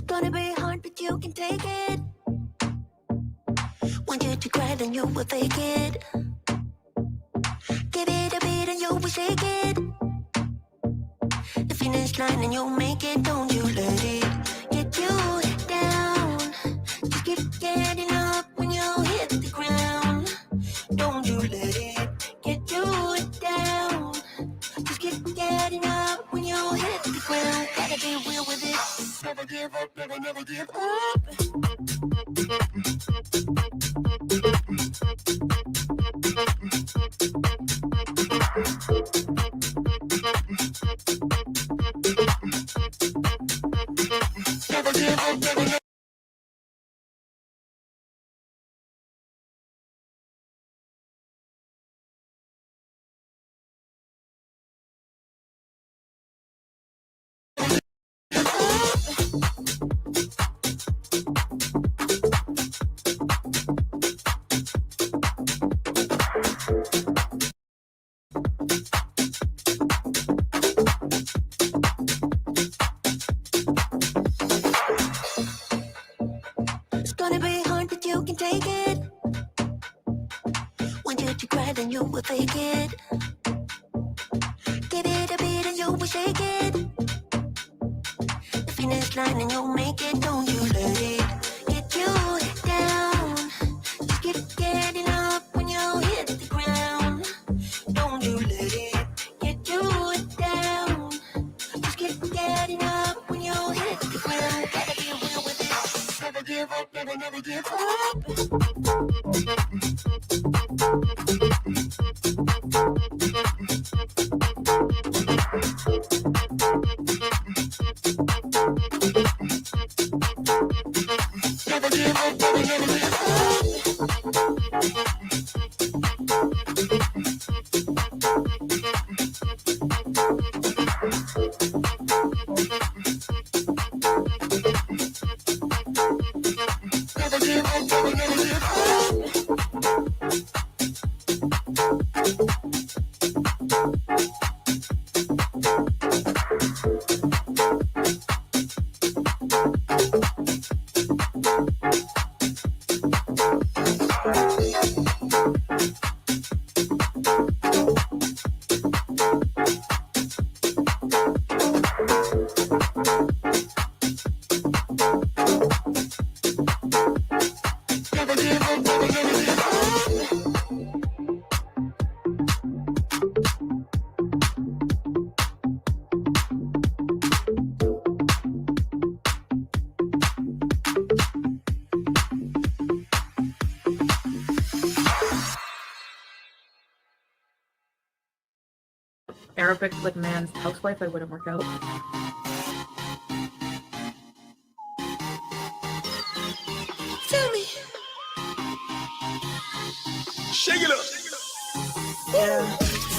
gonna be hard, but you can take it. Want you to cry, then you will fake it. Give it a beat and you will shake it. The finish line and you'll make it. Don't you let it get you down. Just keep getting up when you hit the ground. Don't you let it get you down. Just keep getting up when you hit the ground. Gotta be real with it. Never give up, never, never give up. Never give up, never, never. It's gonna be hard, but you can take it. Want you to cry, then you will fake it. Give it a beat and you will shake it. The finish line and you'll make it. Don't you let it get you down. Just keep getting up when you hit the ground. Don't you let it get you down. Just keep getting up when you hit the ground. Gotta be real with it. Never give up, never, never give up. Never give up, never, never give up. Never give up, never, never give up. Never give up, never, never give up. Arabic like man's housewife, I wouldn't work out. Feel me? Shake it up. Yeah,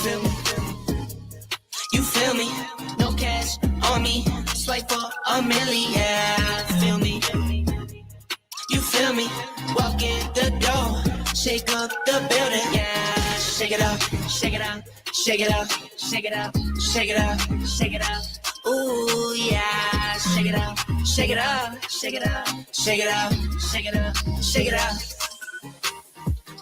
feel me? You feel me? No cash on me. Swipe for a million. Yeah, feel me? You feel me? Walk in the door. Shake up the building. Yeah, shake it up, shake it up, shake it up, shake it up, shake it up, shake it up. Ooh, yeah, shake it up, shake it up, shake it up, shake it up, shake it up, shake it up.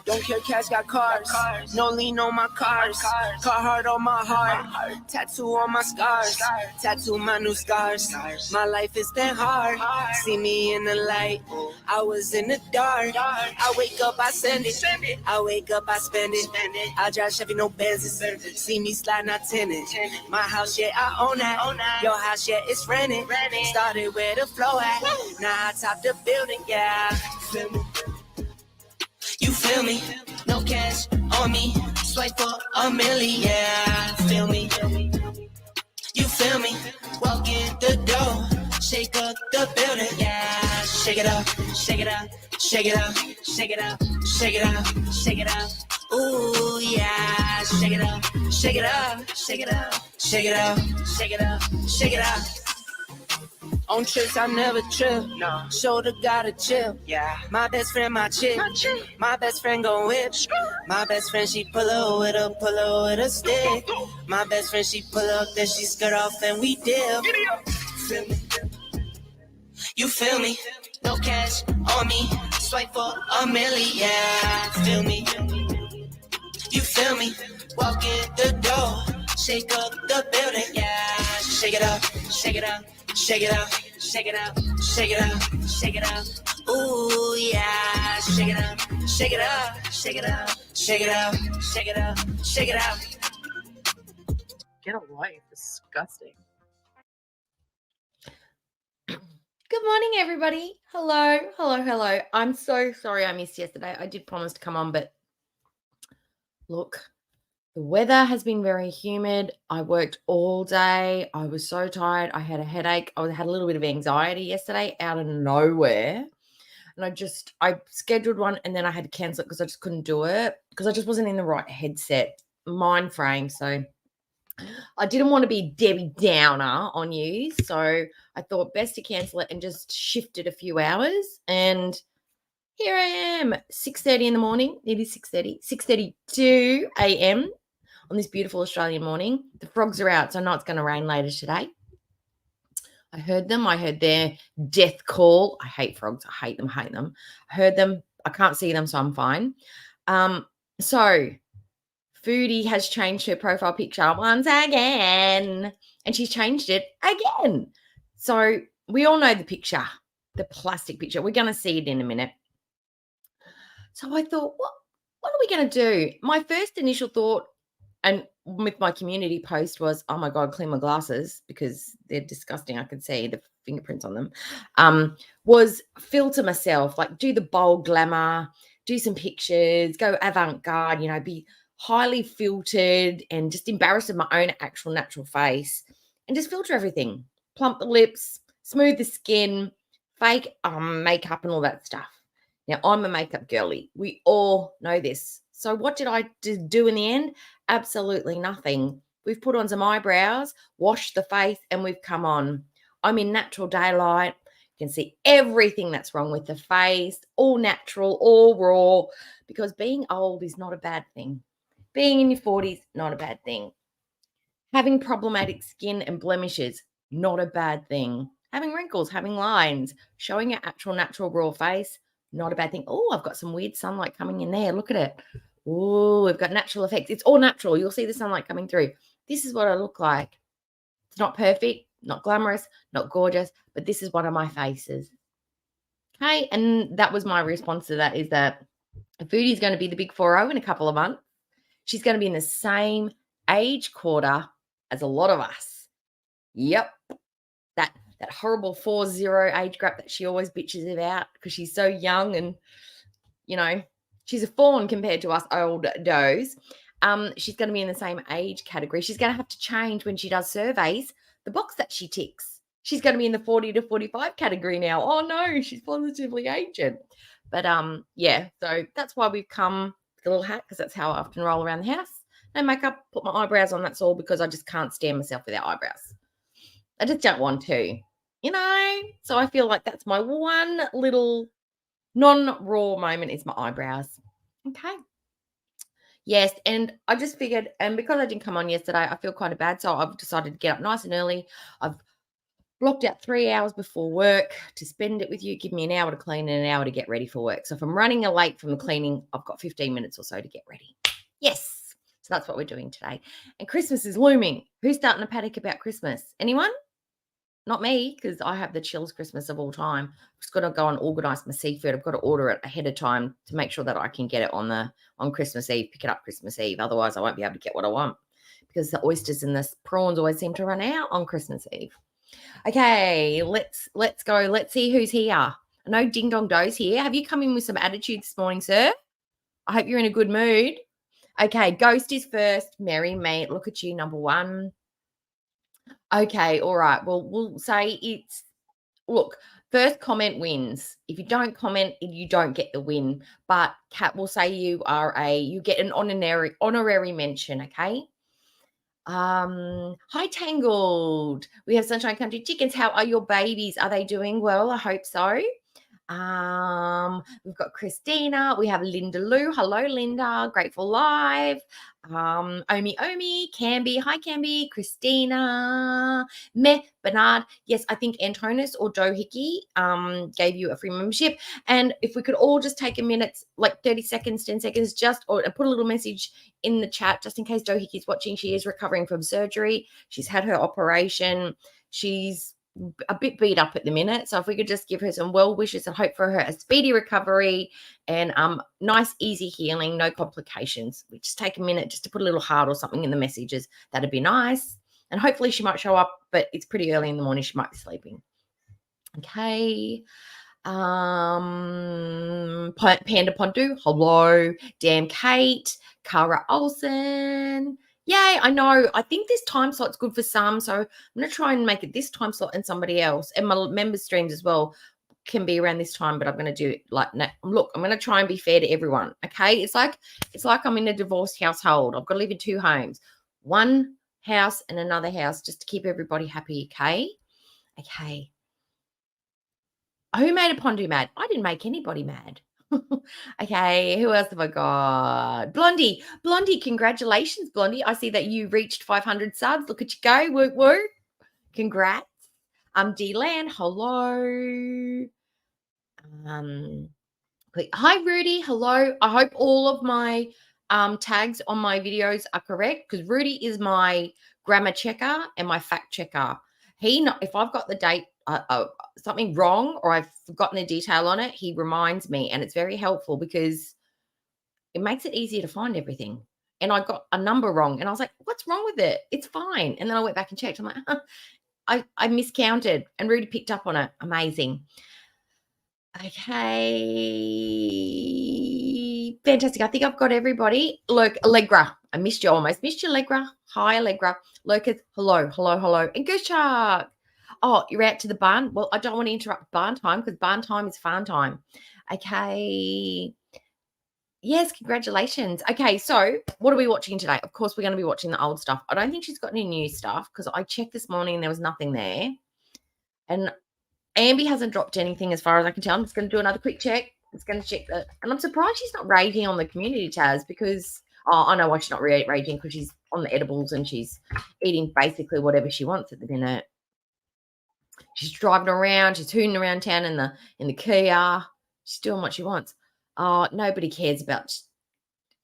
Don't care, cash got cars. No lean on my cars. Car hard on my heart. Tattoo on my scars. Tattoo my new scars. My life has been hard. See me in the light. I was in the dark. I wake up, I send it. I wake up, I spend it. I drive Chevy, no Benzes. See me sliding, I tenant. My house, yeah, I own that. Your house, yeah, it's rented. Started where the flow at. Now I top the building, yeah. Feel me? You feel me? No cash on me. Swipe for a million. Yeah, feel me? You feel me? Walk in the door. Shake up the building. Yeah, shake it up, shake it up, shake it up, shake it up, shake it up, shake it up. Ooh, yeah, shake it up, shake it up, shake it up, shake it up, shake it up, shake it up. On trips, I never trip. No. Shoulder gotta chill. Yeah. My best friend, my chick. My best friend gon' whip. My best friend, she pull up with a stick. My best friend, she pull up, then she skirt off and we dip. Feel me? You feel me? No cash on me. Swipe for a milli, yeah. Feel me? You feel me? Walk in the door. Shake up the building, yeah. Shake it up, shake it up, shake it up, shake it up, shake it up, shake it up. Ooh, yeah. Shake it up, shake it up, shake it up, shake it up, shake it up, shake it up. Get a life. Disgusting. Good morning, everybody. Hello, hello, hello. I'm so sorry I missed yesterday. I did promise to come on, but look, the weather has been very humid. I worked all day. I was so tired. I had a headache. I had a little bit of anxiety yesterday out of nowhere. And I scheduled one and then I had to cancel it because I just couldn't do it because I just wasn't in the right headset mind frame. So I didn't want to be Debbie Downer on you. So I thought best to cancel it and just shift it a few hours. And here I am, 6:30 in the morning. It is 6:30, 6:32 a.m. on this beautiful Australian morning. The frogs are out, so I know it's going to rain later today. I heard them. I heard their death call. I hate frogs. I hate them, hate them. I heard them. I can't see them, so I'm fine. So Foodie has changed her profile picture once again, and she's changed it again. So we all know the picture, the plastic picture. We're going to see it in a minute. So I thought, what are we going to do? My first initial thought, and with my community post, was, oh my God, clean my glasses because they're disgusting. I can see the fingerprints on them. Was filter myself, like do the bold glamour, do some pictures, go avant-garde, be highly filtered and just embarrassed of my own actual natural face and just filter everything. Plump the lips, smooth the skin, fake makeup and all that stuff. Now, I'm a makeup girly. We all know this. So what did I do in the end? Absolutely nothing. We've put on some eyebrows, washed the face, and we've come on. I'm in natural daylight. You can see everything that's wrong with the face, all natural, all raw, because being old is not a bad thing. Being in your 40s, not a bad thing. Having problematic skin and blemishes, not a bad thing. Having wrinkles, having lines, showing your actual natural raw face, not a bad thing. Oh, I've got some weird sunlight coming in there. Look at it. Oh, we've got natural effects. It's all natural. You'll see the sunlight coming through. This is what I look like. It's not perfect, not glamorous, not gorgeous, but this is one of my faces. Okay, and that was my response to that, is that Foodie is going to be the big 4-0 in a couple of months. She's going to be in the same age quarter as a lot of us. Yep, that horrible 40 age gap that she always bitches about because she's so young and, she's a fawn compared to us old does. She's going to be in the same age category. She's going to have to change when she does surveys, the box that she ticks. She's going to be in the 40 to 45 category now. Oh, no, she's positively aged. But, so that's why we've come with a little hat, because that's how I often roll around the house. No makeup, put my eyebrows on, that's all, because I just can't stand myself without eyebrows. I just don't want to, So I feel like that's my one little non-raw moment is my eyebrows. Okay. Yes, and I just figured, and because I didn't come on yesterday, I feel kind of bad, so I've decided to get up nice and early. I've blocked out 3 hours before work to spend it with you. Give me an hour to clean and an hour to get ready for work. So if I'm running late from the cleaning, I've got 15 minutes or so to get ready. Yes. So that's what we're doing today. And Christmas is looming. Who's starting to panic about Christmas? Anyone? Not me, because I have the chillest Christmas of all time. I've just got to go and organise my seafood. I've got to order it ahead of time to make sure that I can get it on Christmas Eve, pick it up Christmas Eve. Otherwise, I won't be able to get what I want because the oysters and the prawns always seem to run out on Christmas Eve. Okay, let's go. Let's see who's here. I know Ding Dong Doe's here. Have you come in with some attitude this morning, sir? I hope you're in a good mood. Okay, Ghost is first. Merry mate. Look at you, number one. Okay, all right. Well, we'll say first comment wins. If you don't comment, you don't get the win. But Kat will say you get an honorary mention, okay? Hi, Tangled. We have Sunshine Country Chickens. How are your babies? Are they doing well? I hope so. We've got Christina. We have Linda Lou. Hello, Linda. Grateful Live. Omi, Camby. Hi, Camby. Christina. Meh, Bernard. Yes, I think Antonis or Joe Hickey gave you a free membership. And if we could all just take a minute, like 30 seconds, 10 seconds, or put a little message in the chat, just in case Joe Hickey's watching. She is recovering from surgery. She's had her operation. She's a bit beat up at the minute, so if we could just give her some well wishes and hope for her a speedy recovery and nice easy healing, no complications. We just take a minute just to put a little heart or something in the messages. That'd be nice, and hopefully she might show up, but it's pretty early in the morning. She might be sleeping. Okay. Panda Pondu, hello. Damn Kate, Cara Olsen. Yay, I know. I think this time slot's good for some, so I'm going to try and make it this time slot and somebody else. And my member streams as well can be around this time, but I'm going to do it like, look, I'm going to try and be fair to everyone, okay? It's like I'm in a divorced household. I've got to live in two homes, one house and another house, just to keep everybody happy, okay? Okay. Who made a Pondu mad? I didn't make anybody mad. Okay, who else have I got? Blondie, congratulations, Blondie. I see that you reached 500 subs. Look at you go. Woo, woo. Congrats. D-Land, hello. Hi, Rudy. Hello. I hope all of my tags on my videos are correct, because Rudy is my grammar checker and my fact checker. If I've got the date something wrong or I've forgotten a detail on it, he reminds me, and it's very helpful because it makes it easier to find everything. And I got a number wrong, and I was like, "What's wrong with it? It's fine." And then I went back and checked. I'm like, I miscounted, and Rudy picked up on it. Amazing. Okay, fantastic. I think I've got everybody. Look, Allegra, I missed you. Almost missed you, Allegra. Hi, Allegra. Lucas, hello. And Goose Shark. Oh, you're out to the barn? Well, I don't want to interrupt barn time, because barn time is farm time. Okay. Yes, congratulations. Okay, so what are we watching today? Of course, we're going to be watching the old stuff. I don't think she's got any new stuff, because I checked this morning and there was nothing there. And Ambi hasn't dropped anything as far as I can tell. I'm just going to do another quick check. It's going to check that. And I'm surprised she's not raging on the community tabs, because I know why she's not raging, because she's on the edibles and she's eating basically whatever she wants at the minute. She's driving around. She's hooting around town in the Kia. She's doing what she wants. Nobody cares about.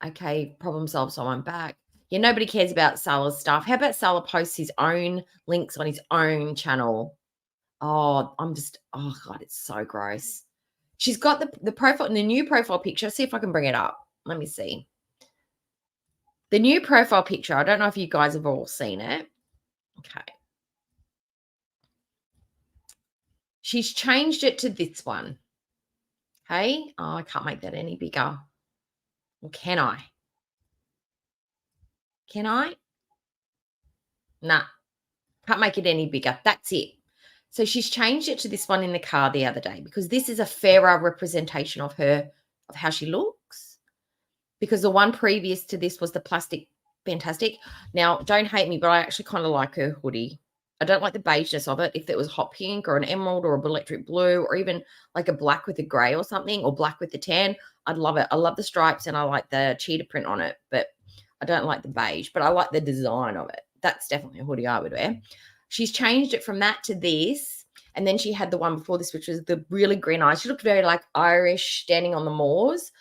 Okay, problem solved. So I'm back. Yeah, nobody cares about Salah's stuff. How about Salah posts his own links on his own channel? Oh God, it's so gross. She's got the profile in the new profile picture. See if I can bring it up. Let me see. The new profile picture. I don't know if you guys have all seen it. Okay. She's changed it to this one. Okay. Oh, I can't make that any bigger. Well, can I? Can I? Nah. Can't make it any bigger. That's it. So she's changed it to this one in the car the other day, because this is a fairer representation of her, of how she looks. Because the one previous to this was the plastic fantastic. Now, don't hate me, but I actually kind of like her hoodie. I don't like the beigeness of it. If it was hot pink or an emerald or a electric blue, or even like a black with a grey or something, or black with the tan, I'd love it. I love the stripes and I like the cheetah print on it, but I don't like the beige, but I like the design of it. That's definitely a hoodie I would wear. She's changed it from that to this. And then she had the one before this, which was the really green eyes. She looked very like Irish, standing on the moors.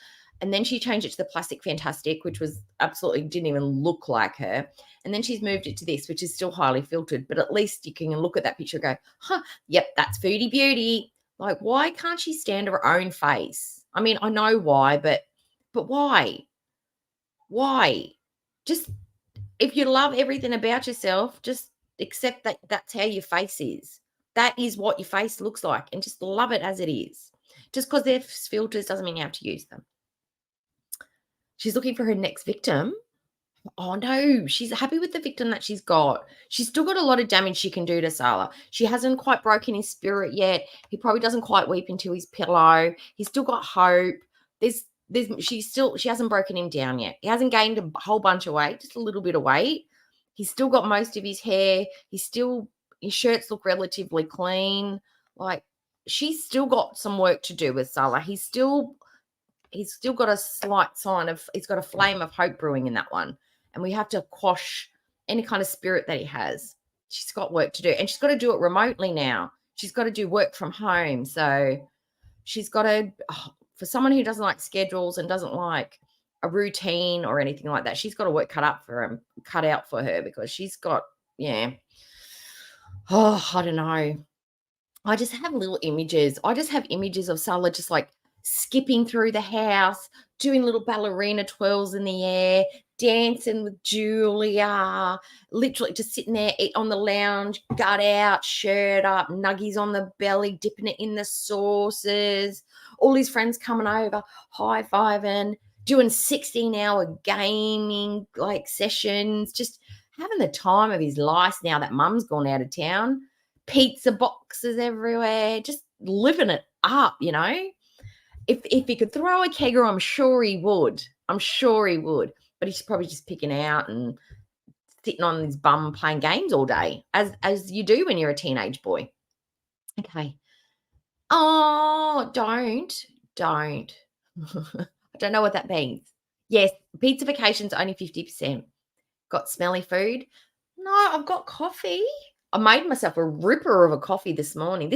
And then she changed it to the plastic fantastic, which was absolutely didn't even look like her. And then she's moved it to this, which is still highly filtered. But at least you can look at that picture and go, yep, that's Foodie Beauty. Like, why can't she stand her own face? I mean, I know why, but why? Why? Just, if you love everything about yourself, just accept that that's how your face is. That is what your face looks like, and just love it as it is. Just because there's filters doesn't mean you have to use them. She's looking for her next victim. Oh, no, she's happy with the victim that she's got. She's still got a lot of damage she can do to Salah. She hasn't quite broken his spirit yet. He probably doesn't quite weep into his pillow. He's still got hope. She hasn't broken him down yet. He hasn't gained a whole bunch of weight, just a little bit of weight. He's still got most of his hair. His shirts look relatively clean. Like, she's still got some work to do with Salah. He's still got a slight sign of, he's got a flame of hope brewing in that one. And we have to quash any kind of spirit that he has. She's got work to do. And she's got to do it remotely now. She's got to do work from home. So she's got to, for someone who doesn't like schedules and doesn't like a routine or anything like that, she's got to work cut out for her, because she's got, I don't know. I just have little images. I just have images of Salah just like skipping through the house, doing little ballerina twirls in the air, dancing with Julia, literally just sitting there on the lounge, gut out, shirt up, nuggies on the belly, dipping it in the sauces, all his friends coming over, high-fiving, doing 16-hour gaming like sessions, just having the time of his life now that mum's gone out of town, pizza boxes everywhere, just living it up, If he could throw a kegger, I'm sure he would. But he's probably just picking out and sitting on his bum playing games all day, as you do when you're a teenage boy. Okay. Oh, don't. I don't know what that means. Yes, pizza vacation's only 50%. Got smelly food? No, I've got coffee. I made myself a ripper of a coffee this morning.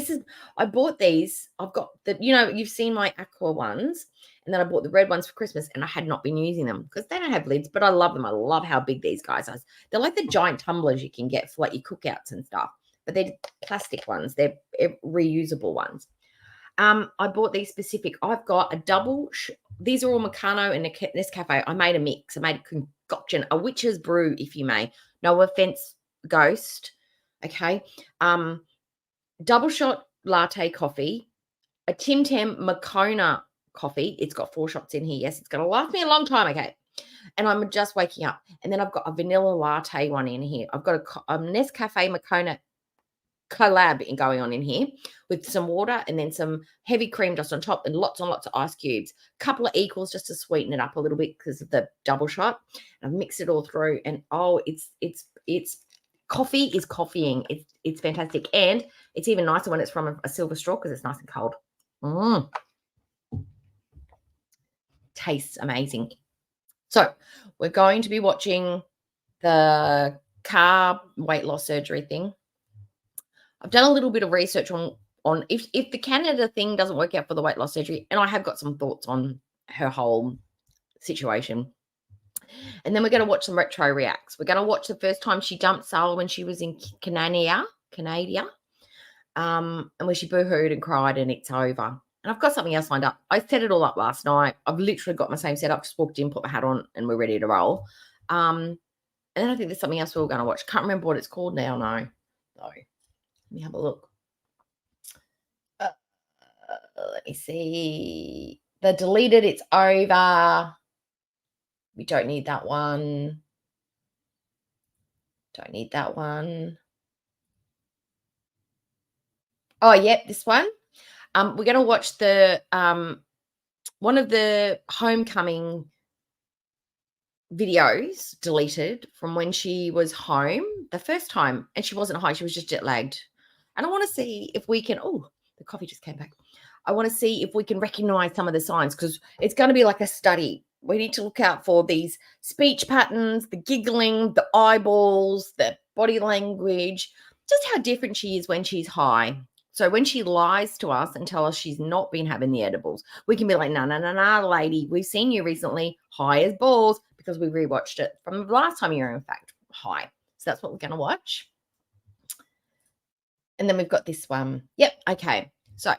I bought these. I've got you've seen my aqua ones, and then I bought the red ones for Christmas, and I had not been using them because they don't have lids, but I love them. I love how big these guys are. They're like the giant tumblers you can get for like your cookouts and stuff, but they're plastic ones. They're reusable ones. I bought these specific. I've got a double. These are all Meccano and Nescafe. I made a mix. I made a concoction, a witch's brew, if you may. No offense, Ghost. Okay. Double shot latte coffee, a Tim Tam Moccona coffee. It's got 4 shots in here. Yes, it's going to last me a long time. Okay. And I'm just waking up. And then I've got a vanilla latte one in here. I've got a Nescafe Moccona collab going on in here with some water and then some heavy cream just on top and lots and lots of ice cubes. Couple of equals just to sweeten it up a little bit because of the double shot. I've mixed it all through, and it's coffee is coffeeing. It's fantastic, and it's even nicer when it's from a silver straw because it's nice and cold. Tastes amazing. So we're going to be watching the carb weight loss surgery thing. I've done a little bit of research on if the Canada thing doesn't work out for the weight loss surgery, and I have got some thoughts on her whole situation. And then we're going to watch some retro reacts. We're going to watch the first time she dumped Salah when she was in Canada, and where she boo-hooed and cried, and it's over. And I've got something else lined up. I set it all up last night. I've literally got my same setup. Just walked in, put my hat on, and we're ready to roll. And then I think there's something else we're going to watch. Can't remember what it's called now. No. Let me have a look. Let me see. The deleted, it's over. We don't need that one. Oh, yep, this one. We're going to watch the one of the homecoming videos deleted from when she was home the first time, and she wasn't high. She was just jet lagged. And I want to see if we can. Oh, the coffee just came back. I want to see if we can recognize some of the signs, because it's going to be like a study. We need to look out for these speech patterns, the giggling, the eyeballs, the body language, just how different she is when she's high. So when she lies to us and tells us she's not been having the edibles, we can be like, no, lady, we've seen you recently high as balls, because we rewatched it from the last time you were in fact high. So that's what we're going to watch. And then we've got this one. Yep. Okay. So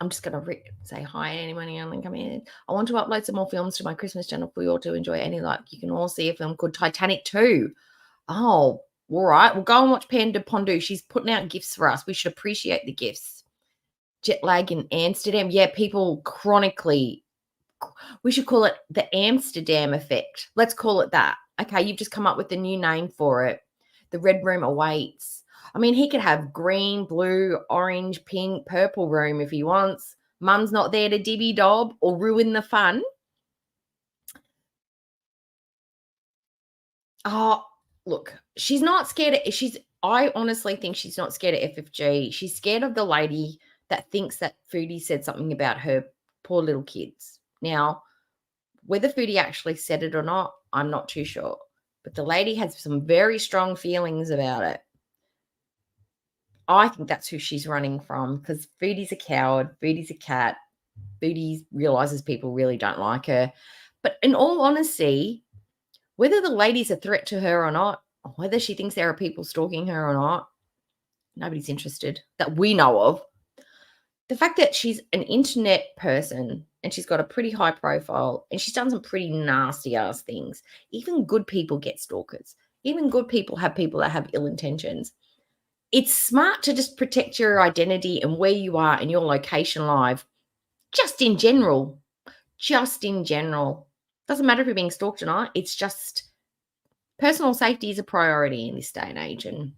I'm just going to say hi to anyone who come in. I want to upload some more films to my Christmas channel for you all to enjoy. Any like, you can all see a film called Titanic 2. Oh, all right. We'll go and watch Panda Pondu. She's putting out gifts for us. We should appreciate the gifts. Jet lag in Amsterdam. Yeah, people chronically. We should call it the Amsterdam effect. Let's call it that. Okay, you've just come up with a new name for it. The Red Room awaits. I mean, he could have green, blue, orange, pink, purple room if he wants. Mum's not there to dibby dob or ruin the fun. Oh, look, she's not scared. I honestly think she's not scared of FFG. She's scared of the lady that thinks that Foodie said something about her poor little kids. Now, whether Foodie actually said it or not, I'm not too sure. But the lady has some very strong feelings about it. I think that's who she's running from, because Foodie's a coward. Foodie's a cat. Foodie realizes people really don't like her. But in all honesty, whether the lady's a threat to her or not, or whether she thinks there are people stalking her or not, nobody's interested that we know of. The fact that she's an internet person and she's got a pretty high profile and she's done some pretty nasty ass things. Even good people get stalkers. Even good people have people that have ill intentions. It's smart to just protect your identity and where you are and your location live. Just in general. Just in general. Doesn't matter if you're being stalked or not. It's just personal safety is a priority in this day and age. And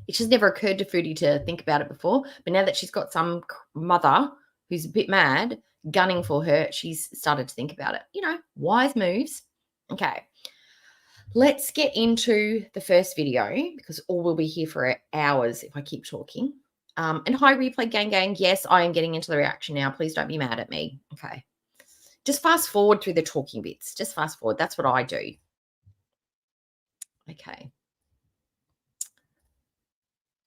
it just never occurred to Foodie to think about it before. But now that she's got some mother who's a bit mad gunning for her, she's started to think about it. You know, wise moves. Okay. Let's get into the first video, because all we'll be here for hours if I keep talking. And hi, Replay Gang. Yes, I am getting into the reaction now. Please don't be mad at me. Okay. Just fast forward through the talking bits. Just fast forward. That's what I do. Okay.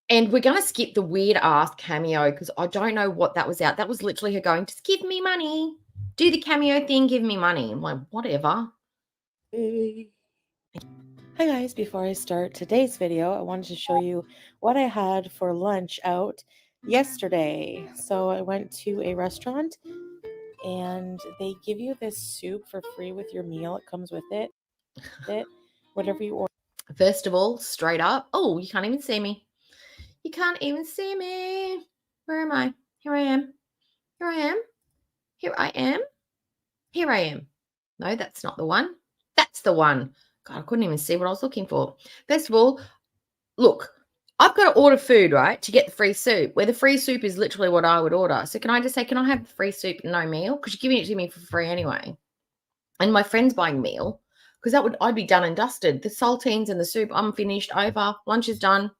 And we're going to skip the weird ass cameo because I don't know what that was out. That was literally her going, just give me money. Do the cameo thing, give me money. I'm like, whatever. Hi guys, before I start today's video, I wanted to show you what I had for lunch out yesterday. So I went to a restaurant and they give you this soup for free with your meal. It comes with it. Whatever you order. First of all, straight up. Oh, you can't even see me. You can't even see me. Where am I? Here I am. Here I am. Here I am. Here I am. No, that's not the one. That's the one. God, I couldn't even see what I was looking for. First of all, look, I've got to order food, right, to get the free soup, where the free soup is literally what I would order. So can I just say, can I have the free soup and no meal? Because you're giving it to me for free anyway. And my friend's buying meal, because I'd be done and dusted. The saltines and the soup, I'm finished, over. Lunch is done.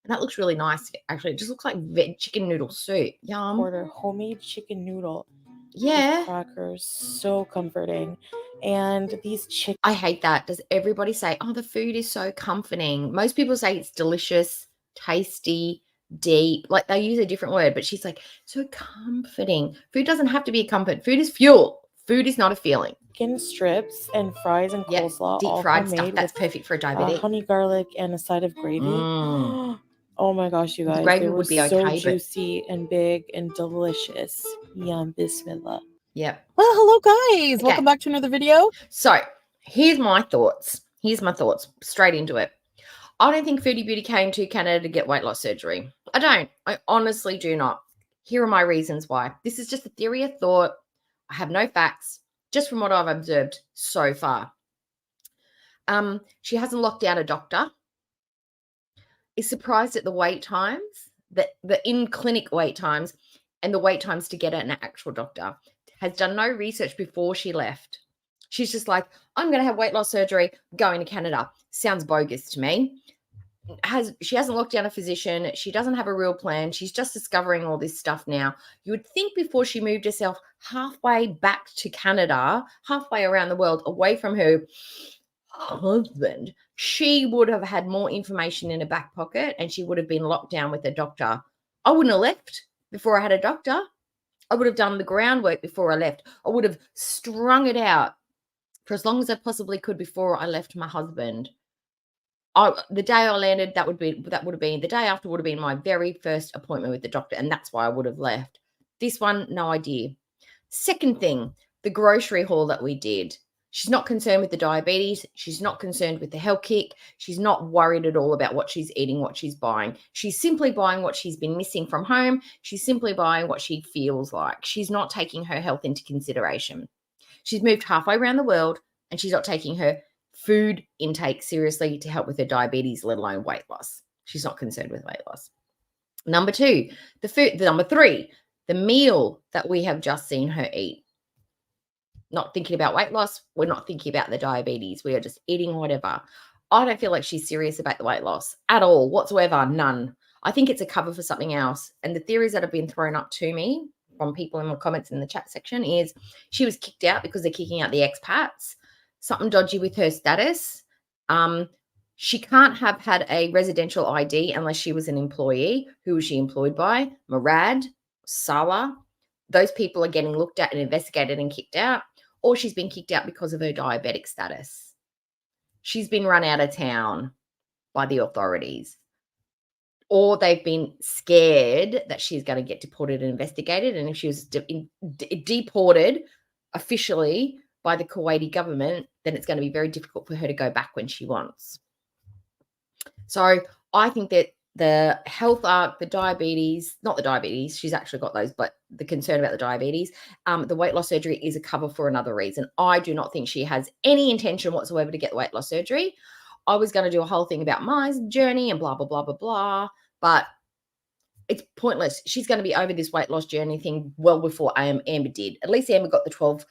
And that looks really nice, actually. It just looks like chicken noodle soup. Yum. Order homemade chicken noodle. Yeah. Crackers, so comforting. And these chicken. I hate that. Does everybody say, oh, the food is so comforting? Most people say it's delicious, tasty, deep. Like they use a different word, but she's like, so comforting. Food doesn't have to be a comfort. Food is fuel. Food is not a feeling. Chicken strips and fries and coleslaw. Deep all fried homemade stuff. That's perfect for a diabetic. Honey garlic and a side of gravy. Oh my gosh, you guys. The gravy they were would be so okay, juicy and big and delicious. Yum, bismillah. Yep. Well, hello guys. Okay. Welcome back to another video. So here's my thoughts. Straight into it. I don't think Foodie Beauty came to Canada to get weight loss surgery. I don't. I honestly do not. Here are my reasons why. This is just a theory of thought. I have no facts, just from what I've observed so far. She hasn't locked down a doctor. Is surprised at the wait times, the in-clinic wait times, and the wait times to get an actual doctor. Has done no research before she left. She's just like, I'm going to have weight loss surgery, going to Canada. Sounds bogus to me. She hasn't locked down a physician. She doesn't have a real plan. She's just discovering all this stuff now. You would think before she moved herself halfway back to Canada, halfway around the world, away from her husband, she would have had more information in her back pocket and she would have been locked down with a doctor. I wouldn't have left before I had a doctor. I would have done the groundwork before I left. I would have strung it out for as long as I possibly could before I left my husband. The day I landed, that would have been the day after would have been my very first appointment with the doctor, and that's why I would have left. This one, no idea. Second thing, the grocery haul that we did. She's not concerned with the diabetes. She's not concerned with the health kick. She's not worried at all about what she's eating, what she's buying. She's simply buying what she's been missing from home. She's simply buying what she feels like. She's not taking her health into consideration. She's moved halfway around the world and she's not taking her food intake seriously to help with her diabetes, let alone weight loss. She's not concerned with weight loss. Number two, number three, the meal that we have just seen her eat. Not thinking about weight loss. We're not thinking about the diabetes. We are just eating whatever. I don't feel like she's serious about the weight loss at all, whatsoever, none. I think it's a cover for something else. And the theories that have been thrown up to me from people in the comments in the chat section is she was kicked out because they're kicking out the expats. Something dodgy with her status. She can't have had a residential ID unless she was an employee. Who was she employed by? Murad, Salah. Those people are getting looked at and investigated and kicked out. Or she's been kicked out because of her diabetic status. She's been run out of town by the authorities. Or they've been scared that she's going to get deported and investigated. And if she was deported officially by the Kuwaiti government, then it's going to be very difficult for her to go back when she wants. So I think that the health arc, the diabetes, not the diabetes, she's actually got those, but the concern about the diabetes, the weight loss surgery is a cover for another reason. I do not think she has any intention whatsoever to get the weight loss surgery. I was going to do a whole thing about my journey and blah, blah, blah, blah, blah, but it's pointless. She's going to be over this weight loss journey thing well before Amber did. At least Amber got the 12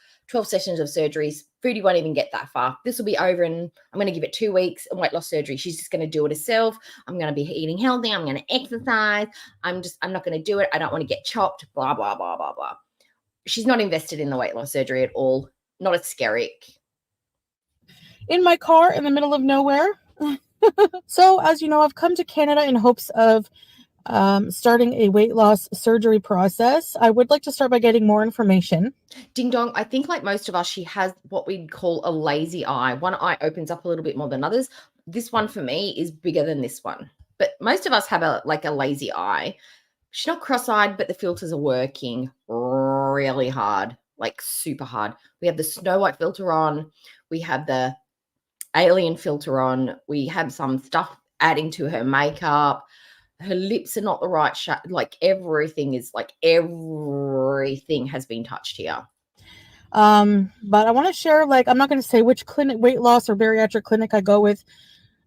sessions of surgeries. Foodie won't even get that far. This will be over and I'm going to give it 2 weeks of weight loss surgery. She's just going to do it herself. I'm going to be eating healthy. I'm going to exercise. I'm not going to do it. I don't want to get chopped, blah, blah, blah, blah, blah. She's not invested in the weight loss surgery at all. Not a Skerrick. In my car in the middle of nowhere. So, as you know, I've come to Canada in hopes of starting a weight loss surgery process. I would like to start by getting more information. Ding dong. I think like most of us, she has what we'd call a lazy eye. One eye opens up a little bit more than others. This one for me is bigger than this one. But most of us have a lazy eye. She's not cross-eyed, but the filters are working really hard, like super hard. We have the Snow White filter on. We have the Alien filter on. We have some stuff adding to her makeup. Her lips are not the right shape. Everything has been touched here. But I want to share, I'm not going to say which clinic, weight loss or bariatric clinic I go with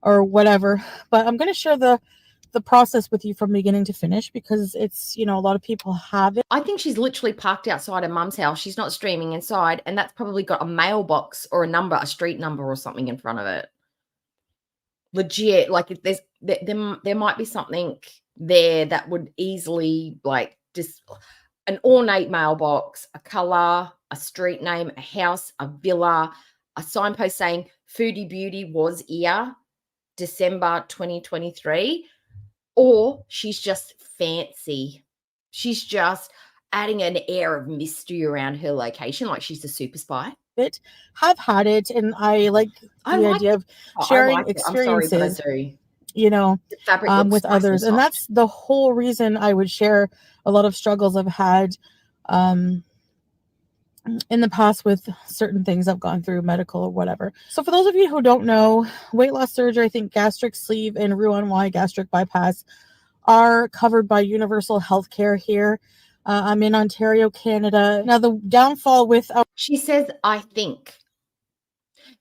or whatever, but I'm going to share the process with you from beginning to finish because it's, a lot of people have it. I think she's literally parked outside her mum's house. She's not streaming inside, and that's probably got a mailbox or a street number or something in front of it. Legit, there might be something there that would easily just an ornate mailbox, a color, a street name, a house, a villa, a signpost saying Foodie Beauty was here December 2023, or she's just fancy. She's just adding an air of mystery around her location, like she's a super spy. Have had it, and I like the idea of sharing experiences, sorry, with others, and that's the whole reason I would share a lot of struggles I've had in the past with certain things I've gone through, medical or whatever. So for those of you who don't know, weight loss surgery, I think gastric sleeve and Roux-en-Y gastric bypass are covered by universal healthcare here. I'm in Ontario, Canada. Now, the downfall with she says, I think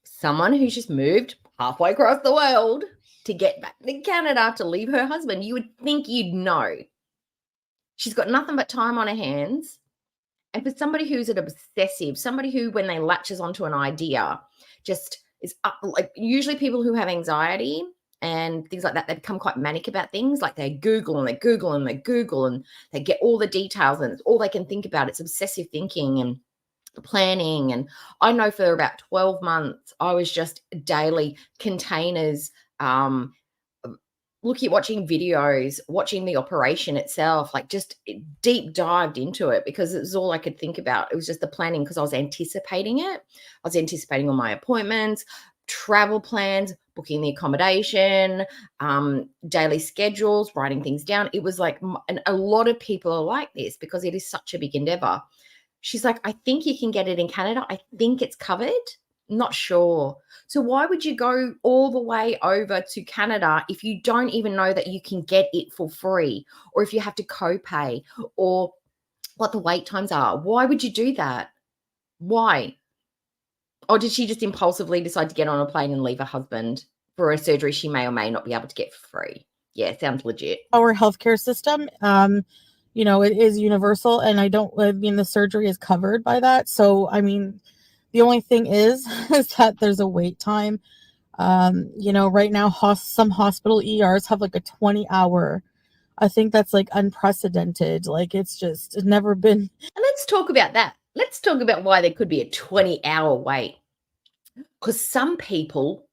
someone who's just moved halfway across the world to get back to Canada to leave her husband, you would think you'd know. She's got nothing but time on her hands. And for somebody who's an obsessive, somebody who, when they latches onto an idea, just is up, usually people who have anxiety and things like that, they become quite manic about things. Like they Google and they Google and they Google and they get all the details and it's all they can think about. It's obsessive thinking and planning. And I know for about 12 months, I was just daily containers, watching videos, watching the operation itself, just deep dived into it because it was all I could think about. It was just the planning because I was anticipating it. I was anticipating all my appointments, travel plans, booking the accommodation, daily schedules, writing things down. It was and a lot of people are like this because it is such a big endeavor. She's like, I think you can get it in Canada. I think it's covered. Not sure. So why would you go all the way over to Canada if you don't even know that you can get it for free or if you have to co-pay or what the wait times are? Why would you do that? Why? Or did she just impulsively decide to get on a plane and leave her husband for a surgery she may or may not be able to get for free? Yeah, sounds legit. Our healthcare system, it is universal, and the surgery is covered by that. So, the only thing is that there's a wait time. Right now, some hospital ERs have a 20-hour I think that's like unprecedented. Like it's never been. And let's talk about that. Let's talk about why there could be a 20-hour wait. Because some people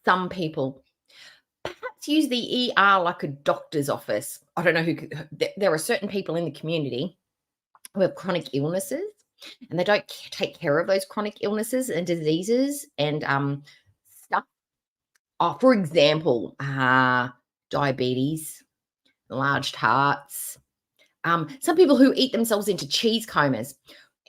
perhaps use the ER like a doctor's office. I don't know who. There are certain people in the community who have chronic illnesses, and they don't take care of those chronic illnesses and diseases and stuff. For example, diabetes, enlarged hearts. Some people who eat themselves into cheese comas.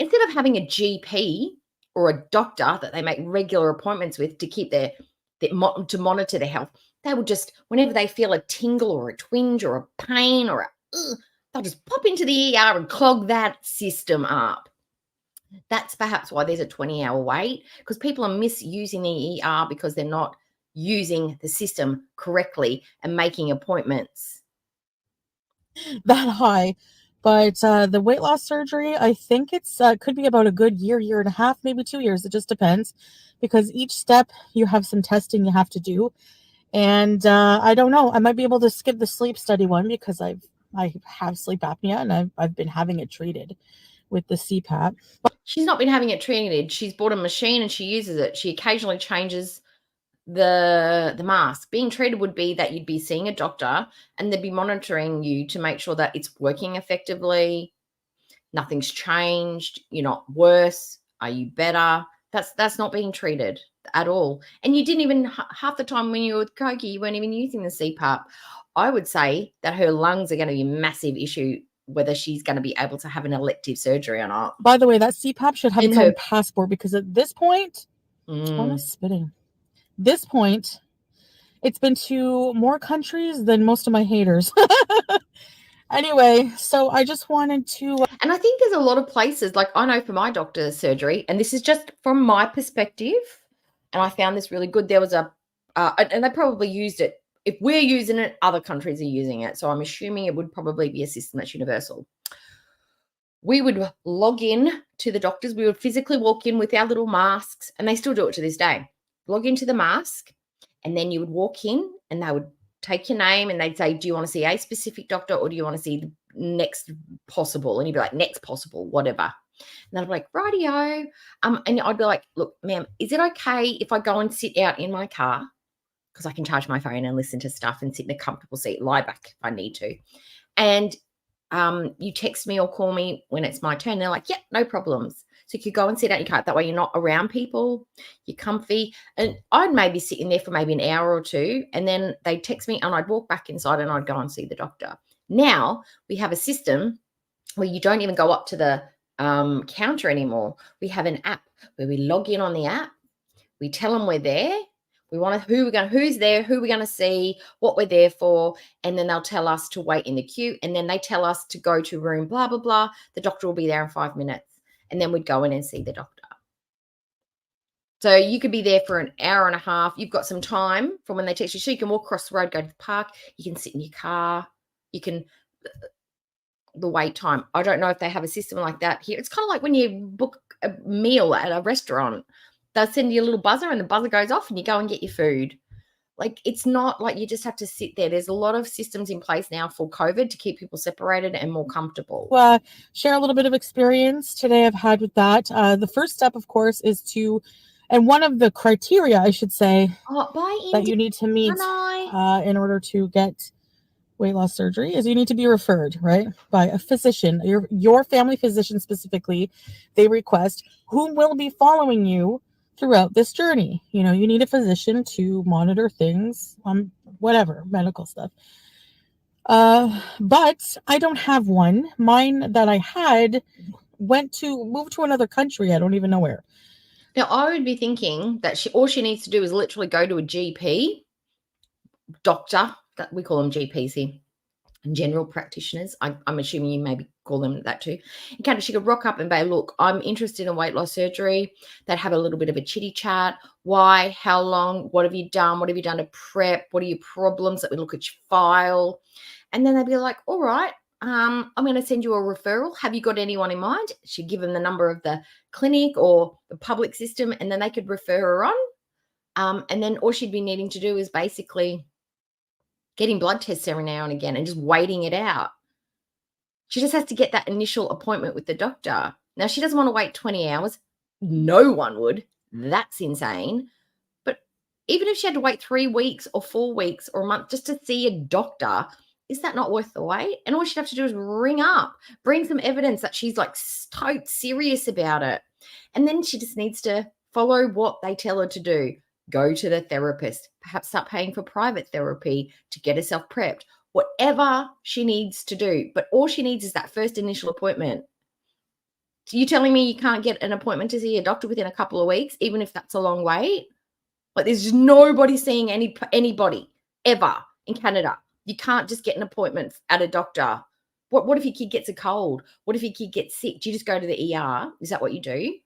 Instead of having a GP or a doctor that they make regular appointments with to keep to monitor their health, they will just, whenever they feel a tingle or a twinge or a pain or they'll just pop into the ER and clog that system up. That's perhaps why there's a 20-hour wait, because people are misusing the ER because they're not using the system correctly and making appointments that high. But the weight loss surgery, I think it's could be about a good year and a half, maybe 2 years. It just depends, because each step you have some testing you have to do. And I don't know, I might be able to skip the sleep study one because I have sleep apnea and I've been having it treated with the CPAP. But she's not been having it treated. She's bought a machine and she uses it. She occasionally changes the mask. Being treated would be that you'd be seeing a doctor and they'd be monitoring you to make sure that it's working effectively, nothing's changed, you're not worse, are you better? That's not being treated at all. And you didn't even, half the time when you were with Koki, you weren't even using the CPAP. I would say that her lungs are going to be a massive issue, whether she's going to be able to have an elective surgery or not. By the way, that CPAP should have its own passport, because at this point, I'm spitting. This point, it's been to more countries than most of my haters. Anyway, so I just wanted to... And I think there's a lot of places, like I know for my doctor's surgery, and this is just from my perspective, and I found this really good. There was and they probably used it. If we're using it, other countries are using it. So I'm assuming it would probably be a system that's universal. We would log in to the doctors. We would physically walk in with our little masks, and they still do it to this day. Log into the mask, and then you would walk in and they would take your name and they'd say, do you want to see a specific doctor or do you want to see the next possible? And you'd be like, next possible, whatever. And they'd be like, rightio. And I'd be like, look, ma'am, is it okay if I go and sit out in my car? Because I can charge my phone and listen to stuff and sit in a comfortable seat, lie back if I need to. And you text me or call me when it's my turn. They're like, yeah, no problems. So you could go and sit out your car. That way you're not around people, you're comfy. And I'd maybe sit in there for maybe an hour or two, and then they'd text me and I'd walk back inside and I'd go and see the doctor. Now we have a system where you don't even go up to the counter anymore. We have an app where we log in on the app. We tell them we're there. We want to, who's there, who we're going to see, what we're there for, and then they'll tell us to wait in the queue, and then they tell us to go to room blah, blah, blah. The doctor will be there in 5 minutes, and then we'd go in and see the doctor. So you could be there for an hour and a half. You've got some time from when they text you. So you can walk across the road, go to the park. You can sit in your car. You can, the wait time. I don't know if they have a system like that here. It's kind of like when you book a meal at a restaurant. They'll send you a little buzzer and the buzzer goes off and you go and get your food. Like, it's not like you just have to sit there. There's a lot of systems in place now for COVID to keep people separated and more comfortable. Share a little bit of experience today I've had with that. The first step, of course, is to, and one of the criteria, I should say, that you need to meet in order to get weight loss surgery is you need to be referred, right, by a physician, your family physician specifically. They request who will be following you throughout this journey. You know, you need a physician to monitor things on whatever medical stuff. But I don't have one. Mine that I had moved to another country. I don't even know where. Now, I would be thinking that all she needs to do is literally go to a GP, doctor, that we call them GPs here, and general practitioners. I'm assuming you maybe call them that too. And she could rock up and say, look, I'm interested in weight loss surgery. They'd have a little bit of a chitty chat. Why? How long? What have you done? What have you done to prep? What are your problems? Let me look at your file. And then they'd be like, all right, I'm going to send you a referral. Have you got anyone in mind? She'd give them the number of the clinic or the public system, and then they could refer her on. And then all she'd be needing to do is basically getting blood tests every now and again and just waiting it out. She just has to get that initial appointment with the doctor. Now, she doesn't want to wait 20 hours. No one would. That's insane. But even if she had to wait 3 weeks or 4 weeks or a month just to see a doctor, is that not worth the wait? And all she'd have to do is ring up, bring some evidence that she's like serious about it. And then she just needs to follow what they tell her to do. Go to the therapist, perhaps start paying for private therapy to get herself prepped, whatever she needs to do. But all she needs is that first initial appointment. So you telling me you can't get an appointment to see a doctor within a couple of weeks, even if that's a long wait? Like, there's just nobody seeing anybody ever in Canada. You can't just get an appointment at a doctor. What if your kid gets a cold? What if your kid gets sick? Do you just go to the ER? Is that what you do?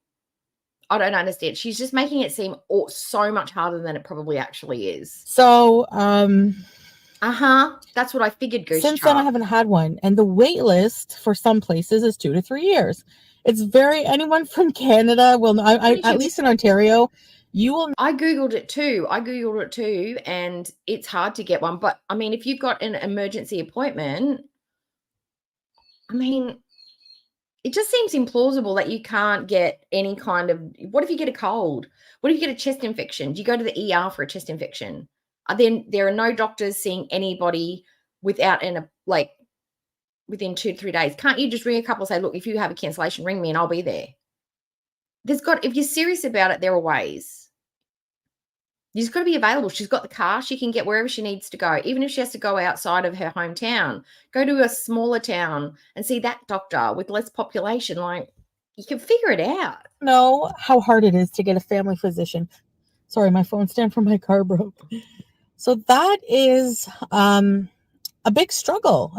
I don't understand. She's just making it seem so much harder than it probably actually is. So, that's what I figured, Goose. Since then, I haven't had one. And the wait list for some places is 2 to 3 years. It's anyone from Canada will, at least in Ontario, you will. I Googled it too. And it's hard to get one. But I mean, if you've got an emergency appointment, I mean, it just seems implausible that you can't get any kind of, what if you get a cold? What if you get a chest infection? Do you go to the ER for a chest infection? Then there are no doctors seeing anybody without within 2 to 3 days. Can't you just ring a couple and say, look, if you have a cancellation, ring me and I'll be there? If you're serious about it, there are ways. You just got to be available. She's got the car. She can get wherever she needs to go, even if she has to go outside of her hometown. Go to a smaller town and see that doctor with less population. Like, you can figure it out. Know how hard it is to get a family physician. Sorry, my phone stand from my car broke. So that is a big struggle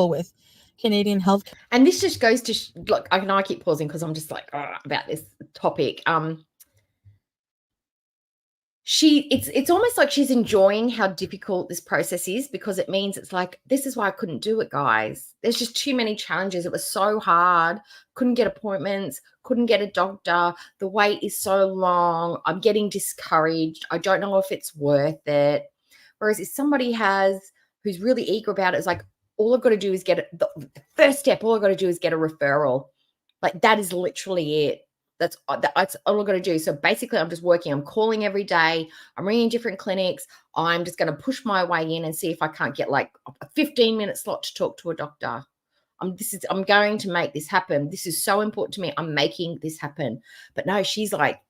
with Canadian health. And this just goes to look. I keep pausing because I'm just like about this topic. It's almost like she's enjoying how difficult this process is, because it means it's like, this is why I couldn't do it, guys. There's just too many challenges. It was so hard. Couldn't get appointments, couldn't get a doctor. The wait is so long. I'm getting discouraged. I don't know if it's worth it. Whereas if somebody who's really eager about it, is like, all I've got to do is get the first step. All I've got to do is get a referral. Like, that is literally it. That's all I've got to do. So basically, I'm just working. I'm calling every day. I'm ringing different clinics. I'm just going to push my way in and see if I can't get like a 15-minute slot to talk to a doctor. I'm going to make this happen. This is so important to me. I'm making this happen. But no, she's like,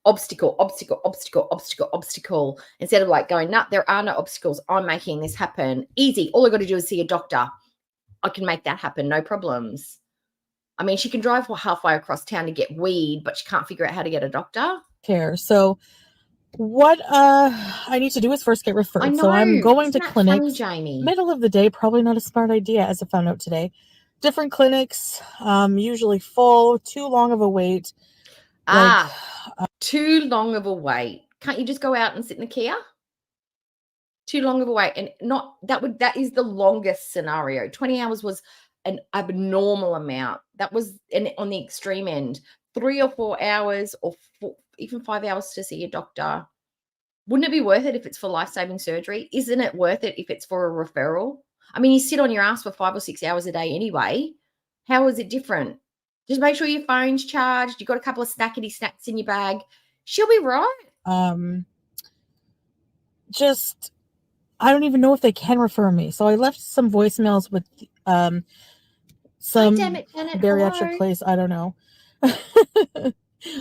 obstacle, obstacle, obstacle, obstacle, obstacle. Instead of like going, no, there are no obstacles. I'm making this happen. Easy. All I've got to do is see a doctor. I can make that happen. No problems. I mean, she can drive halfway across town to get weed, but she can't figure out how to get a doctor. Care. So what I need to do is first get referred. I know. So I'm going Isn't to that clinics. funny, Jamie? Middle of the day, probably not a smart idea, as I found out today. Different clinics, usually full, too long of a wait. Too long of a wait. Can't you just go out and sit in the Kia? Too long of a wait. And that is the longest scenario. 20 hours was an abnormal amount. That was on the extreme end. 3 or 4 hours or even 5 hours to see a doctor. Wouldn't it be worth it if it's for life-saving surgery? Isn't it worth it if it's for a referral? I mean, you sit on your ass for 5 or 6 hours a day anyway. How is it different? Just make sure your phone's charged. You've got a couple of snackety snacks in your bag. She'll be right. I don't even know if they can refer me. So I left some voicemails with some bariatric place. I don't know.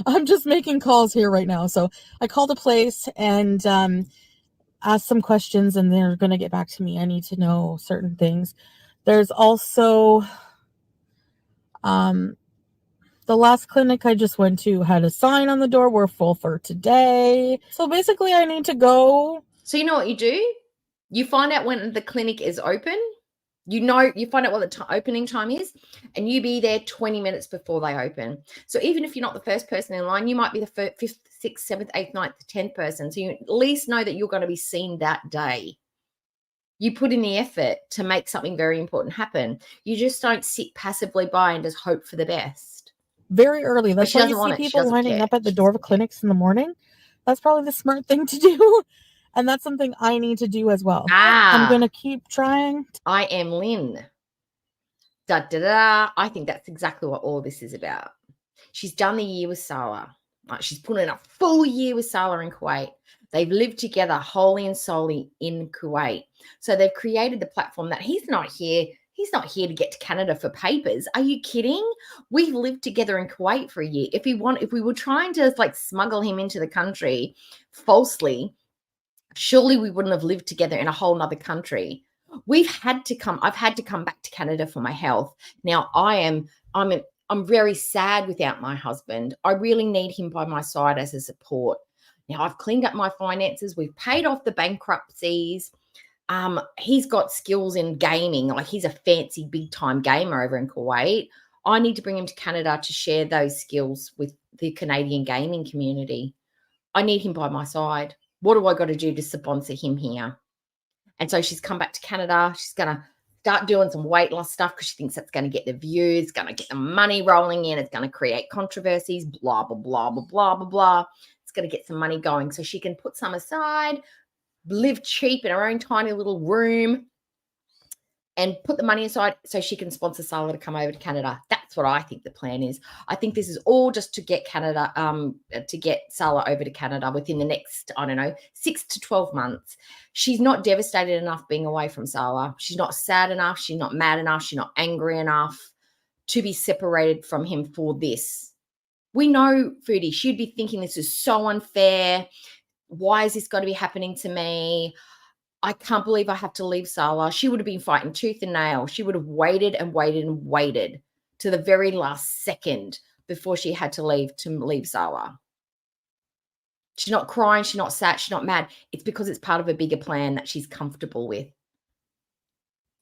I'm just making calls here right now. So I called a place and asked some questions, and they're going to get back to me. I need to know certain things. There's also the last clinic I just went to had a sign on the door, we're full for today. So basically I need to go. So you know what you do? You find out when the clinic is open. You find out what the opening time is, and you be there 20 minutes before they open. So even if you're not the first person in line, you might be the 5th, 6th, 7th, 8th, 9th, 10th person. So you at least know that you're going to be seen that day. You put in the effort to make something very important happen. You just don't sit passively by and just hope for the best. Very early. That's why you see people lining up at the door of clinics in the morning. That's probably the smart thing to do. And that's something I need to do as well. Ah. I'm going to keep trying. I am Lynn. Da, da, da. I think that's exactly what all this is about. She's done the year with Salah. She's put in a full year with Salah in Kuwait. They've lived together wholly and solely in Kuwait. So they've created the platform that he's not here. He's not here to get to Canada for papers. Are you kidding? We've lived together in Kuwait for a year. If we were trying to like smuggle him into the country falsely, surely we wouldn't have lived together in a whole nother country. I've had to come back to Canada for my health. Now I'm very sad without my husband. I really need him by my side as a support. Now I've cleaned up my finances. We've paid off the bankruptcies. He's got skills in gaming. Like he's a fancy big time gamer over in Kuwait. I need to bring him to Canada to share those skills with the Canadian gaming community. I need him by my side. What do I got to do to sponsor him here? And so she's come back to Canada. She's going to start doing some weight loss stuff because she thinks that's going to get the views, going to get the money rolling in. It's going to create controversies, blah, blah, blah, blah, blah, blah, blah. It's going to get some money going so she can put some aside, live cheap in her own tiny little room, and put the money aside so she can sponsor Salah to come over to Canada. That's what I think the plan is. I think this is all just to get Salah over to Canada within the next, 6 to 12 months. She's not devastated enough being away from Salah. She's not sad enough. She's not mad enough. She's not angry enough to be separated from him for this. We know, Foodie, she'd be thinking this is so unfair. Why is this got to be happening to me? I can't believe I have to leave Salah. She would have been fighting tooth and nail. She would have waited and waited and waited to the very last second before she had to leave Salah. She's not crying. She's not sad. She's not mad. It's because it's part of a bigger plan that she's comfortable with.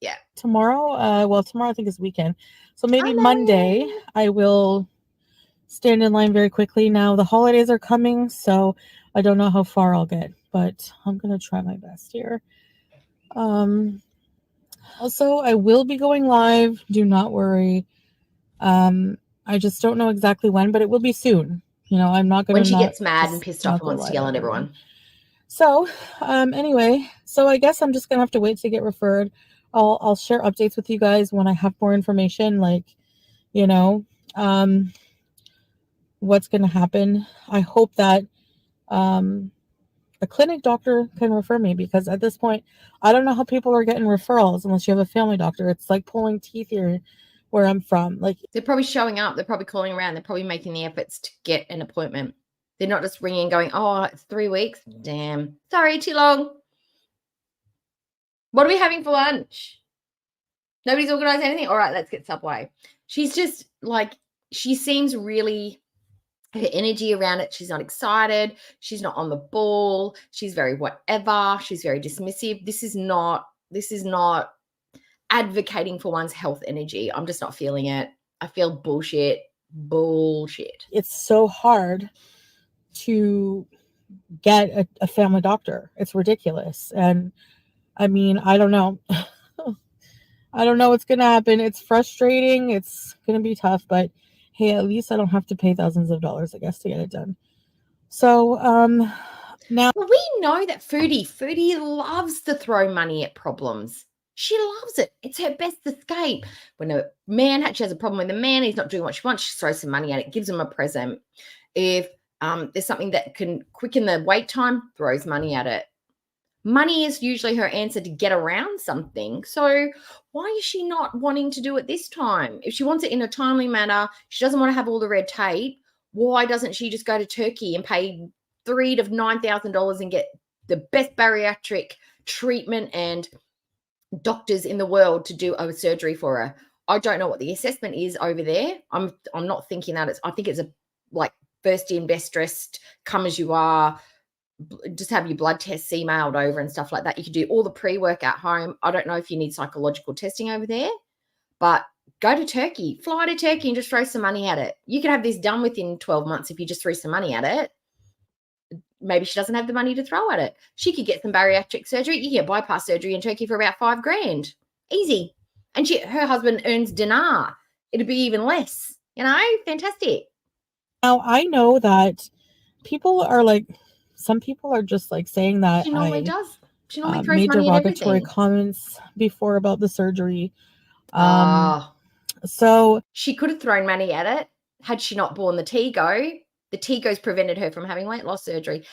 Yeah. Tomorrow I think is weekend. So maybe Monday I will stand in line very quickly. Now the holidays are coming, so I don't know how far I'll get, but I'm going to try my best here. Also, I will be going live. Do not worry. I just don't know exactly when, but it will be soon. I'm not going to. When she gets mad and pissed off and wants to yell at everyone. So, anyway, I guess I'm just going to have to wait to get referred. I'll share updates with you guys when I have more information, what's going to happen. I hope that a clinic doctor can refer me, because at this point, I don't know how people are getting referrals unless you have a family doctor. It's like pulling teeth here where I'm from. Like, they're probably showing up. They're probably calling around. They're probably making the efforts to get an appointment. They're not just ringing and going, oh, it's 3 weeks. Damn. Sorry, too long. What are we having for lunch? Nobody's organized anything? All right, let's get Subway. She's just like, she seems really, her energy around it, she's not excited. She's not on the ball. She's very whatever. She's very dismissive. This is not advocating for one's health energy. I'm just not feeling it. I feel bullshit. It's so hard to get a family doctor. It's ridiculous. And I mean, I don't know. I don't know what's going to happen. It's frustrating. It's going to be tough, but hey, at least I don't have to pay thousands of dollars, I guess, to get it done. So, now. Well, we know that Foodie loves to throw money at problems. She loves it. It's her best escape. When she has a problem with a man, he's not doing what she wants, she throws some money at it, gives him a present. If there's something that can quicken the wait time, throws money at it. Money is usually her answer to get around something. So why is she not wanting to do it this time? If she wants it in a timely manner, she doesn't want to have all the red tape, why doesn't she just go to Turkey and pay $3,000 to $9,000 and get the best bariatric treatment and doctors in the world to do a surgery for her? I don't know what the assessment is over there. I'm not thinking that I think it's a like first in, best dressed, come as you are, just have your blood tests emailed over and stuff like that. You can do all the pre-work at home. I don't know if you need psychological testing over there, but go to Turkey, fly to Turkey and just throw some money at it. You could have this done within 12 months if you just threw some money at it. Maybe she doesn't have the money to throw at it. She could get some bariatric surgery. You get bypass surgery in Turkey for about $5,000. Easy. And her husband earns dinar. It'd be even less. Fantastic. Now, I know that people are like some people are just like saying that She normally I does. She normally throws made money at derogatory everything. comments before about the surgery. Ah. So She could have thrown money at it had she not borne the Tego. The Tego's prevented her from having weight loss surgery.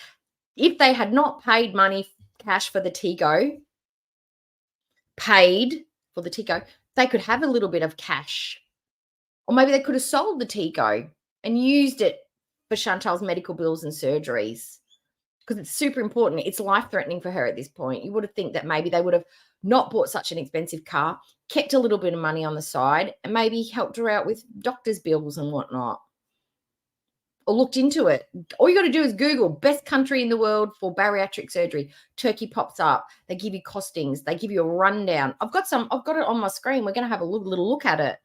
If they had not paid money cash for the Tego, they could have a little bit of cash. Or maybe they could have sold the Tego and used it for Chantal's medical bills and surgeries, because it's super important. It's life-threatening for her at this point. You would have think that maybe they would have not bought such an expensive car, kept a little bit of money on the side, and maybe helped her out with doctor's bills and whatnot, or looked into it. All you got to do is Google best country in the world for bariatric surgery. Turkey pops up. They give you costings. They give you a rundown. I've got it on my screen. We're going to have a little look at it.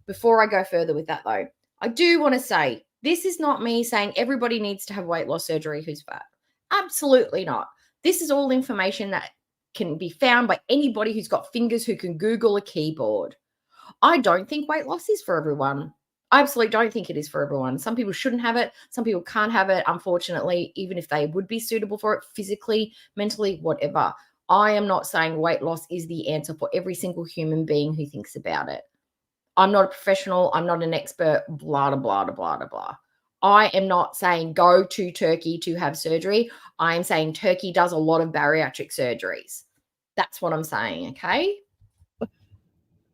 Before I go further with that, though, I do want to say this is not me saying everybody needs to have weight loss surgery who's fat. Absolutely not. This is all information that can be found by anybody who's got fingers who can Google a keyboard. I don't think weight loss is for everyone. I absolutely don't think it is for everyone. Some people shouldn't have it. Some people can't have it, unfortunately, even if they would be suitable for it physically, mentally, whatever. I am not saying weight loss is the answer for every single human being who thinks about it. I'm not a professional. I'm not an expert, blah, blah, blah, blah, blah. I am not saying go to Turkey to have surgery. I am saying Turkey does a lot of bariatric surgeries. That's what I'm saying, okay?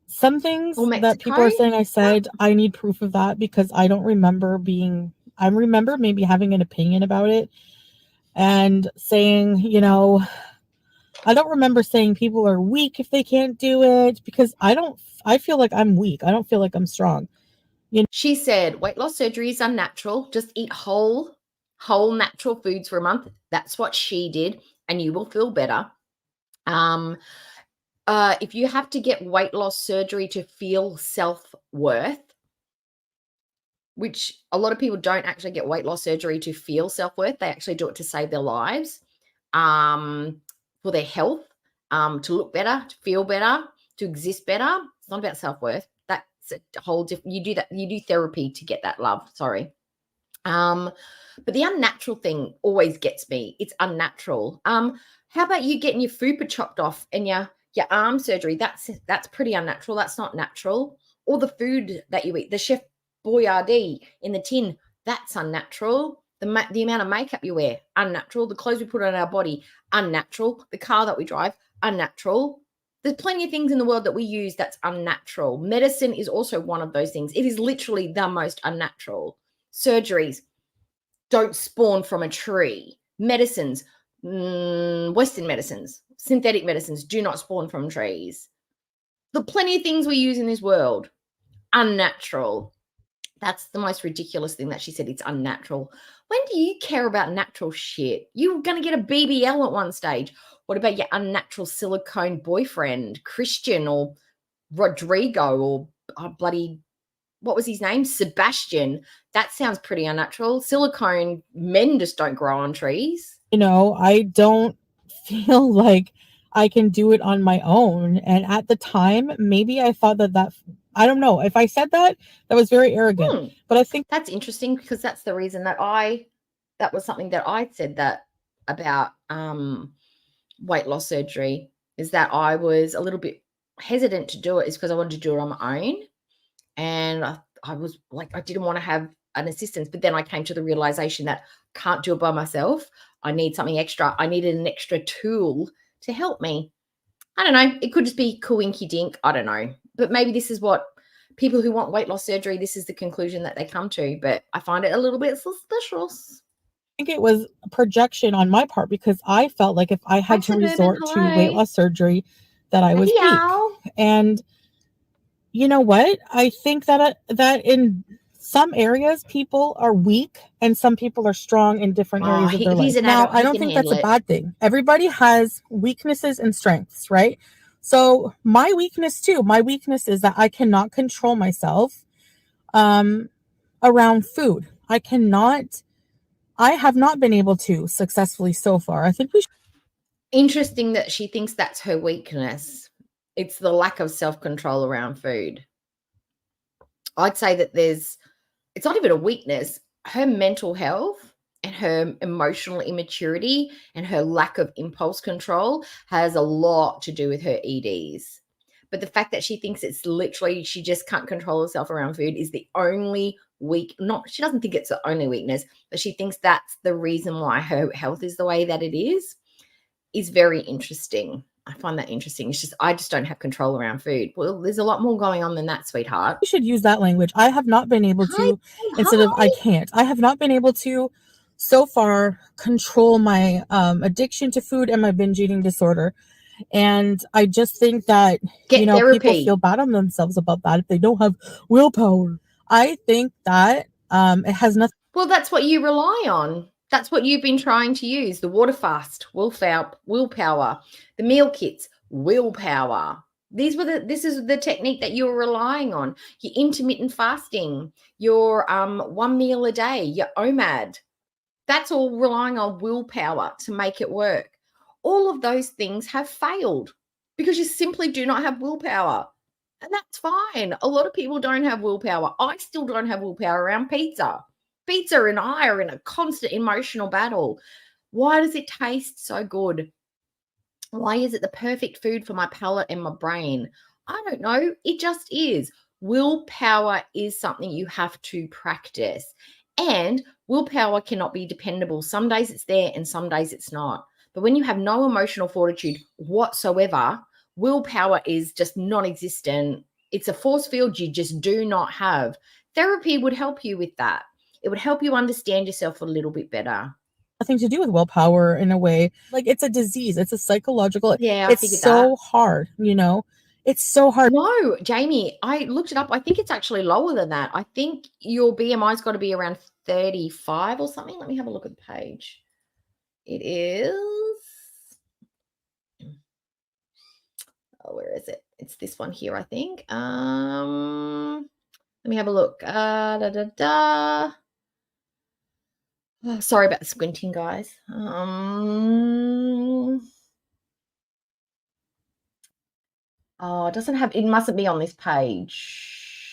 Some things that people are saying I said, I need proof of that because I don't remember I remember maybe having an opinion about it and saying, I don't remember saying people are weak if they can't do it, because I feel like I'm weak. I don't feel like I'm strong. She said weight loss surgery is unnatural. Just eat whole natural foods for a month. That's what she did, and you will feel better. If you have to get weight loss surgery to feel self-worth, which a lot of people don't actually get weight loss surgery to feel self-worth. They actually do it to save their lives, for their health, to look better, to feel better, to exist better. It's not about self-worth. That's a whole different, you do therapy to get that love. Sorry. But the unnatural thing always gets me. It's unnatural. How about you getting your fupa chopped off and your arm surgery? That's pretty unnatural. That's not natural. Or the food that you eat, the Chef Boyardee in the tin, that's unnatural. The amount of makeup you wear, unnatural. The clothes we put on our body, unnatural. The car that we drive, unnatural. There's plenty of things in the world that we use that's unnatural. Medicine is also one of those things. It is literally the most unnatural. Surgeries don't spawn from a tree. Medicines, Western medicines, synthetic medicines do not spawn from trees. The plenty of things we use in this world, unnatural. That's the most ridiculous thing that she said. It's unnatural. When do you care about natural shit? You're going to get a BBL at one stage. What about your unnatural silicone boyfriend, Christian or Rodrigo or bloody, what was his name? Sebastian. That sounds pretty unnatural. Silicone men just don't grow on trees. I don't feel like I can do it on my own. And at the time, maybe I thought that I don't know. If I said that was very arrogant. But I think that's interesting, because that's the reason that was something that I said that about weight loss surgery, is that I was a little bit hesitant to do it, is because I wanted to do it on my own. And I was like, I didn't want to have an assistance. But then I came to the realization that I can't do it by myself. I need something extra. I needed an extra tool to help me. I don't know. It could just be coinky dink. I don't know. But maybe this is what people who want weight loss surgery, this is the conclusion that they come to. But I find it a little bit suspicious. I think it was a projection on my part, because I felt like if I had to resort to weight loss surgery, that I was weak. And you know what? I think that in some areas people are weak and some people are strong in different areas of their life. Now, I don't think that's a bad thing. Everybody has weaknesses and strengths, right? So my weakness is that I cannot control myself around food. I have not been able to successfully so far. I think Interesting that she thinks that's her weakness. It's the lack of self-control around food. I'd say that it's not even a weakness. Her mental health and her emotional immaturity and her lack of impulse control has a lot to do with her EDs. But the fact that she thinks it's literally she just can't control herself around food is the only she doesn't think it's the only weakness, but she thinks that's the reason why her health is the way that it is very interesting. I find that interesting. It's just I just don't have control around food. Well, there's a lot more going on than that, sweetheart. You should use that language. I have not been able to, instead of I can't. I have not been able to so far control my addiction to food and my binge eating disorder. And I just think that, therapy. People feel bad on themselves about that if they don't have willpower. I think that it has nothing. Well, that's what you rely on. That's what you've been trying to use. The water fast, willpower, the meal kits, willpower. This is the technique that you're relying on. Your intermittent fasting, your 1 meal a day, your OMAD. That's all relying on willpower to make it work. All of those things have failed because you simply do not have willpower. And that's fine. A lot of people don't have willpower. I still don't have willpower around pizza. Pizza and I are in a constant emotional battle. Why does it taste so good? Why is it the perfect food for my palate and my brain? I don't know. It just is. Willpower is something you have to practice. And willpower cannot be dependable. Some days it's there and some days it's not. But when you have no emotional fortitude whatsoever, willpower is just non-existent. It's a force field you just do not have. Therapy would help you with that. It would help you understand yourself a little bit better. Nothing to do with willpower in a way. Like it's a disease. It's a psychological. Yeah, it's so hard, It's so hard. No, Jamie, I looked it up. I think it's actually lower than that. I think your BMI's got to be around 35 or something. Let me have a look at the page. It is. Oh, where is it? It's this one here, I think. Let me have a look. Oh, sorry about the squinting, guys. Oh, it doesn't have, it mustn't be on this page.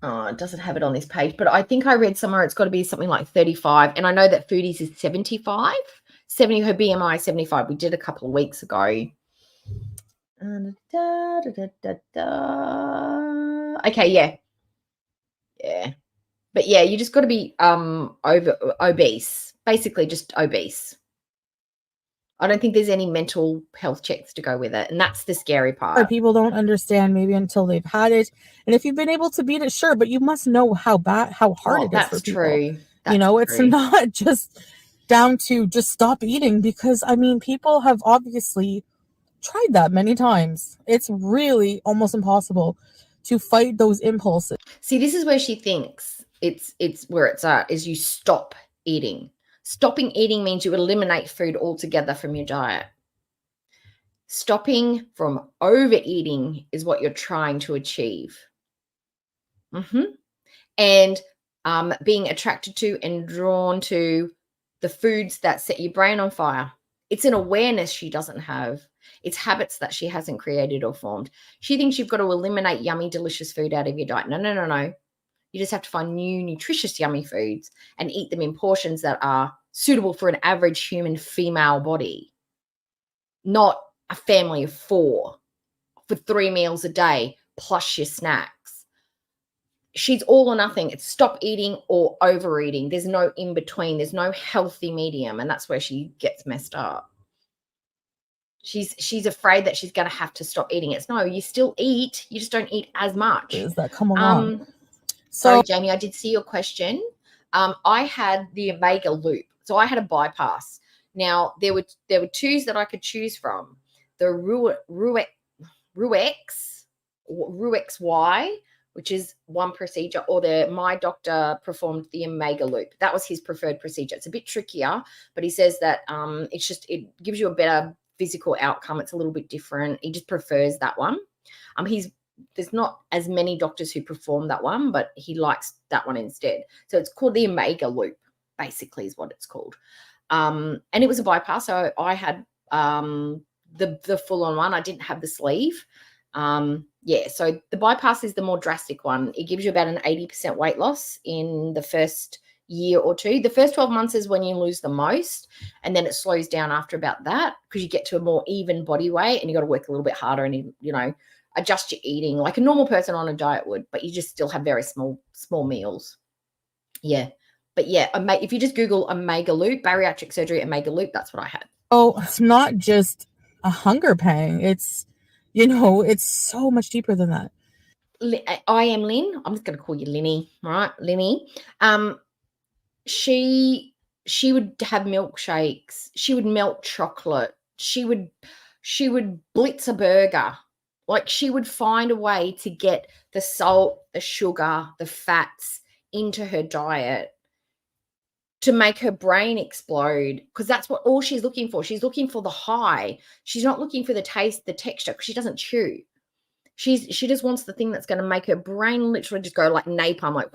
Oh, it doesn't have it on this page, but I think I read somewhere it's got to be something like 35. And I know that Foodie's is 75. Her BMI is 75. We did a couple of weeks ago. Okay, yeah. Yeah. But yeah, you just got to be obese. Basically just obese. I don't think there's any mental health checks to go with it. And that's the scary part. People don't understand maybe until they've had it. And if you've been able to beat it, sure, but you must know how hard it is for people. True. It's not just down to just stop eating because, people have obviously tried that many times. It's really almost impossible to fight those impulses. See, this is where she thinks it's where it's at, is you stop eating. Stopping eating means you eliminate food altogether from your diet. Stopping from overeating is what you're trying to achieve. And being attracted to and drawn to the foods that set your brain on fire. It's an awareness she doesn't have. It's habits that she hasn't created or formed. She thinks you've got to eliminate yummy, delicious food out of your diet. No. You just have to find new, nutritious, yummy foods and eat them in portions that are suitable for an average human female body, not a family of 4 for 3 meals a day plus your snacks. She's all or nothing. It's stop eating or overeating. There's no in between. There's no healthy medium, and that's where she gets messed up. She's afraid that she's going to have to stop eating. It's no, you still eat. You just don't eat as much. Is that come along? Sorry, Jamie, I did see your question. I had the Omega Loop. So I had a bypass. Now, there were 2s that I could choose from. The Ruex Y, which is one procedure, or my doctor performed the Omega Loop. That was his preferred procedure. It's a bit trickier, but he says that it gives you a better physical outcome. It's a little bit different. He just prefers that one. There's not as many doctors who perform that one, but he likes that one instead. So it's called the Omega Loop, basically is what it's called. And it was a bypass. So I had the full-on one. I didn't have the sleeve. Yeah, so the bypass is the more drastic one. It gives you about an 80% weight loss in the first year or two. The first 12 months is when you lose the most, and then it slows down after about that because you get to a more even body weight and you got to work a little bit harder and, you know, adjust your eating like a normal person on a diet would, but you just still have very small meals. Yeah. But yeah, if you just Google omega loop, bariatric surgery omega loop, that's what I had. Oh, it's not just a hunger pang. It's, you know, it's so much deeper than that. I am Lynn. I'm just going to call you Linny, right? Linny. She would have milkshakes. She would melt chocolate. She would blitz a burger. Like she would find a way to get the salt, the sugar, the fats into her diet to make her brain explode, because that's what all she's looking for. She's looking for the high. She's not looking for the taste, the texture, because she doesn't chew. She just wants the thing that's going to make her brain literally just go like napalm, like,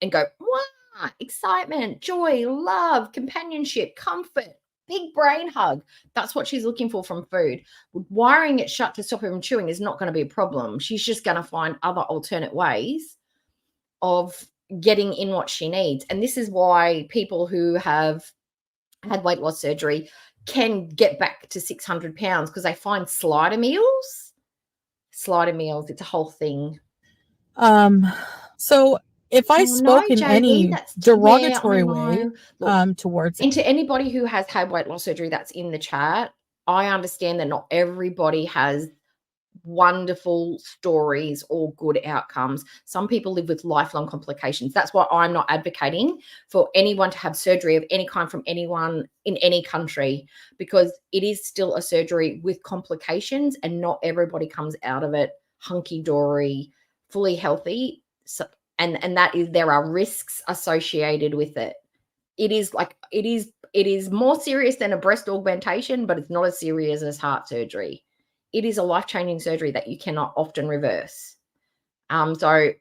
and go, wow, excitement, joy, love, companionship, comfort, big brain hug. That's what she's looking for from food. Wiring it shut to stop her from chewing is not going to be a problem. She's just going to find other alternate ways of getting in what she needs. And this is why people who have had weight loss surgery can get back to 600 pounds, because they find slider meals. It's a whole thing. So if I spoke in any derogatory way towards it. And to anybody who has had weight loss surgery that's in the chat, I understand that not everybody has wonderful stories or good outcomes. Some people live with lifelong complications. That's why I'm not advocating for anyone to have surgery of any kind from anyone in any country, because it is still a surgery with complications and not everybody comes out of it hunky-dory, fully healthy. So, and that is, there are risks associated with it. It is more serious than a breast augmentation, but it's not as serious as heart surgery. It is a life-changing surgery that you cannot often reverse. So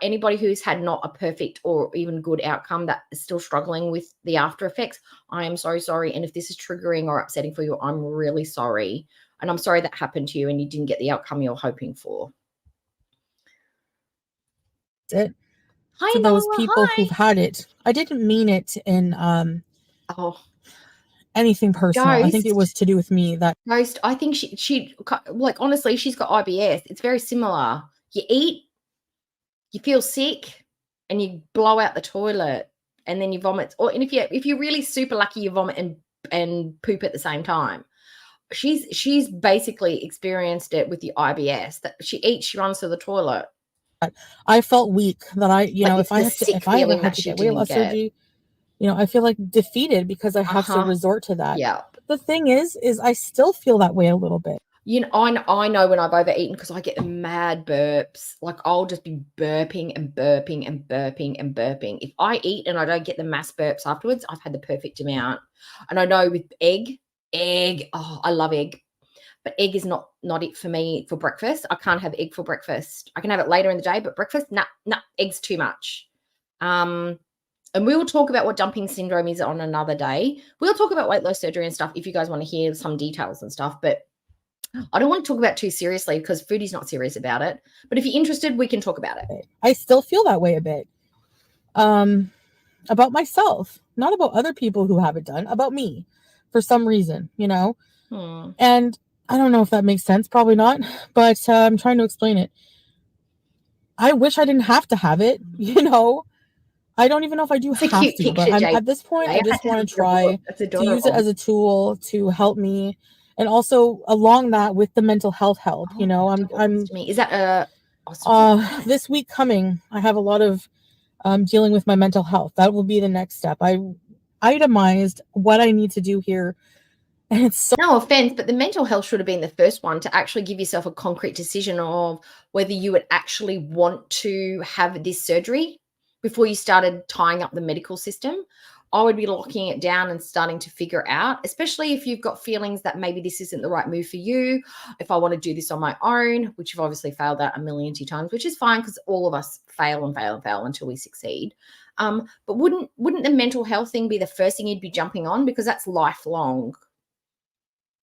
anybody who's had not a perfect or even good outcome that is still struggling with the after effects, I am so sorry. And if this is triggering or upsetting for you, I'm really sorry. And I'm sorry that happened to you and you didn't get the outcome you're hoping for. It. Hi, to those people who've had it. I didn't mean it in anything personal. Ghost, I think it was to do with me. That Ghost, I think she like, honestly, she's got IBS. It's very similar. You eat, you feel sick, and you blow out the toilet, and then you vomit. And if you're really super lucky, you vomit and poop at the same time. She's basically experienced it with the IBS. That she eats, she runs to the toilet. I felt weak that if I ever had to get weight loss surgery, I feel like defeated because I have to resort to that. Yeah. The thing is I still feel that way a little bit. I know when I've overeaten, because I get mad burps. Like I'll just be burping and burping and burping and burping. If I eat and I don't get the mass burps afterwards, I've had the perfect amount. And I know with egg, oh, I love egg. But egg is not it for me for breakfast. I can't have egg for breakfast. I can have it later in the day, but breakfast, nah, egg's too much. And we will talk about what dumping syndrome is on another day. We'll talk about weight loss surgery and stuff if you guys want to hear some details and stuff. But I don't want to talk about it too seriously because Foodie's not serious about it. But if you're interested, we can talk about it. I still feel that way a bit. About myself, not about other people who have it done, about me for some reason, And I don't know if that makes sense. Probably not. But I'm trying to explain it. I wish I didn't have to have it, I don't even know if I do have to, but at this point, I just want to try to use it as a tool to help me. And also along that with the mental health help, is that this week coming, I have a lot of dealing with my mental health. That will be the next step. I itemized what I need to do here. And it's no offense, but the mental health should have been the first one to actually give yourself a concrete decision of whether you would actually want to have this surgery before you started tying up the medical system. I would be locking it down and starting to figure out, especially if you've got feelings that maybe this isn't the right move for you. If I want to do this on my own, which you've obviously failed at a million times, which is fine because all of us fail and fail and fail until we succeed. But wouldn't the mental health thing be the first thing you'd be jumping on, because that's lifelong?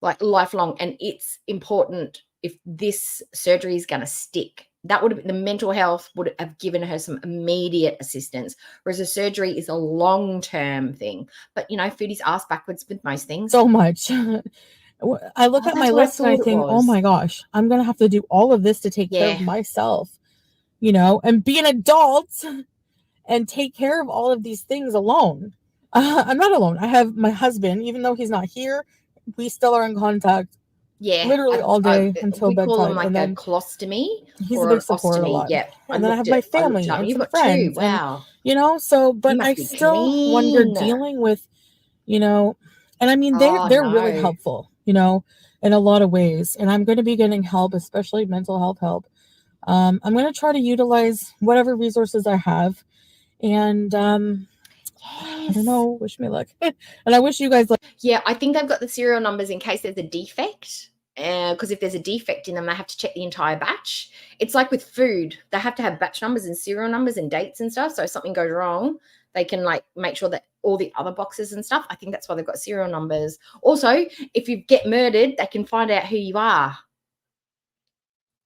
Like lifelong, and it's important if this surgery is going to stick. That would have been, the mental health would have given her some immediate assistance, whereas a surgery is a long-term thing. But, you know, Foodie's asked backwards with most things. So much. I look at my list and I think, oh my gosh, I'm going to have to do all of this to take care of myself, you know, and be an adult and take care of all of these things alone. I'm not alone. I have my husband, even though he's not here, we still are in contact. Yeah, literally all day until bedtime. We call him like and then a colostomy. He's a big support a lot. Yeah, and then I have my family and some friends. Wow. And, you know, so but I still, when you're dealing with, you know, and I mean they're really helpful, you know, in a lot of ways. And I'm going to be getting help, especially mental health help. I'm going to try to utilize whatever resources I have, and I don't know. Wish me luck. And I wish you guys luck. Yeah, I think they've got the serial numbers in case there's a defect. Because if there's a defect in them, they have to check the entire batch. It's like with food. They have to have batch numbers and serial numbers and dates and stuff. So if something goes wrong, they can like make sure that all the other boxes and stuff. I think that's why they've got serial numbers. Also, if you get murdered, they can find out who you are.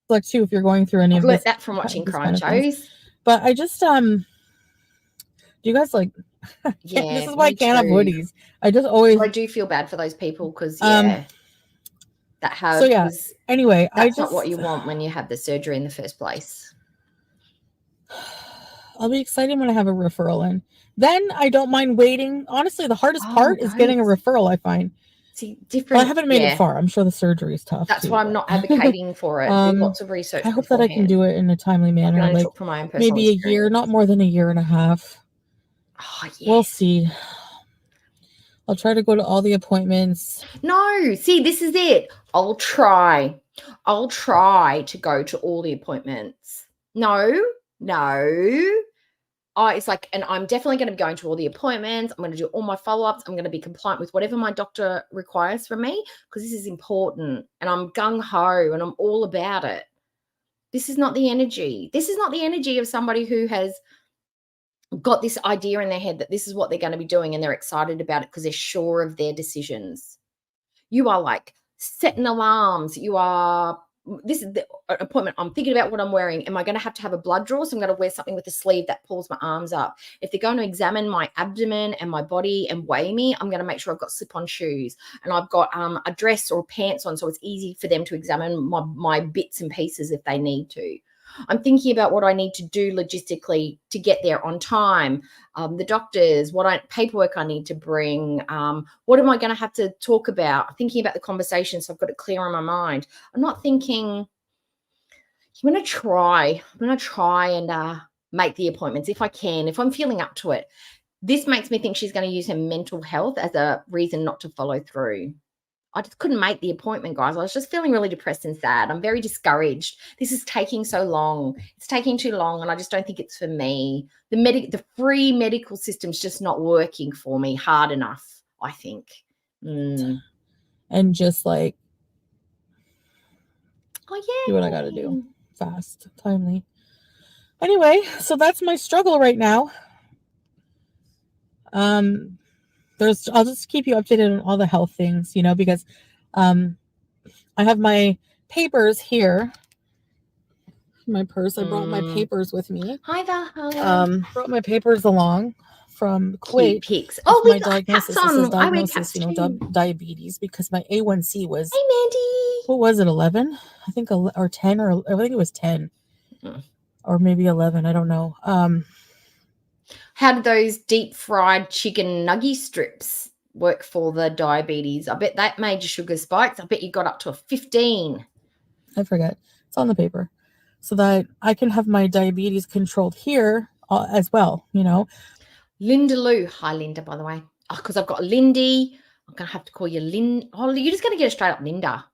Like too, if you're going through any I've of learned this, that from watching crime shows. Kind of but I just do you guys like yeah, this is why I can't have hoodies. I just always I do feel bad for those people because that have anyway, that's not what you want when you have the surgery in the first place. I'll be excited when I have a referral in. Then I don't mind waiting. Honestly, the hardest part is getting a referral, I find. See, different. Well, I haven't made it far. I'm sure the surgery is tough. That's why I'm not advocating for it. Do lots of research. I hope that I can do it in a timely manner. Like maybe a year, not more than a year and a half. Oh, yes. We'll see. I'll try to go to all the appointments. No, see, this is it. I'll try to go to all the appointments. No. It's like, and I'm definitely going to be going to all the appointments. I'm going to do all my follow-ups. I'm going to be compliant with whatever my doctor requires from me because this is important. And I'm gung-ho and I'm all about it. This is not the energy. This is not the energy of somebody who has got this idea in their head that this is what they're going to be doing and they're excited about it because they're sure of their decisions. You are like setting alarms. This is the appointment. I'm thinking about what I'm wearing. Am I going to have a blood draw? So I'm going to wear something with a sleeve that pulls my arms up. If they're going to examine my abdomen and my body and weigh me, I'm going to make sure I've got slip-on shoes and I've got a dress or pants on so it's easy for them to examine my bits and pieces if they need to. I'm thinking about what I need to do logistically to get there on time, the doctors, paperwork I need to bring, what am I going to have to talk about, thinking about the conversation so I've got it clear in my mind. I'm not thinking, I'm going to try and make the appointments if I can, if I'm feeling up to it. This makes me think she's going to use her mental health as a reason not to follow through. I just couldn't make the appointment, guys. I was just feeling really depressed and sad. I'm very discouraged. This is taking so long. It's taking too long, and I just don't think it's for me. The free medical system's just not working for me hard enough, I think. And just like, do what I got to do. Fast, timely. Anyway, so that's my struggle right now. I'll just keep you updated on all the health things, you know, because I have my papers here. My purse. I brought my papers with me. Hi there. Brought my papers along from Kuwait. Pics. Oh, we my got diagnosis. caps on. This is diagnosis, you know, diabetes because my A1C was. Hey, Mandy. What was it? 11? I think or 10 or I think it was 10, or maybe 11. I don't know. How did those deep fried chicken nugget strips work for the diabetes? I bet that made your sugar spikes. I bet you got up to a 15. I forget. It's on the paper. So that I can have my diabetes controlled here as well, you know. Linda Lou. Hi, Linda, by the way. Because I've got Lindy. I'm going to have to call you Lynn. Oh, you're just going to get a straight up Linda.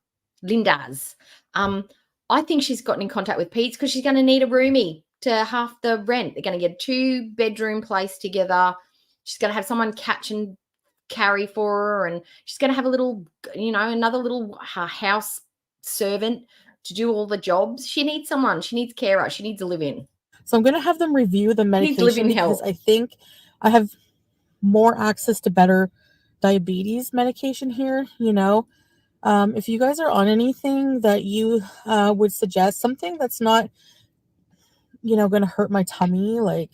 Linda's. I think she's gotten in contact with Pete's because she's going to need a roomie to half the rent. They're going to get a 2-bedroom place together. She's going to have someone catch and carry for her, and she's going to have a little, you know, another little house servant to do all the jobs. She needs someone. She needs carer. She needs a live-in. So I'm going to have them review the medication because I think I have more access to better diabetes medication here, you know. If you guys are on anything that you would suggest, something that's not, going to hurt my tummy, like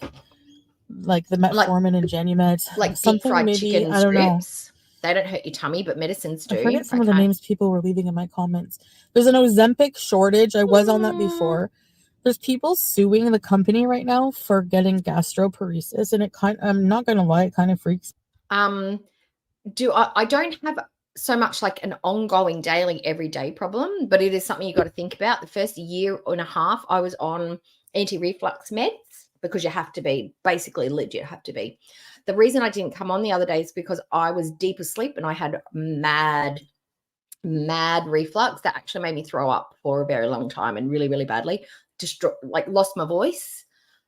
the metformin and Genumet, like deep something fried maybe, chicken I don't know. strips. They don't hurt your tummy, but medicines do. I forget some of the names people were leaving in my comments. There's an Ozempic shortage. I was on that before. There's people suing the company right now for getting gastroparesis, and I'm not going to lie, it kind of freaks. I don't have so much like an ongoing daily everyday problem, but it is something you got to think about. The first year and a half I was on anti-reflux meds, because you have to be, basically legit have to be. The reason I didn't come on the other day is because I was deep asleep and I had mad reflux that actually made me throw up for a very long time, and really, really badly. Lost my voice.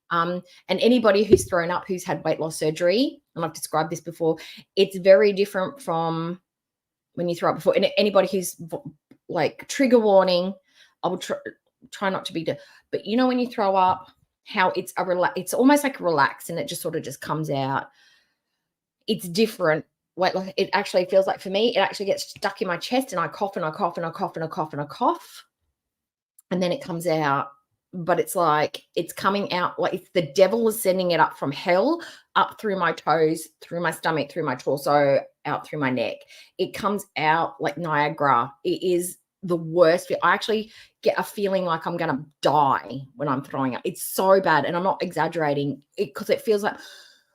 And anybody who's thrown up, who's had weight loss surgery, and I've described this before, it's very different from when you throw up before. And anybody who's like, trigger warning, I will try not to be, but when you throw up, how it's it's almost like relaxed, and it just sort of just comes out. It's different. It actually feels like, for me, it actually gets stuck in my chest, and I cough and I cough and I cough and I cough and I cough, and then it comes out. But it's like it's coming out like it's the devil is sending it up from hell, up through my toes, through my stomach, through my torso, out through my neck. It comes out like Niagara. It is the worst. I actually get a feeling like I'm going to die when I'm throwing up. It's so bad, and I'm not exaggerating, because it feels like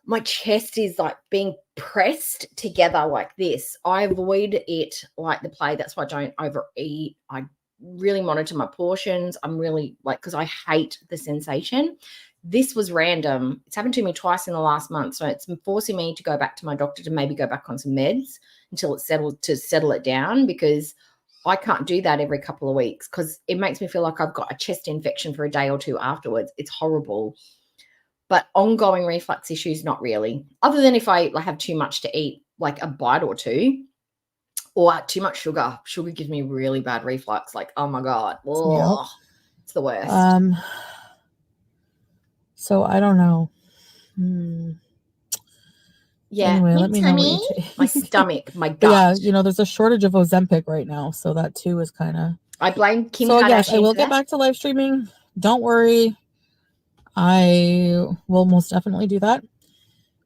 my chest is like being pressed together like this. I avoid it like the plague. That's why I don't overeat. I really monitor my portions. I'm really because I hate the sensation. This was random. It's happened to me twice in the last month. So it's forcing me to go back to my doctor to maybe go back on some meds until it's settle it down, because I can't do that every couple of weeks, because it makes me feel like I've got a chest infection for a day or two afterwards. It's horrible. But ongoing reflux issues, not really. Other than if I have too much to eat, like a bite or two, or too much sugar. Sugar gives me really bad reflux. Like, oh my God. Yep. It's the worst. So I don't know. Yeah. Anyway, let me know what you my stomach, my gut. Yeah, there's a shortage of Ozempic right now. So that too is kind of. I blame Kim Kardashian. So yes, I will get back to live streaming. Don't worry. I will most definitely do that.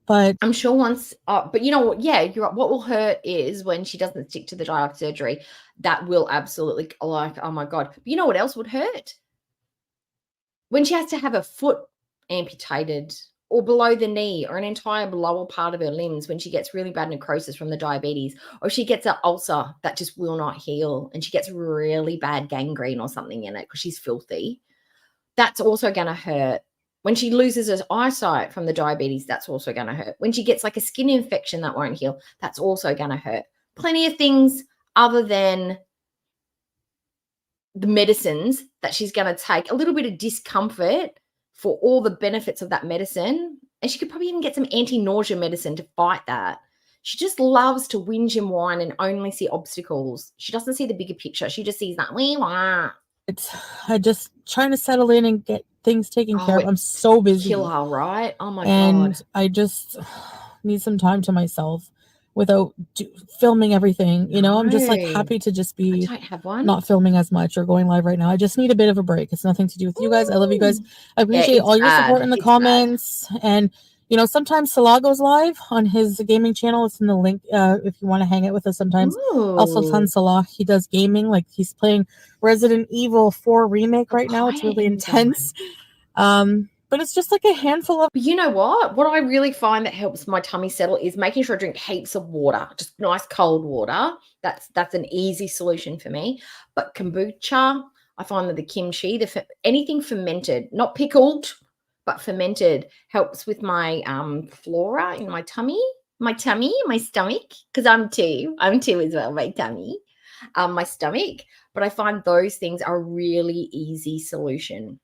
But I'm sure once, but you know what? Yeah, you're right. What will hurt is when she doesn't stick to the diet surgery. That will absolutely, like, oh my God. But you know what else would hurt? When she has to have a foot amputated, or below the knee, or an entire lower part of her limbs, when she gets really bad necrosis from the diabetes, or she gets an ulcer that just will not heal, and she gets really bad gangrene or something in it because she's filthy. That's also going to hurt. When she loses her eyesight from the diabetes, that's also going to hurt. When she gets like a skin infection that won't heal, that's also going to hurt. Plenty of things other than the medicines that she's going to take, a little bit of discomfort for all the benefits of that medicine. And she could probably even get some anti-nausea medicine to fight that. She just loves to whinge and whine and only see obstacles. She doesn't see the bigger picture. She just sees that. I just trying to settle in and get things taken care of. I'm so busy. Kill her, right? Oh my God. And I just need some time to myself without filming everything. I'm just like happy to just be not filming as much or going live right now. I just need a bit of a break. It's nothing to do with you guys. I love you guys. I appreciate all your support in the comments. And sometimes Salah goes live on his gaming channel. It's in the link if you want to hang out with us sometimes. Also, Son Salah, he does gaming. Like, he's playing Resident Evil 4 Remake right now. It's really intense. But it's just like a handful of. But you know what? What I really find that helps my tummy settle is making sure I drink heaps of water, just nice cold water. That's an easy solution for me. But kombucha, I find that the kimchi, anything fermented, not pickled, but fermented, helps with my flora in my tummy, my stomach, because I'm two as well, my tummy, my stomach. But I find those things are a really easy solution.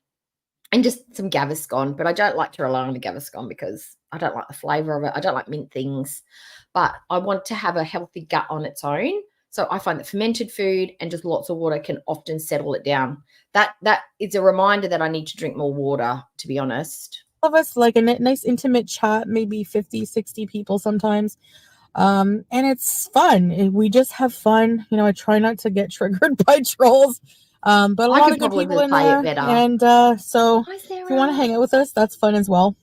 And just some Gaviscon, but I don't like to rely on the Gaviscon because I don't like the flavor of it. I don't like mint things, but I want to have a healthy gut on its own. So I find that fermented food and just lots of water can often settle it down. That is a reminder that I need to drink more water, to be honest. Of us, like a nice intimate chat, maybe 50, 60 people sometimes. And it's fun. We just have fun. You know, I try not to get triggered by trolls. But a lot of good people in there. And so if you want to hang out with us, that's fun as well.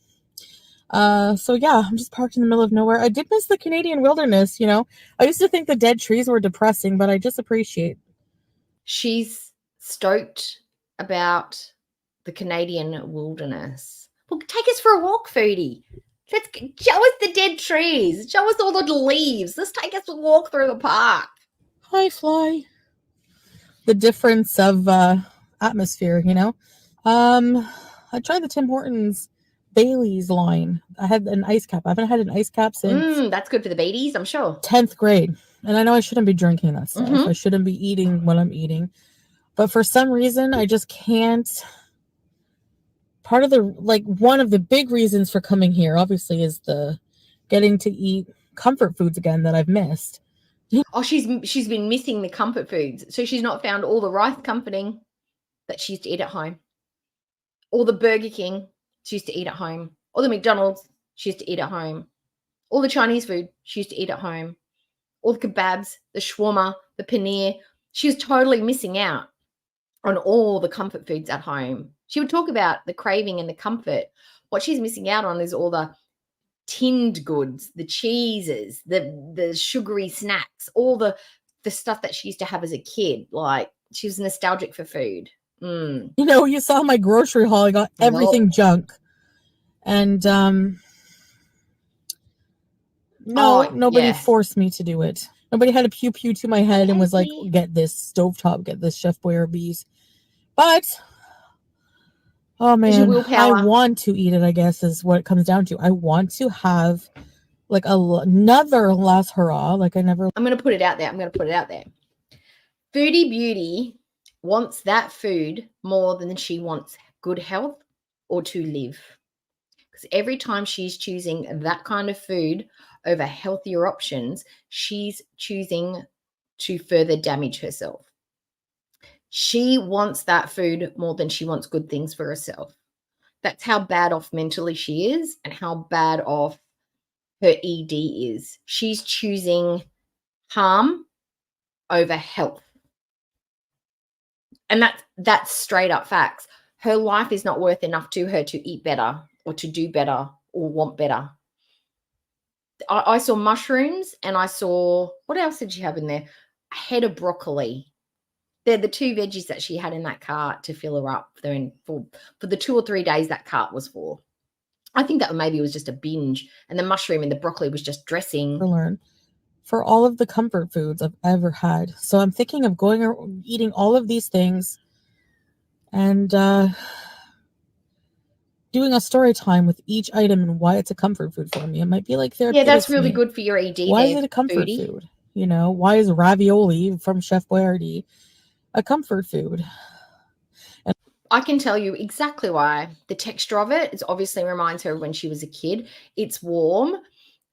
So yeah, I'm just parked in the middle of nowhere. I did miss the Canadian wilderness, you know. I used to think the dead trees were depressing, but I just appreciate. She's stoked about the Canadian wilderness. Well, take us for a walk, Foodie. Let's show us the dead trees. Show us all the leaves. Let's take us a walk through the park. Hi, Fly. The difference of atmosphere, you know. I tried the Tim Hortons Bailey's line. I had an ice cap. I haven't had an ice cap since that's good for the babies, I'm sure. 10th grade. And I know I shouldn't be drinking that stuff. I shouldn't be eating what I'm eating. But for some reason, I just can't. Part of the, like, one of the big reasons for coming here, obviously, is the getting to eat comfort foods again that I've missed. Oh, she's been missing the comfort foods. So she's not found all the rice comforting that she used to eat at home. All the Burger King she used to eat at home. All the McDonald's she used to eat at home. All the Chinese food she used to eat at home. All the kebabs, the shawarma, the paneer. She was totally missing out on all the comfort foods at home. She would talk about the craving and the comfort. What she's missing out on is all the tinned goods, the cheeses, the sugary snacks, all the stuff that she used to have as a kid. Like, she was nostalgic for food. You know, you saw my grocery haul. I got everything junk. And nobody forced me to do it. Nobody had a pew pew to my head and was like, get this stovetop, get this Chef Boyardee's. But oh man, I want to eat it, I guess, is what it comes down to. I want to have like another last hurrah. Like I'm going to put it out there. Foodie Beauty wants that food more than she wants good health or to live. Because every time she's choosing that kind of food over healthier options, she's choosing to further damage herself. She wants that food more than she wants good things for herself. That's how bad off mentally she is and how bad off her ED is. She's choosing harm over health. And that's straight up facts. Her life is not worth enough to her to eat better or to do better or want better. I saw mushrooms and I saw, what else did she have in there? A head of broccoli. They're the two veggies that she had in that cart to fill her up for the 2 or 3 days that cart was for. I think that maybe it was just a binge, and the mushroom and the broccoli was just dressing. Learn for all of the comfort foods I've ever had. So I'm thinking of going or eating all of these things and doing a story time with each item and why it's a comfort food for me. It might be like therapeutic. Yeah, that's really good for your ED. Why is it a comfort food? You know, why is ravioli from Chef Boyardee a comfort food? And I can tell you exactly why. The texture of it obviously reminds her of when she was a kid. It's warm,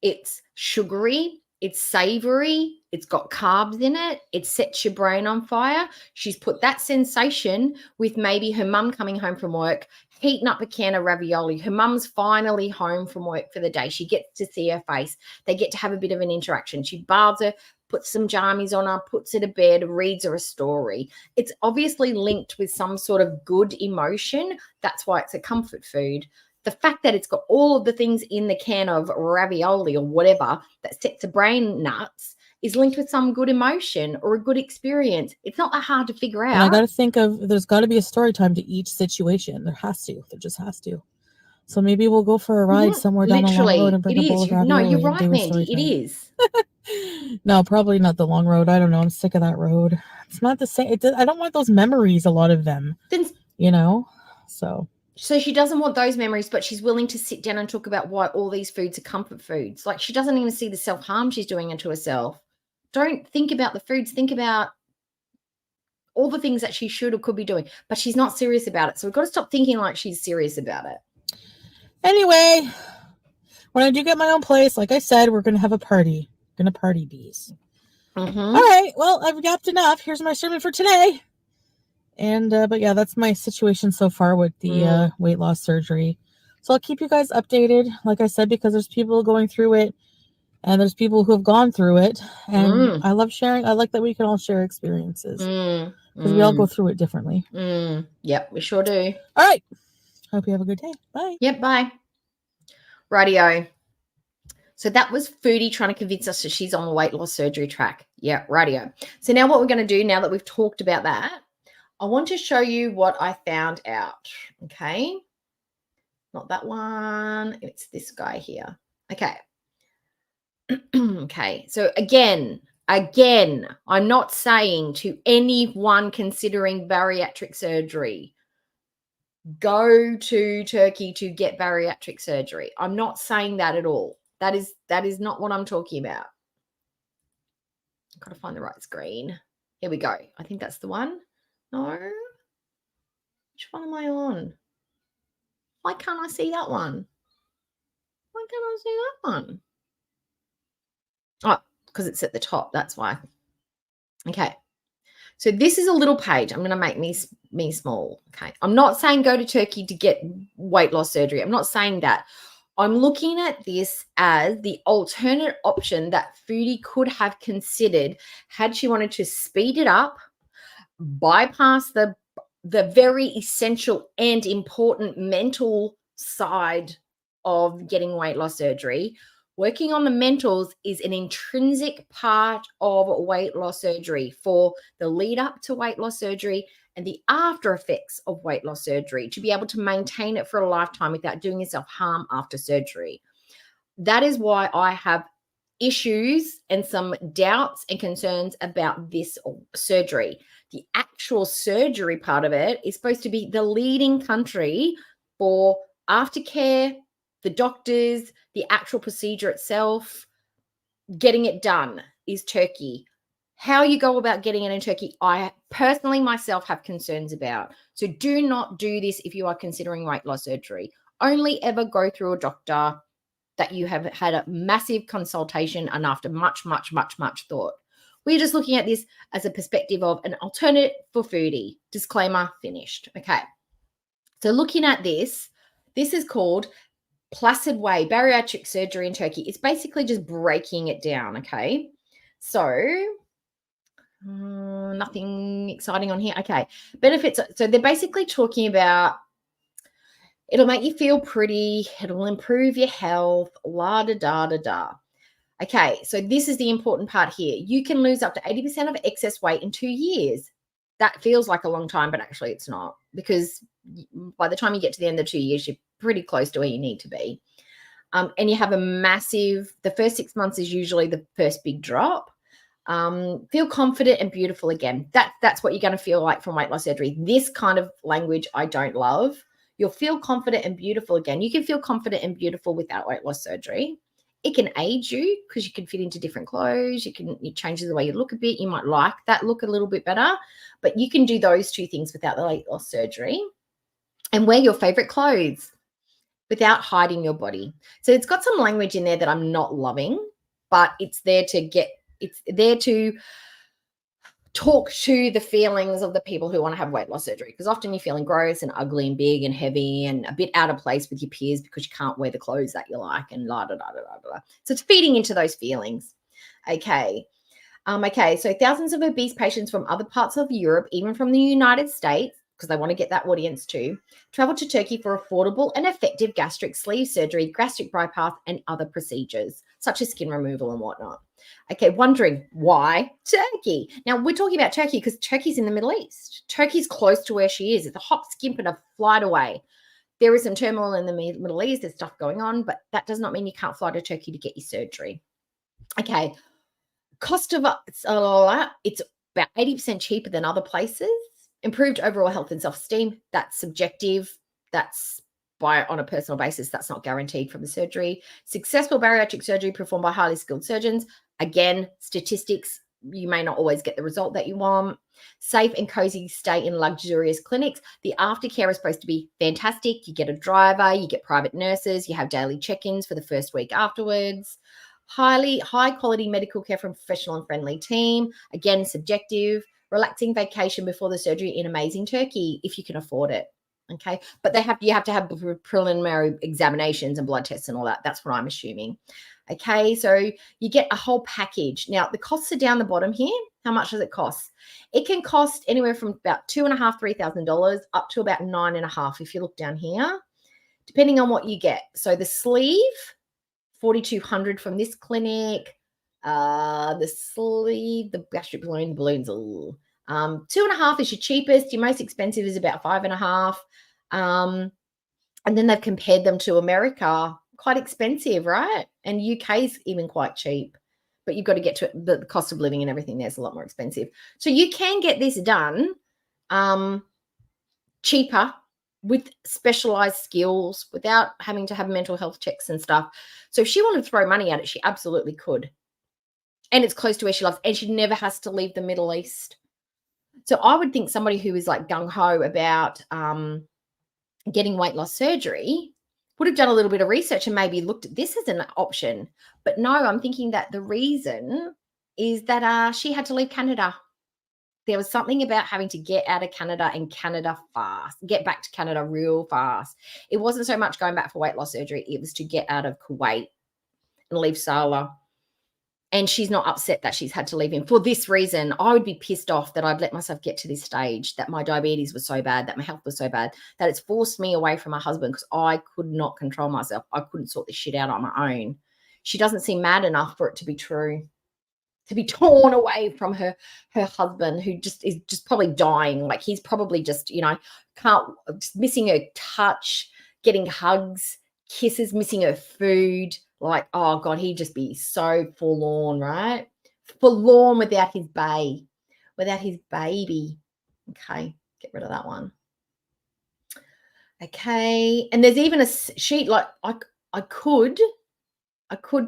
it's sugary, it's savory, it's got carbs in it, it sets your brain on fire. She's put that sensation with maybe her mum coming home from work, heating up a can of ravioli. Her mum's finally home from work for the day. She gets to see her face. They get to have a bit of an interaction. She bathes her, puts some jammies on her, puts her to bed, reads her a story. It's obviously linked with some sort of good emotion. That's why it's a comfort food. The fact that it's got all of the things in the can of ravioli or whatever that sets the brain nuts is linked with some good emotion or a good experience. It's not that hard to figure out. And I got to think of, there's got to be a story time to each situation. There just has to. So maybe we'll go for a ride somewhere down the long road and bring a bowl of ravioli. No, you're right, Mandy. It is. No, probably not the long road. I don't know. I'm sick of that road. It's not the same. I don't want those memories, a lot of them, you know, so she doesn't want those memories, but she's willing to sit down and talk about why all these foods are comfort foods. Like, she doesn't even see the self-harm she's doing unto herself. Don't think about the foods. Think about all the things that she should or could be doing, but she's not serious about it. So we've got to stop thinking like she's serious about it. Anyway, when I do get my own place, like I said, we're going to have a party. We're going to party bees. All right. Well, I've yapped enough. Here's my sermon for today. And, but yeah, that's my situation so far with the weight loss surgery. So I'll keep you guys updated, like I said, because there's people going through it and there's people who have gone through it, and I love sharing. I like that we can all share experiences because we all go through it differently. Yep, we sure do. All right. Hope you have a good day. Bye. Yep, bye. Rightio. So that was Foodie trying to convince us that she's on the weight loss surgery track. Yeah, rightio. So now what we're going to do, now that we've talked about that, I want to show you what I found out. Okay. Not that one. It's this guy here. Okay. Okay. So again, I'm not saying to anyone considering bariatric surgery, go to Turkey to get bariatric surgery. I'm not saying that at all. That is not what I'm talking about. I've got to find the right screen. Here we go. I think that's the one. No. Which one am I on? Why can't I see that one? Why can't I see that one? Oh, because it's at the top. That's why. Okay. So this is a little page. I'm going to make me small. Okay. I'm not saying go to Turkey to get weight loss surgery. I'm not saying that. I'm looking at this as the alternate option that Foodie could have considered had she wanted to speed it up, bypass the very essential and important mental side of getting weight loss surgery. Working on the mentals is an intrinsic part of weight loss surgery for the lead up to weight loss surgery and the after effects of weight loss surgery to be able to maintain it for a lifetime without doing yourself harm after surgery. That is why I have issues and some doubts and concerns about this surgery. The actual surgery part of it is supposed to be the leading country for aftercare, the doctors, the actual procedure itself. Getting it done is Turkey. How you go about getting it in Turkey, I personally myself have concerns about. So do not do this if you are considering weight loss surgery. Only ever go through a doctor that you have had a massive consultation and after much, much, much, much thought. We're just looking at this as a perspective of an alternate for Foodie. Disclaimer, finished. Okay. So looking at this is called Placid Way bariatric surgery in Turkey. It's basically just breaking it down. Okay. So nothing exciting on here. Okay. Benefits. So they're basically talking about it'll make you feel pretty. It'll improve your health. La da da da da. Okay, so this is the important part here. You can lose up to 80% of excess weight in 2 years. That feels like a long time, but actually it's not, because by the time you get to the end of 2 years, you're pretty close to where you need to be. And you have a massive, the first 6 months is usually the first big drop. Feel confident and beautiful again. That's what you're going to feel like from weight loss surgery. This kind of language I don't love. You'll feel confident and beautiful again. You can feel confident and beautiful without weight loss surgery. It can aid you because you can fit into different clothes. It changes the way you look a bit. You might like that look a little bit better, but you can do those two things without the weight loss surgery and wear your favorite clothes without hiding your body. So it's got some language in there that I'm not loving, but it's there to talk to the feelings of the people who want to have weight loss surgery, because often you're feeling gross and ugly and big and heavy and a bit out of place with your peers because you can't wear the clothes that you like and la da da da da da. So it's feeding into those feelings. Okay. So thousands of obese patients from other parts of Europe, even from the United States, because they want to get that audience too, travel to Turkey for affordable and effective gastric sleeve surgery, gastric bypass, and other procedures, such as skin removal and whatnot. Okay, wondering why Turkey? Now, we're talking about Turkey because Turkey's in the Middle East. Turkey's close to where she is. It's a hop, skip, and a flight away. There is some turmoil in the Middle East. There's stuff going on, but that does not mean you can't fly to Turkey to get your surgery. Okay, cost of it's about 80% cheaper than other places. Improved overall health and self-esteem. That's subjective. That's on a personal basis. That's not guaranteed from the surgery. Successful bariatric surgery performed by highly skilled surgeons. Again, statistics, you may not always get the result that you want. Safe and cozy stay in luxurious clinics. The aftercare is supposed to be fantastic. You get a driver, you get private nurses, you have daily check-ins for the first week afterwards. High quality medical care from a professional and friendly team. Again, subjective. Relaxing vacation before the surgery in amazing Turkey if you can afford it. Okay, but you have to have preliminary examinations and blood tests and all that. That's what I'm assuming. Okay, so you get a whole package. Now the costs are down the bottom here. How much does it cost? It can cost anywhere from about $2,500, $3,000 up to about $9,500 if you look down here, depending on what you get. So the sleeve, $4,200 from this clinic. The sleeve, the gastric balloons. 2.5 is your cheapest. Your most expensive is about 5.5. And then they've compared them to America, quite expensive, right? And UK is even quite cheap, but you've got to get to it. The cost of living and everything there's a lot more expensive. So you can get this done cheaper with specialized skills without having to have mental health checks and stuff. So if she wanted to throw money at it, she absolutely could. And it's close to where she loves, and she never has to leave the Middle East. So I would think somebody who is like gung-ho about getting weight loss surgery would have done a little bit of research and maybe looked at this as an option. But no, I'm thinking that the reason is that she had to leave Canada. There was something about having to get out of Canada and Canada fast, get back to Canada real fast. It wasn't so much going back for weight loss surgery. It was to get out of Kuwait and leave Salah. And she's not upset that she's had to leave him for this reason. I would be pissed off that I'd let myself get to this stage, that my diabetes was so bad, that my health was so bad, that it's forced me away from my husband because I could not control myself. I couldn't sort this shit out on my own. She doesn't seem mad enough for it to be true, to be torn away from her husband, who is just probably dying. Like he's probably just, just missing her touch, getting hugs, kisses, missing her food. Like, oh God, he'd just be so forlorn, right? Forlorn without his baby. Okay, get rid of that one. Okay, and there's even a sheet, like I could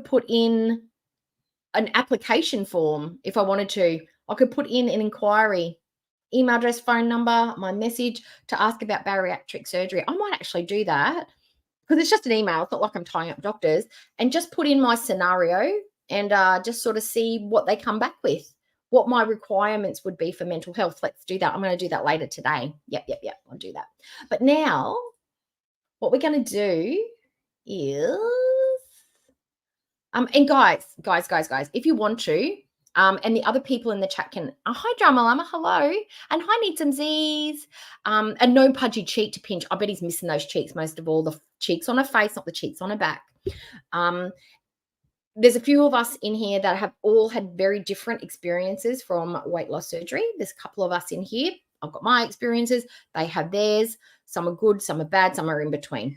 put in an application form if I wanted to. I could put in an inquiry, email address, phone number, my message to ask about bariatric surgery. I might actually do that, because it's just an email. It's not like I'm tying up doctors, and just put in my scenario and just sort of see what they come back with, what my requirements would be for mental health. Let's do that. I'm going to do that later today. Yep. I'll do that. But now what we're going to do is, and guys, if you want to, and the other people in the chat can, hi Drama Llama, hello, and hi Need Some Z's, and no pudgy cheek to pinch. I bet he's missing those cheeks most of all, the cheeks on her face, not the cheeks on her back. There's a few of us in here that have all had very different experiences from weight loss surgery. There's a couple of us in here. I've got my experiences. They have theirs. Some are good, some are bad, some are in between.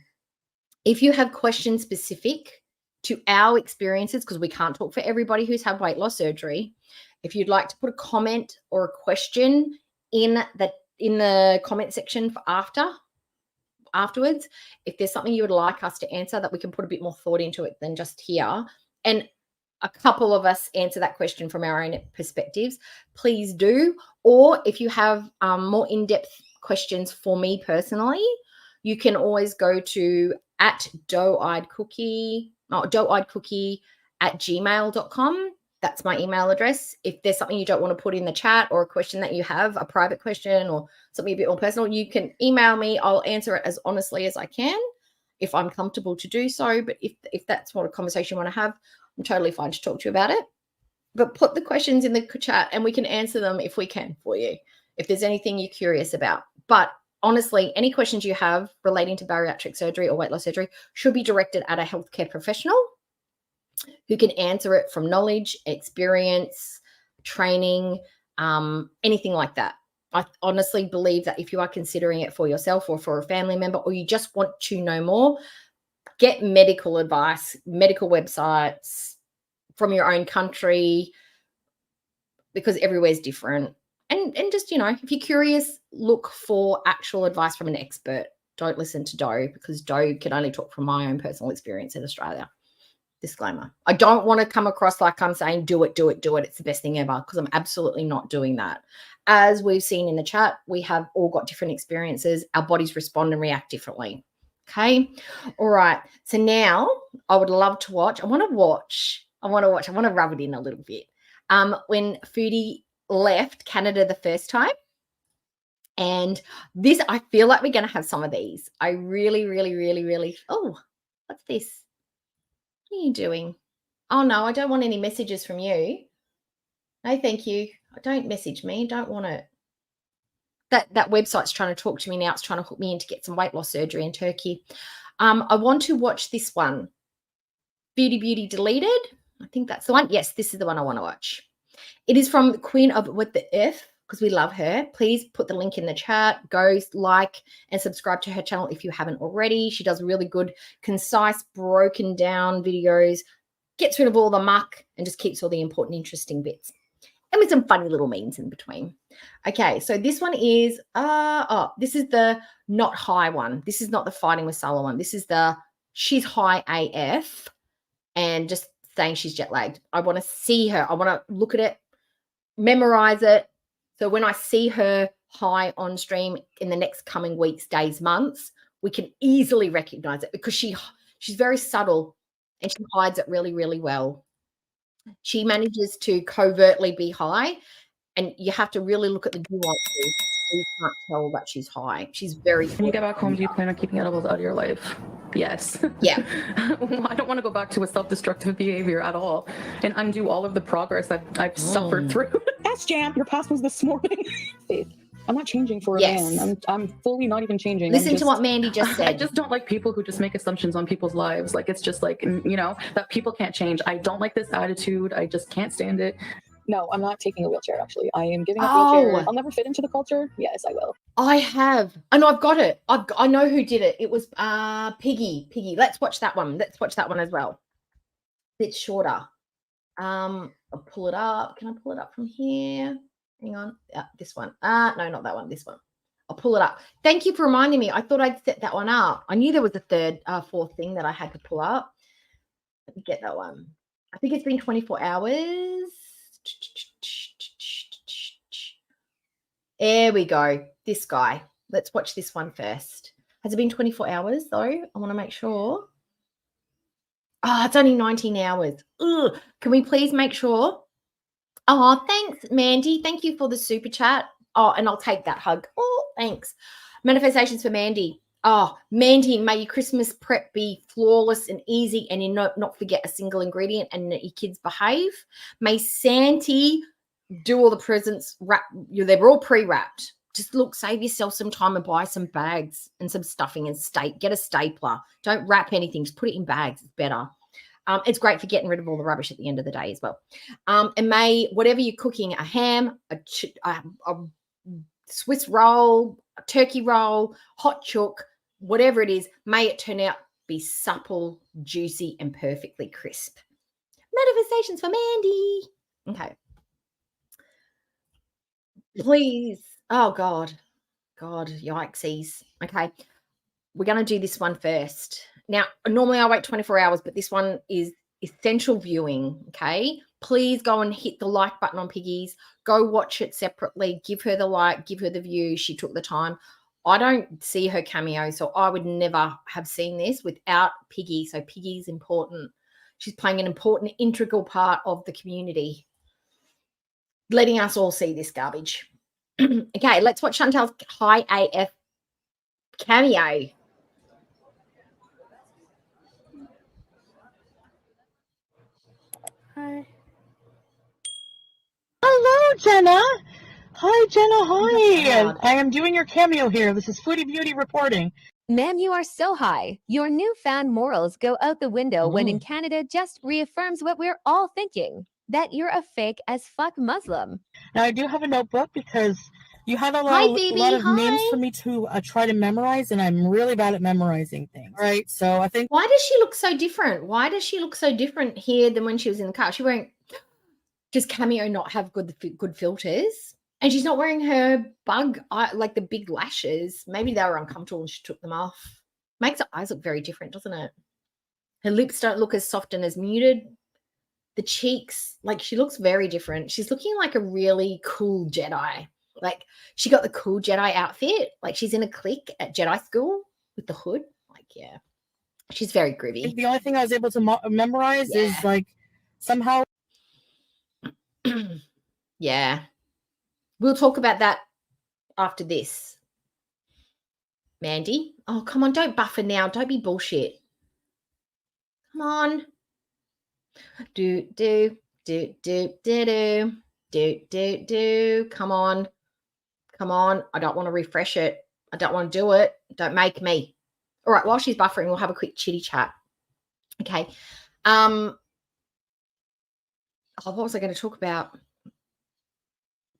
If you have questions specific to our experiences, because we can't talk for everybody who's had weight loss surgery, if you'd like to put a comment or a question in the comment section for afterwards, if there's something you would like us to answer that we can put a bit more thought into it than just here, and a couple of us answer that question from our own perspectives, please do. Or if you have more in-depth questions for me personally, you can always go to doeeyedcookie@gmail.com. That's my email address. If there's something you don't want to put in the chat, or a question that you have, a private question or something a bit more personal, you can email me. I'll answer it as honestly as I can if I'm comfortable to do so. But if that's what a conversation you want to have, I'm totally fine to talk to you about it. But put the questions in the chat and we can answer them if we can for you, if there's anything you're curious about. But honestly, any questions you have relating to bariatric surgery or weight loss surgery should be directed at a healthcare professional who can answer it from knowledge, experience, training, anything like that. I honestly believe that if you are considering it for yourself or for a family member, or you just want to know more, get medical advice, medical websites from your own country, because everywhere's different. And just, if you're curious, look for actual advice from an expert. Don't listen to Doe, because Doe can only talk from my own personal experience in Australia. Disclaimer. I don't want to come across like I'm saying, do it. It's the best thing ever, because I'm absolutely not doing that. As we've seen in the chat, we have all got different experiences. Our bodies respond and react differently. Okay. All right. So now I would love to watch. I want to rub it in a little bit. When Foodie left Canada the first time, And this, I feel like we're going to have some of these. I really, really, really, really. Oh, what's this? What are you doing? Oh, no, I don't want any messages from you. No, thank you. Don't message me. Don't want it. That website's trying to talk to me now. It's trying to hook me in to get some weight loss surgery in Turkey. I want to watch this one. Beauty Deleted. I think that's the one. Yes, this is the one I want to watch. It is from the Queen of with the F, because we love her. Please put the link in the chat. Go like and subscribe to her channel if you haven't already. She does really good, concise, broken down videos, gets rid of all the muck and just keeps all the important, interesting bits. And with some funny little memes in between. Okay, so this one is, this is the not high one. This is not the Fighting with Solo one. This is the she's high AF and just saying she's jet lagged. I want to see her. I want to look at it, memorize it. So when I see her high on stream in the next coming weeks, days, months, we can easily recognize it because she's very subtle and she hides it really, really well. She manages to covertly be high, and you have to really look at the nuances. You can't tell that she's high. She's very. When you get back home, do you plan on keeping edibles out of your life? Yes. Yeah. I don't want to go back to a self-destructive behavior at all and undo all of the progress that I've suffered through. Jam, your pass was this morning. Faith, I'm not changing for a man. I'm fully not even changing. Listen to what Mandy just said. I just don't like people who just make assumptions on people's lives. Like, it's just like, that people can't change. I don't like this attitude. I just can't stand it. No, I'm not taking a wheelchair, actually. I am giving up wheelchair. I'll never fit into the culture. Yes, I will. I have. And I've got it. I know who did it. It was Piggy. Let's watch that one. Let's watch that one as well. It's shorter. I'll pull it up. Can I pull it up from here? Hang on. This one. No, not that one. This one. I'll pull it up. Thank you for reminding me. I thought I'd set that one up. I knew there was a fourth thing that I had to pull up. Let me get that one. I think it's been 24 hours. There we go. This guy. Let's watch this one first. Has it been 24 hours though? I want to make sure. Oh, it's only 19 hours. Ugh. Can we please make sure? Oh, thanks, Mandy. Thank you for the super chat. Oh, and I'll take that hug. Oh, thanks. Manifestations for Mandy. Oh, Mandy, may your Christmas prep be flawless and easy and you not forget a single ingredient and that your kids behave. May Santy do all the presents. They're all pre-wrapped. Just save yourself some time and buy some bags and some stuffing and get a stapler. Don't wrap anything. Just put it in bags. It's better. It's great for getting rid of all the rubbish at the end of the day as well. And may whatever you're cooking, a ham, a Swiss roll, a turkey roll, hot chook, whatever it is, may it turn out be supple, juicy, and perfectly crisp. Manifestations for Mandy. Okay. Please. Oh, God, yikesies. Okay. We're going to do this one first. Now, normally I wait 24 hours, but this one is essential viewing, okay? Please go and hit the like button on Piggy's. Go watch it separately. Give her the like, give her the view. She took the time. I don't see her cameo, so I would never have seen this without Piggy. So Piggy's important. She's playing an important, integral part of the community, letting us all see this garbage. Okay, let's watch Chantel's High AF cameo. Hi. Hello, Jenna. Hi, Jenna. Hi. I am doing your cameo here. This is Foodie Beauty reporting. Ma'am, you are so high. Your newfound morals go out the window when in Canada just reaffirms what we're all thinking, that you're a fake as fuck Muslim. Now, I do have a notebook because you had a lot of names for me to try to memorize, and I'm really bad at memorizing things. Right? So I think... Why does she look so different? Why does she look so different here than when she was in the car? She wearing... Does cameo not have good filters? And she's not wearing her bug, like the big lashes. Maybe they were uncomfortable and she took them off. Makes her eyes look very different, doesn't it? Her lips don't look as soft and as muted. The cheeks, like she looks very different. She's looking like a really cool Jedi. Like she got the cool Jedi outfit. Like she's in a clique at Jedi school with the hood. Like, yeah, she's very groovy. The only thing I was able to memorize is like somehow. Yeah. We'll talk about that after this. Mandy. Oh, come on. Don't buffer now. Don't be bullshit. Come on. Do. Come on. Come on. I don't want to refresh it. I don't want to do it. Don't make me. All right. While she's buffering, we'll have a quick chitty chat. Okay. What was I going to talk about?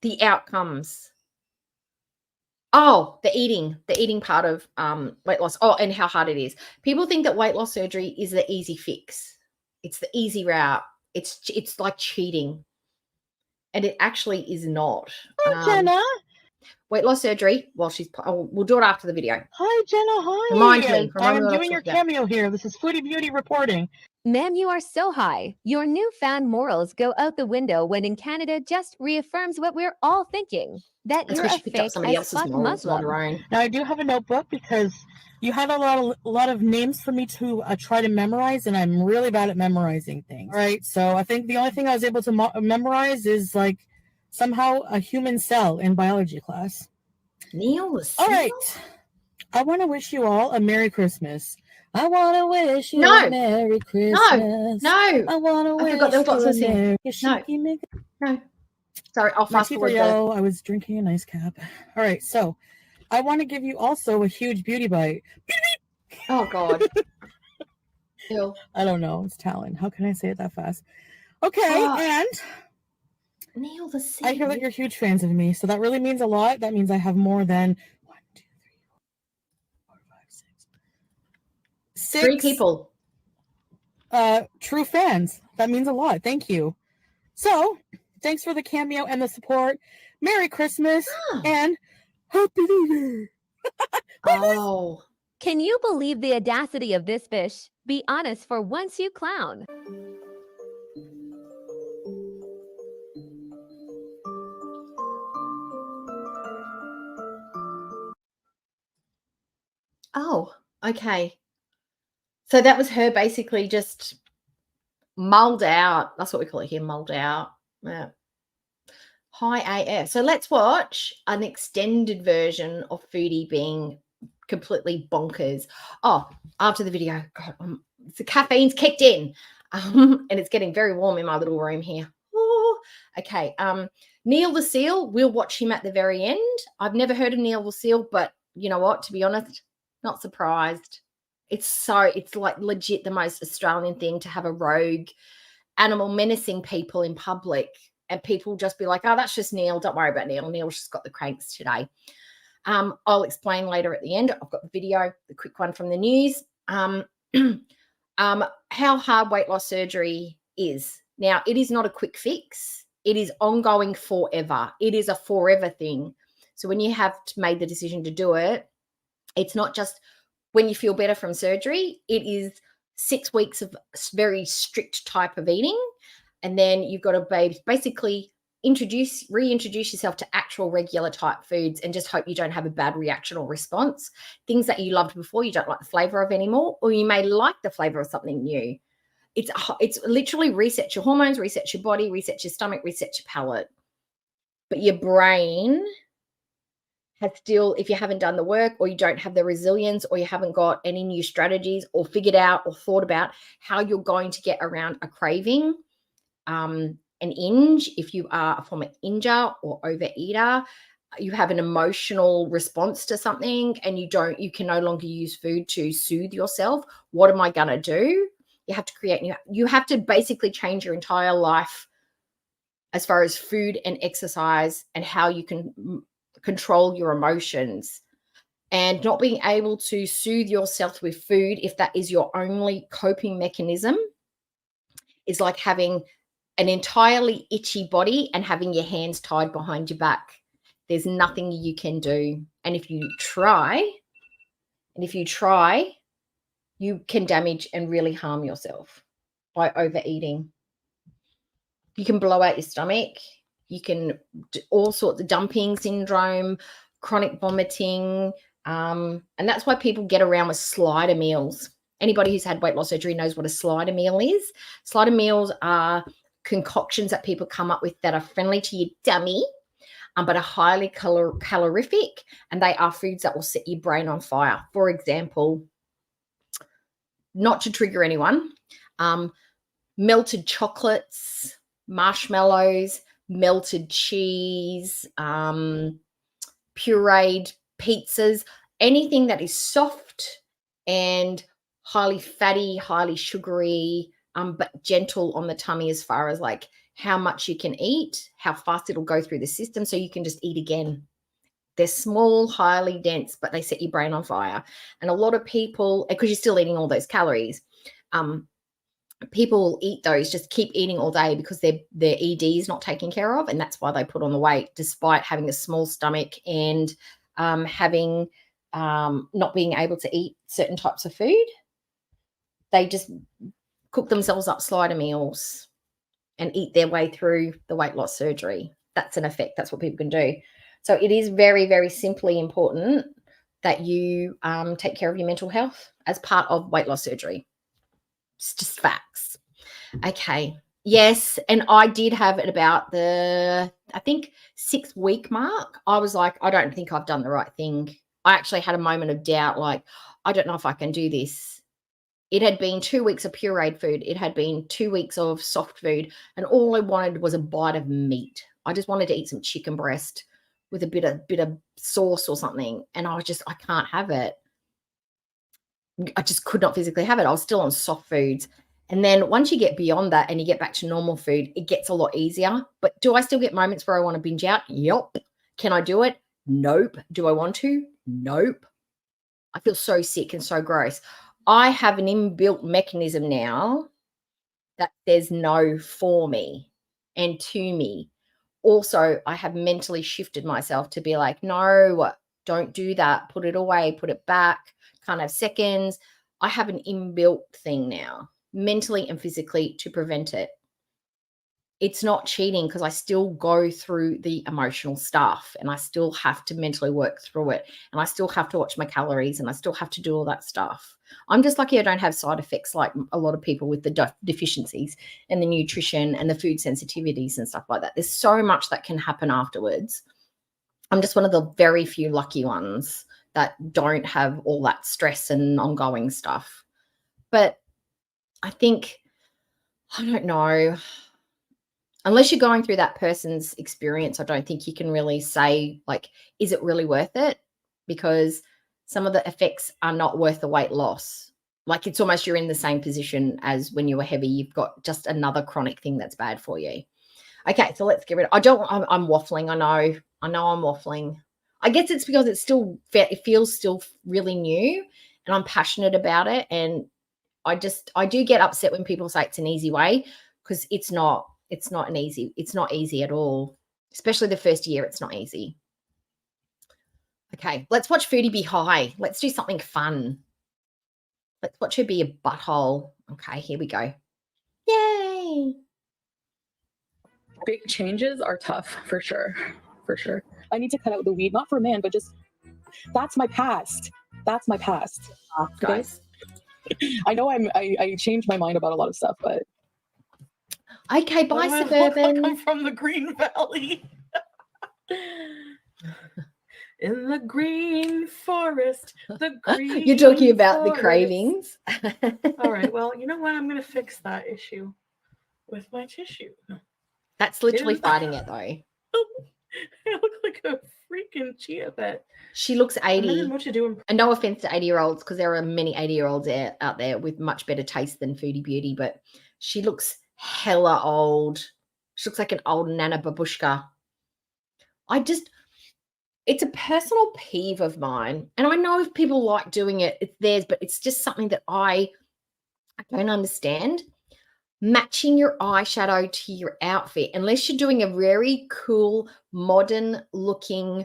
The outcomes. Oh, the eating part of weight loss. Oh, and how hard it is. People think that weight loss surgery is the easy fix. It's the easy route. It's like cheating. And it actually is not. Hi, Jenna. Weight loss surgery. Well, we'll do it after the video. Hi, Jenna. Hi. Remind me I'm doing your cameo here. This is Foodie Beauty reporting. Ma'am, you are so high. Your newfound morals go out the window when in Canada just reaffirms what we're all thinking. That you're a fake as fuck Muslim. Now, I do have a notebook because you had a lot of names for me to try to memorize, and I'm really bad at memorizing things. All right, so I think the only thing I was able to memorize is like somehow a human cell in biology class. Neil, all right. I want to wish you all a Merry Christmas. I want to wish you a Merry Christmas. No. I want to wish you a Merry No. Sorry, I'll fast forward. I was drinking a nice cap. All right, so I want to give you also a huge beauty bite. Oh, God. Ew. I don't know. It's Talon. How can I say it that fast? Okay, and Neil the sea. I hear that you're huge fans of me, so that really means a lot. That means I have more than 1, 2, 3, 4, 5, 6. 3 people. True fans. That means a lot. Thank you. So, thanks for the cameo and the support. Merry Christmas and Happy New Year. Oh. Can you believe the audacity of this fish? Be honest for once, you clown. Oh, okay. So that was her basically just mulled out. That's what we call it here, mulled out. Yeah. High AF. So let's watch an extended version of Foodie being completely bonkers. Oh, after the video, God, the caffeine's kicked in, and it's getting very warm in my little room here. Ooh. Okay. Neil the Seal, we'll watch him at the very end. I've never heard of Neil the Seal, but you know what? To be honest, not surprised. It's like legit the most Australian thing to have a rogue animal menacing people in public, and people just be like, oh, that's just Neil. Don't worry about Neil. Neil's just got the cranks today. I'll explain later at the end. I've got the video, the quick one from the news. How hard weight loss surgery is. Now, it is not a quick fix. It is ongoing forever. It is a forever thing. So when you have made the decision to do it, it's not just when you feel better from surgery. It is 6 weeks of very strict type of eating. And then you've got to basically reintroduce yourself to actual regular type foods and just hope you don't have a bad reaction or response. Things that you loved before, you don't like the flavor of anymore, or you may like the flavor of something new. It's literally reset your hormones, reset your body, reset your stomach, reset your palate. But your brain has still, if you haven't done the work, or you don't have the resilience, or you haven't got any new strategies or figured out or thought about how you're going to get around a craving, an inge, if you are a former inger or overeater, you have an emotional response to something and you can no longer use food to soothe yourself. What am I going to do? You have to you have to basically change your entire life as far as food and exercise and how you can control your emotions. And not being able to soothe yourself with food, if that is your only coping mechanism, is like having an entirely itchy body and having your hands tied behind your back. There's nothing you can do. And if you try, you can damage and really harm yourself by overeating. You can blow out your stomach. You can do all sorts of dumping syndrome, chronic vomiting. And that's why people get around with slider meals. Anybody who's had weight loss surgery knows what a slider meal is. Slider meals are concoctions that people come up with that are friendly to your tummy. but are highly calorific, and they are foods that will set your brain on fire. For example, not to trigger anyone, melted chocolates, marshmallows, melted cheese, pureed pizzas, anything that is soft and highly fatty, highly sugary, but gentle on the tummy as far as like how much you can eat, how fast it'll go through the system so you can just eat again. They're small, highly dense, but they set your brain on fire. And a lot of people, because you're still eating all those calories, people eat those, just keep eating all day because their ED is not taken care of, and that's why they put on the weight despite having a small stomach and having not being able to eat certain types of food. They just cook themselves up slider meals and eat their way through the weight loss surgery. That's an effect. That's what people can do. So it is very, very simply important that you take care of your mental health as part of weight loss surgery. It's just facts. Okay. Yes. And I did have it about the, I think, 6-week mark. I was like, I don't think I've done the right thing. I actually had a moment of doubt, like, I don't know if I can do this. It had been 2 weeks of pureed food. It had been 2 weeks of soft food. And all I wanted was a bite of meat. I just wanted to eat some chicken breast with a bit of sauce or something. And I was just, I can't have it. I just could not physically have it. I was still on soft foods. And then once you get beyond that and you get back to normal food, it gets a lot easier. But do I still get moments where I want to binge out? Yup. Can I do it? Nope. Do I want to? Nope. I feel so sick and so gross. I have an inbuilt mechanism now that there's no for me and to me. Also, I have mentally shifted myself to be like, no, don't do that. Put it away, put it back. Can't have seconds. I have an inbuilt thing now, mentally and physically, to prevent it. It's not cheating because I still go through the emotional stuff and I still have to mentally work through it, and I still have to watch my calories, and I still have to do all that stuff. I'm just lucky I don't have side effects like a lot of people with the deficiencies and the nutrition and the food sensitivities and stuff like that. There's so much that can happen afterwards. I'm just one of the very few lucky ones that don't have all that stress and ongoing stuff. But I think, I don't know, unless you're going through that person's experience, I don't think you can really say, like, is it really worth it? Because some of the effects are not worth the weight loss. Like, it's almost you're in the same position as when you were heavy. You've got just another chronic thing that's bad for you. Okay, so let's get rid of I'm waffling. I know I'm waffling. I guess it's because it feels still really new and I'm passionate about it. And I do get upset when people say it's an easy way, because it's not easy at all. Especially the first year, it's not easy. Okay, let's watch Foodie be high. Let's do something fun. Let's watch her be a butthole. Okay, here we go. Yay. Big changes are tough, for sure. For sure. I need to cut out the weed, not for a man, but just, that's my past. That's my past. Guys. I know I changed my mind about a lot of stuff, but. Okay, bye, Suburban. I'm from the Green Valley. In the green forest, the green You're talking about forest. The cravings. All right, well, you know what? I'm going to fix that issue with my tissue. That's literally fighting it, though. I look like a freaking chia pet. She looks 80. What to do. And no offense to 80-year-olds, because there are many 80-year-olds out there with much better taste than Foodie Beauty, but she looks hella old. She looks like an old Nana Babushka. It's a personal peeve of mine. And I know if people like doing it, it's theirs, but it's just something that I don't understand. Matching your eyeshadow to your outfit, unless you're doing a very cool, modern looking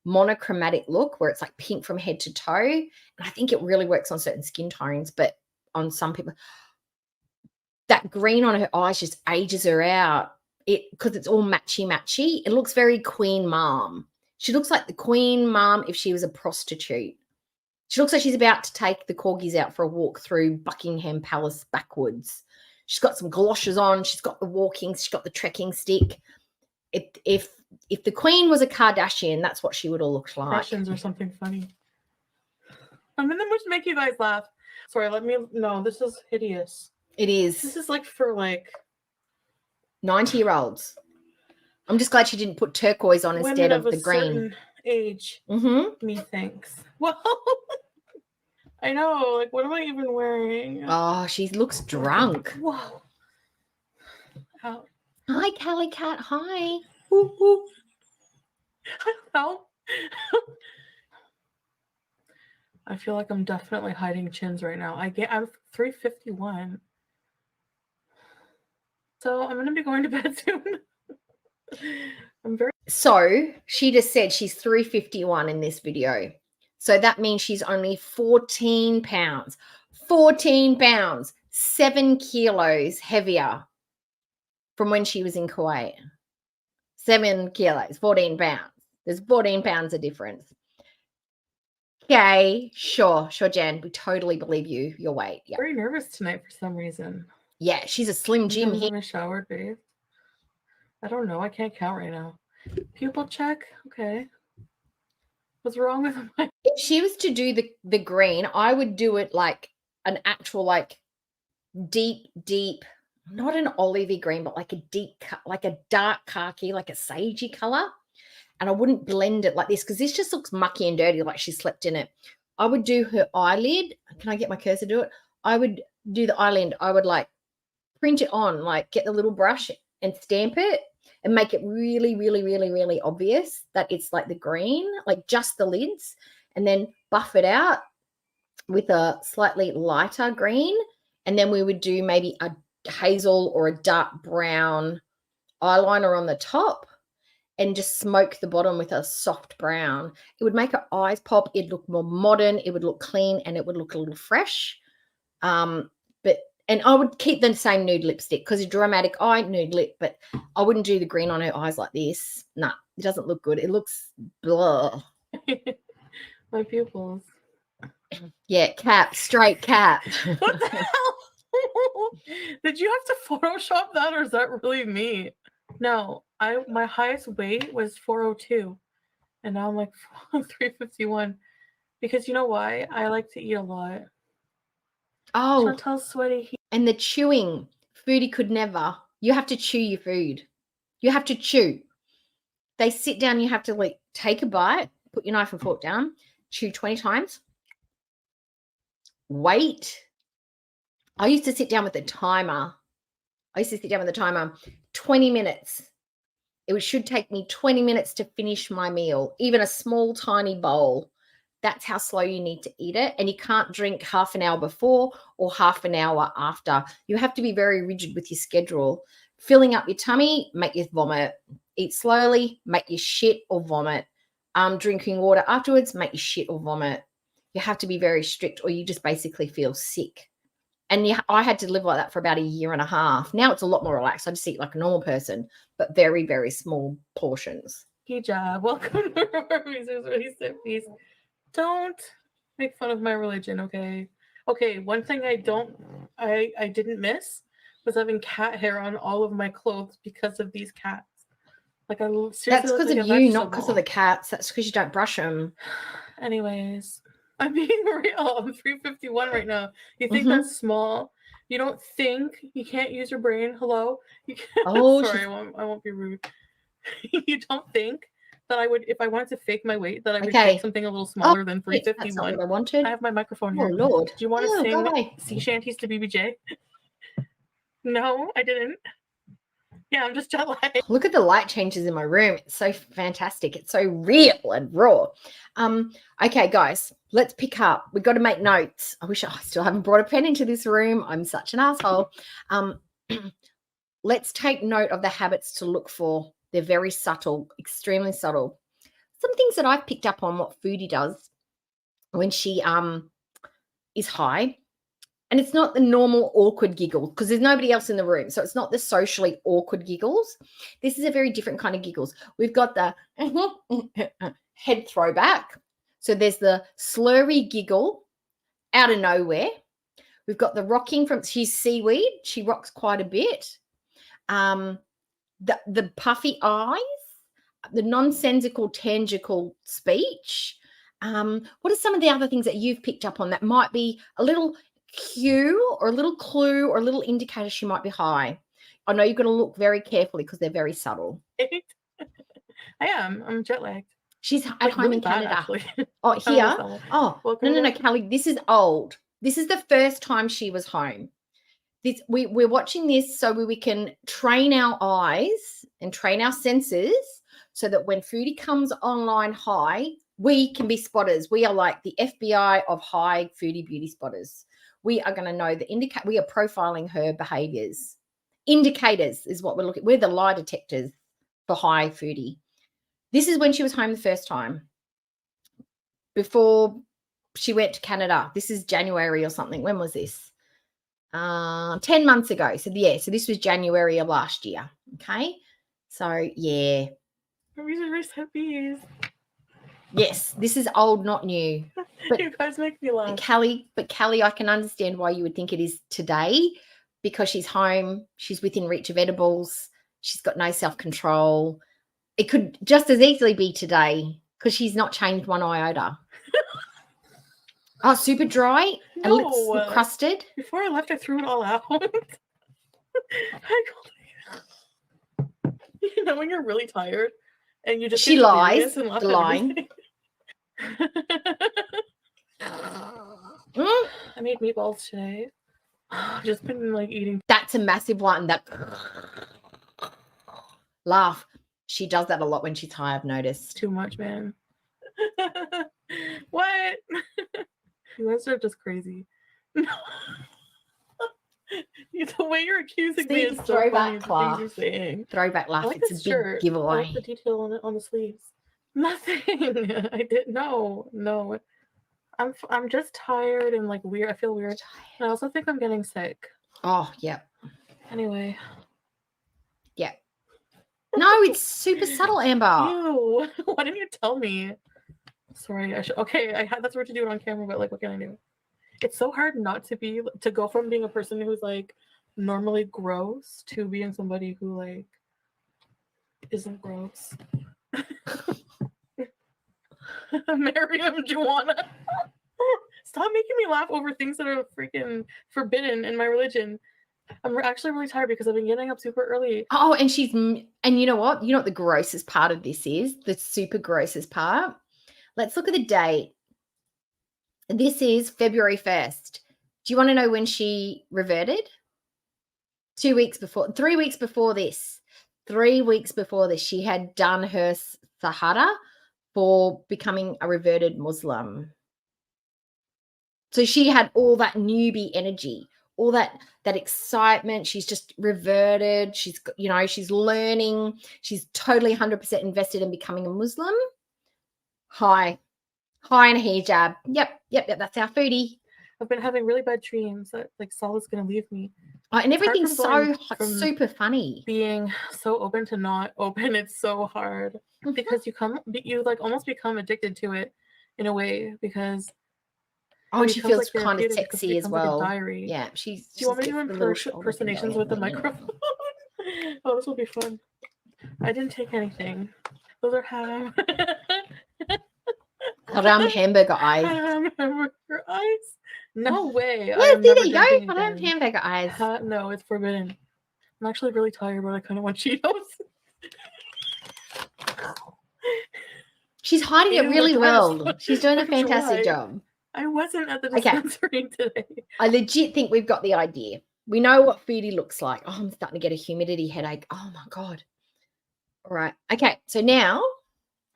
monochromatic look where it's like pink from head to toe. And I think it really works on certain skin tones, but on some people, that green on her eyes just ages her out. Because it's all matchy. It looks very Queen Mom. She looks like the Queen Mom if she was a prostitute. She looks like she's about to take the corgis out for a walk through Buckingham Palace backwards. She's got some galoshes on. She's got the walking. She's got the trekking stick. if the queen was a Kardashian, that's what she would have looked like. Impressions or something funny. I'm in the mood to make you guys laugh. Sorry, no, this is hideous. It is. This is like for like 90-year-olds. I'm just glad she didn't put turquoise on instead of the green. Certain age. Mm-hmm. Methinks. Well, I know. Like, what am I even wearing? Oh, she looks drunk. Whoa. Ow. Hi, Callie Cat. Hi. Woo, woo. I don't know. I feel like I'm definitely hiding chins right now. I'm 3:51. So I'm gonna be going to bed soon. So she just said she's 351 in this video. So that means she's only 14 pounds. 14 pounds, 7 kilos heavier from when she was in Kuwait. 7 kilos, 14 pounds. There's 14 pounds of difference. Okay, sure, Jen. We totally believe you, your weight. Yeah. Very nervous tonight for some reason. Yeah, she's a slim Jim here. I'm showered, babe. I don't know. I can't count right now. Pupil check. Okay. What's wrong with my? If she was to do the green, I would do it like an actual like deep, not an olivey green, but like a like a dark khaki, like a sagey color. And I wouldn't blend it like this because this just looks mucky and dirty, like she slept in it. I would do her eyelid. Can I get my cursor to do it? I would do the eyelid. I would like print it on, like get the little brush and stamp it and make it really, really, really, really obvious that it's like the green, like just the lids, and then buff it out with a slightly lighter green. And then we would do maybe a hazel or a dark brown eyeliner on the top and just smoke the bottom with a soft brown. It would make her eyes pop. It'd look more modern. It would look clean and it would look a little fresh. And I would keep the same nude lipstick because a dramatic eye, nude lip, but I wouldn't do the green on her eyes like this. Nah, it doesn't look good. It looks blah. My pupils. Yeah, cap, straight cap. What the hell? Did you have to Photoshop that or is that really me? No, my highest weight was 402 and now I'm like 351 because you know why? I like to eat a lot. Oh, Chantal's sweaty. And the chewing. Foodie could never. You have to chew your food. You have to chew. They sit down, you have to like take a bite, put your knife and fork down, chew 20 times. Wait. I used to sit down with a timer. 20 minutes. It should take me 20 minutes to finish my meal, even a small, tiny bowl. That's how slow you need to eat it. And you can't drink half an hour before or half an hour after. You have to be very rigid with your schedule. Filling up your tummy, make you vomit. Eat slowly, make you shit or vomit. Drinking water afterwards, make you shit or vomit. You have to be very strict or you just basically feel sick. And I had to live like that for about a year and a half. Now it's a lot more relaxed. I just eat like a normal person, but very, very small portions. Hijab. Welcome to Reasons Really Sit Peace. Don't make fun of my religion, okay? Okay, one thing I didn't miss was having cat hair on all of my clothes because of these cats. Like seriously, that's because of you, not because of the cats. That's because you don't brush them. Anyways, I'm being real. I'm 351 right now. You think that's small? You don't think you can't use your brain? Hello? You can't. Oh, sorry, I won't be rude. You don't think that I would, if I wanted to fake my weight, that I would take something a little smaller than 351? That's not what I wanted. I have my microphone here. Oh, Lord. Do you want to sing sea shanties to BBJ? No, I didn't. Yeah, I'm just jet lagged. Look at the light changes in my room. It's so fantastic. It's so real and raw. Okay, guys, let's pick up. We've got to make notes. I wish I still haven't brought a pen into this room. I'm such an asshole. Let's take note of the habits to look for. They're very subtle, extremely subtle. Some things that I've picked up on what Foodie does when she is high. And it's not the normal awkward giggle because there's nobody else in the room. So it's not the socially awkward giggles. This is a very different kind of giggles. We've got the head throwback. So there's the slurry giggle out of nowhere. We've got the rocking from, she's seaweed. She rocks quite a bit. the puffy eyes, the nonsensical, tangible speech. What are some of the other things that you've picked up on that might be a little cue or a little clue or a little indicator she might be high? I know you've got to look very carefully because they're very subtle. I am. I'm jet lagged. She's at home really in bad, Canada. actually. Oh, here? Oh, Welcome no, back. Kelly, this is old. This is the first time she was home. We're watching this so we can train our eyes and train our senses so that when Foodie comes online high, we can be spotters. We are like the FBI of high Foodie beauty spotters. We are going to know we are profiling her behaviors. Indicators is what we're looking. We're the lie detectors for high Foodie. This is when she was home the first time before she went to Canada. This is January or something. When was this? 10 months ago. So this was January of last year. Okay. So yeah. These are recipes. Yes, this is old, not new. But you guys make me laugh. Kelly, I can understand why you would think it is today because she's home, she's within reach of edibles, she's got no self-control. It could just as easily be today because she's not changed one iota. Oh, super dry and lips crusted. Before I left, I threw it all out. You know when you're really tired and you just she lies. Lying. I made meatballs today. I've just been like eating. That's a massive one. That laugh. She does that a lot when she's high. I've noticed. Too much, man. What? You guys are just crazy. No. The way you're accusing me is so funny. Laugh. You're saying. Throwback laugh. Like it's a shirt. big giveaway. I like the detail on the sleeves. Nothing. I didn't. No. I'm just tired and like weird. I feel weird. I also think I'm getting sick. Oh, yeah. Anyway. Yeah. No, it's super subtle, Amber. Ew. Why didn't you tell me? Sorry. Okay, I had that's what to do it on camera, but like, what can I do? It's so hard not to go from being a person who's like normally gross to being somebody who like isn't gross. Miriam Joanna. Stop making me laugh over things that are freaking forbidden in my religion. I'm actually really tired because I've been getting up super early. Oh, and you know what? You know what the grossest part of this is? The super grossest part? Let's look at the date. This is February 1st. Do you want to know when she reverted? 3 weeks before this. 3 weeks before this, she had done her Sahara for becoming a reverted Muslim. So she had all that newbie energy, all that excitement. She's just reverted. She's learning. She's totally 100% invested in becoming a Muslim. High and a hijab. Yep. That's our Foodie. I've been having really bad dreams that like Saul is going to leave me. And everything's so super funny. Being so open to not open, it's so hard because you like almost become addicted to it in a way because. Oh, she feels like kind of sexy as well. Like a diary. Yeah, Do you want me to do impersonations with the microphone? Oh, this will be fun. I didn't take anything. Those are ham. Haram hamburger eyes. Haram hamburger eyes? No way. Yes, there you go. Haram hamburger eyes. No, it's forbidden. I'm actually really tired, but I kind of want Cheetos. She's hiding it really well. She's doing a fantastic job. I wasn't at the dispensary today. I legit think we've got the idea. We know what Foodie looks like. Oh, I'm starting to get a humidity headache. Oh, my God. All right. Okay. So now,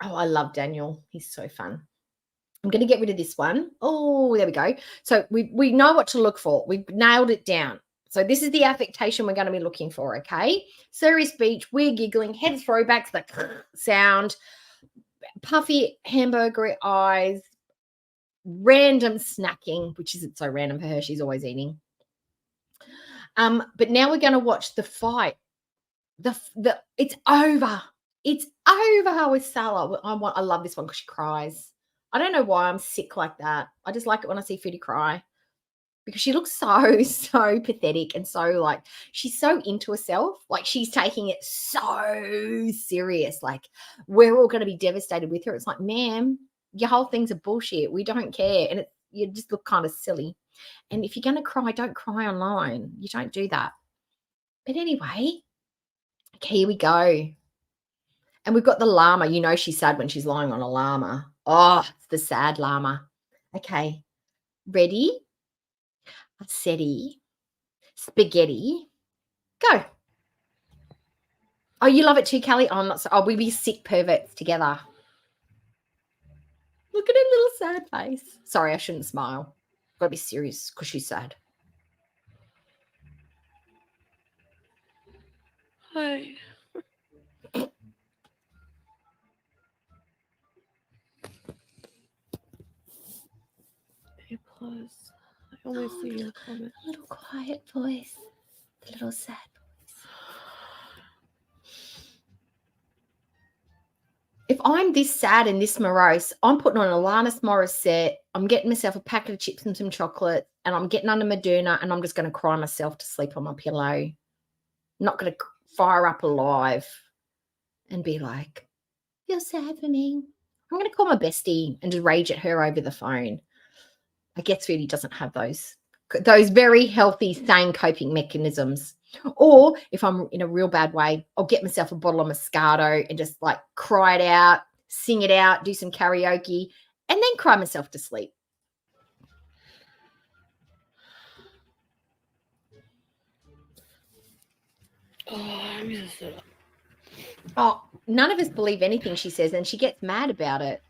I love Daniel. He's so fun. I'm going to get rid of this one. Oh, there we go. So we know what to look for. We've nailed it down. So this is the affectation we're going to be looking for, okay? Serious speech, weird giggling, head throwbacks, the sound, puffy hamburger eyes, random snacking, which isn't so random for her. She's always eating. But now we're going to watch the fight. It's over. It's over with Salah. I love this one because she cries. I don't know why I'm sick like that. I just like it when I see Foodie cry. because she looks so pathetic and so like she's so into herself. Like she's taking it so serious. Like we're all going to be devastated with her. It's like, ma'am, your whole thing's a bullshit. We don't care. And you just look kind of silly. And if you're going to cry, don't cry online. You don't do that. But anyway, okay, here we go. And we've got the llama. You know she's sad when she's lying on a llama. Oh, it's the sad llama. Okay, ready? Setti, spaghetti, go. Oh, you love it too, Kelly? Oh, I'm not so. Oh, we be sick perverts together. Look at her little sad face. Sorry, I shouldn't smile. Gotta be serious because she's sad. Hi. A plus. I only see your comment. A little quiet voice. The little sad voice. If I'm this sad and this morose, I'm putting on Alanis Morissette. I'm getting myself a packet of chips and some chocolate, and I'm getting under Moderna, and I'm just going to cry myself to sleep on my pillow. I'm not going to fire up alive and be like, "You're sad for me." I'm going to call my bestie and just rage at her over the phone. I guess Foodie doesn't have those very healthy, sane coping mechanisms. Or if I'm in a real bad way, I'll get myself a bottle of Moscato and just like cry it out, sing it out, do some karaoke, and then cry myself to sleep. Oh, I missed it. Oh, none of us believe anything she says, and she gets mad about it.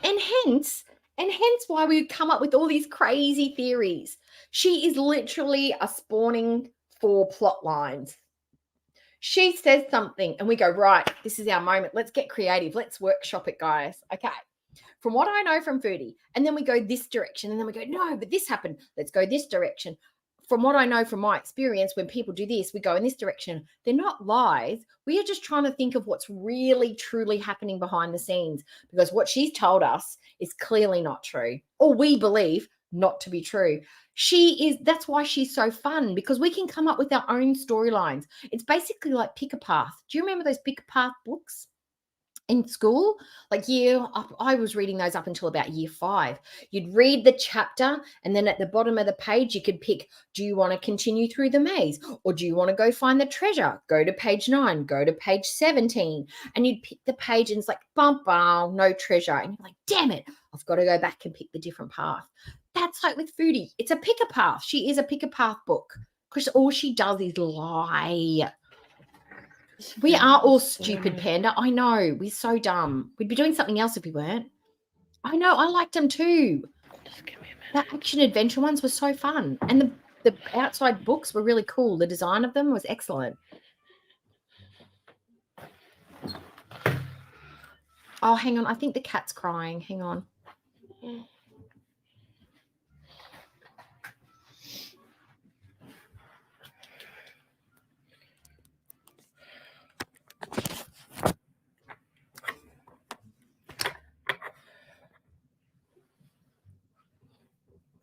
And hence why we come up with all these crazy theories. She is literally a spawning for plot lines. She says something and we go, right, this is our moment. Let's get creative. Let's workshop it, guys. Okay. From what I know from Foodie, and then we go this direction, and then we go, no, but this happened. Let's go this direction. From what I know from my experience, when people do this, we go in this direction. They're not lies. We are just trying to think of what's really, truly happening behind the scenes, because what she's told us is clearly not true, or we believe not to be true. That's why she's so fun, because we can come up with our own storylines. It's basically like Pick a Path. Do you remember those Pick a Path books in school? Like I was reading those up until about year 5. You'd read the chapter, and then at the bottom of the page you could pick, do you want to continue through the maze, or do you want to go find the treasure? Go to page 9, go to page 17, and you'd pick the page and it's like bum, no treasure, and you're like, damn it, I've got to go back and pick the different path. That's like with Foodie. It's a Pick a Path. She is a Pick a Path book, because all she does is lie. We are all stupid, Panda. I know. We're so dumb. We'd be doing something else if we weren't. I know. I liked them too. Just give me a minute. That action-adventure ones were so fun. And the outside books were really cool. The design of them was excellent. Oh, hang on. I think the cat's crying. Hang on.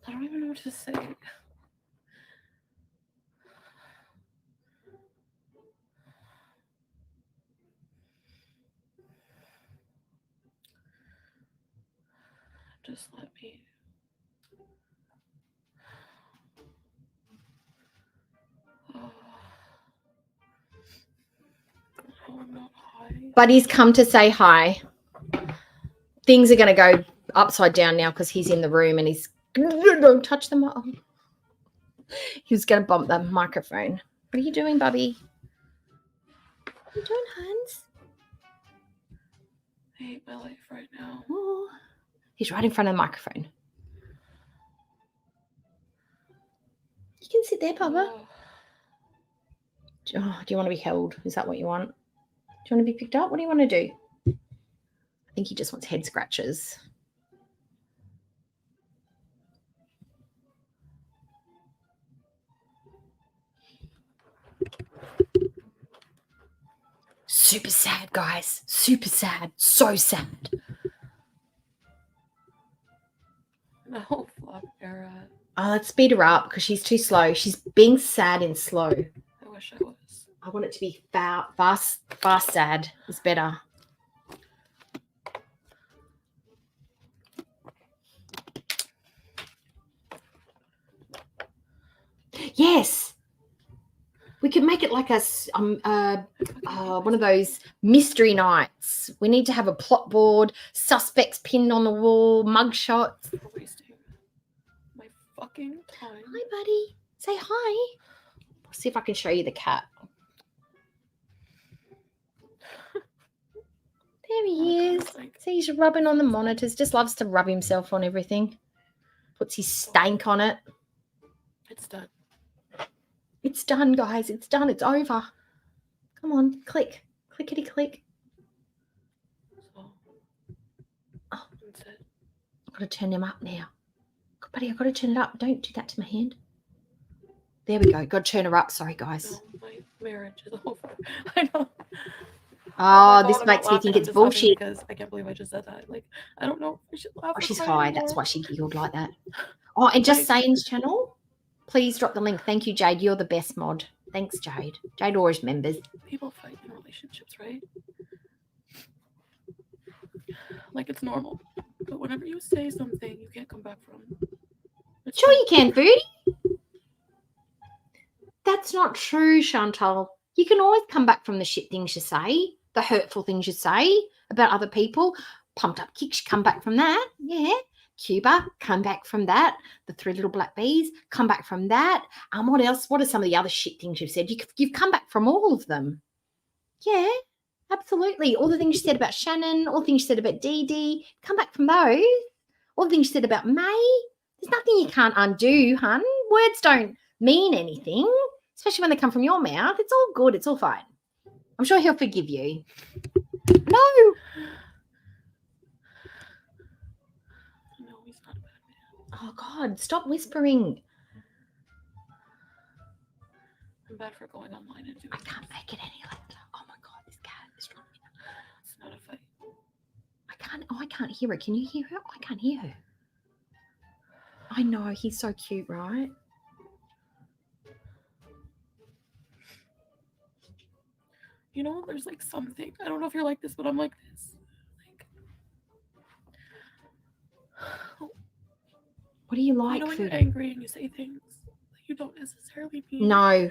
I don't even know what to say. Just let me. Oh. Oh, I'm not high. Buddy's come to say hi. Things are going to go upside down now because he's in the room and he's don't touch the mic. He was going to bump the microphone. What are you doing, Bubby? What are you doing, Hans? I hate my life right now. Oh. He's right in front of the microphone. You can sit there, Papa. Oh, do you want to be held? Is that what you want? Do you want to be picked up? What do you want to do? I think he just wants head scratches. Super sad, guys. Super sad. So sad. No, fuck era. Oh, let's speed her up because she's too slow. She's being sad and slow. I wish I was. I want it to be fast, sad. It's better. Yes. We could make it like one of those mystery nights. We need to have a plot board, suspects pinned on the wall, mug shots. You're wasting my fucking time. Hi, buddy. Say hi. I'll see if I can show you the cat. There he is. See, he's rubbing on the monitors. Just loves to rub himself on everything. Puts his stank on it. It's done. It's done, guys. It's done. It's over. Come on. Click. Clickety click. So, Oh, that's it. I've got to turn him up now. Buddy, I've got to turn it up. Don't do that to my hand. There we go. Got to turn her up. Sorry, guys. No, my marriage is over. I know. Oh, my this God, I'm makes not me laughing. think I'm it's just laughing bullshit. because I can't believe I just said that. Like, I don't know if I should laugh. Oh, or she's cry high. anymore. That's why she giggled like that. Oh, and just Sane's channel. Please drop the link. Thank you, Jade. You're the best mod. Thanks, Jade. Jade always members. People fight in relationships, right? Like, it's normal. But whenever you say something you can't come back from. Sure you can, Foodie. That's not true, Chantal. You can always come back from the shit things you say, the hurtful things you say about other people. Pumped up kicks, come back from that. Yeah. Cuba, come back from that. The 3 little black bees, come back from that. What else? What are some of the other shit things you've said? You've come back from all of them. Yeah, absolutely. All the things you said about Shannon, all the things you said about Dee Dee, come back from those. All the things you said about May. There's nothing you can't undo, hun. Words don't mean anything, especially when they come from your mouth. It's all good. It's all fine. I'm sure he'll forgive you. No. No, he's not a bad man. Oh, God, stop whispering. I'm bad for going online and doing I can't make it any later. Oh, my God, this cat is trying. It's not a fight. I can't hear her. Can you hear her? I can't hear her. I know. He's so cute, right? You know, there's like something. I don't know if you're like this, but I'm like this. Like, What do you like? you know when Food? you're angry and you say things that you don't necessarily mean. No.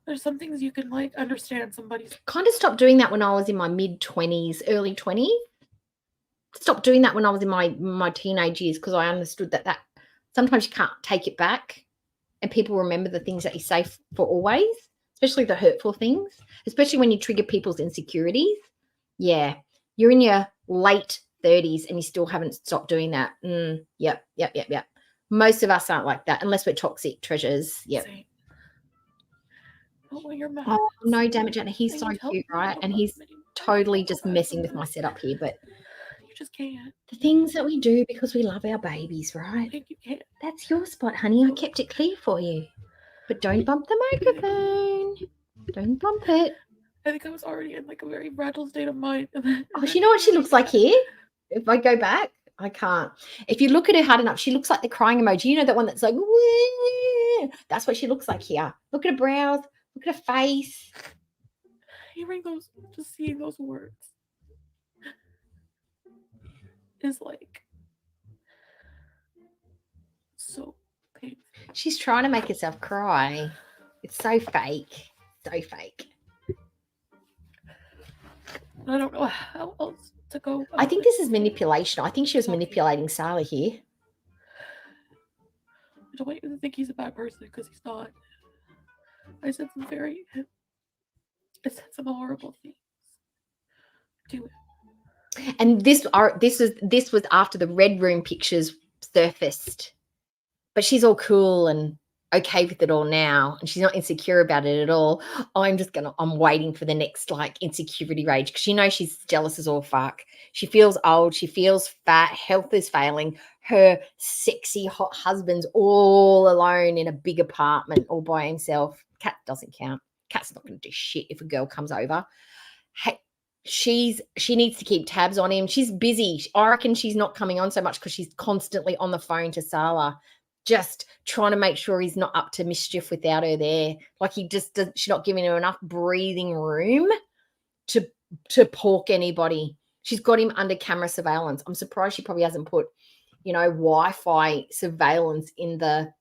There's some things you can like understand somebody's. Kind of stopped doing that when I was in my mid-20s, early 20s. Stopped doing that when I was in my teenage years because I understood that sometimes you can't take it back and people remember the things that you say for always, especially the hurtful things, especially when you trigger people's insecurities. Yeah, you're in your late 30s and you still haven't stopped doing that. Yep. Most of us aren't like that unless we're toxic treasures. Yep. But when you're mad, Oh, no, damn it, Jenna. He's and so you tell cute, people right? you don't And love he's them anymore, totally just you messing with my setup here. But You just can't. the things that we do because we love our babies, right? Like, you can't. That's your spot, honey. I kept it clear for you. But don't bump the microphone. Don't bump it. I think I was already in like a very fragile state of mind. And then, Oh, you know what she looks like here? If I go back, I can't. If you look at her hard enough, she looks like the crying emoji. You know that one that's like, wee? That's what she looks like here. Look at her brows. Look at her face. Hearing those, just seeing those words is like so painful. She's trying to make herself cry. It's so fake. So fake. I don't know how else to go. I think this is manipulation. I think she was manipulating Sally here. I don't want you to think he's a bad person because he's not. I said some horrible things to him. And this was after the Red Room pictures surfaced. But she's all cool and okay with it all now, and she's not insecure about it at all. I'm waiting for the next like insecurity rage because you know she's jealous as all fuck. She feels old, she feels fat, health is failing. Her sexy hot husband's all alone in a big apartment all by himself. Cat doesn't count. Cat's not going to do shit if a girl comes over. Hey, she needs to keep tabs on him. She's busy. I reckon she's not coming on so much because she's constantly on the phone to Salah, just trying to make sure he's not up to mischief without her there. Like she's not giving her enough breathing room to pork anybody. She's got him under camera surveillance. I'm surprised she probably hasn't put, Wi-Fi surveillance in the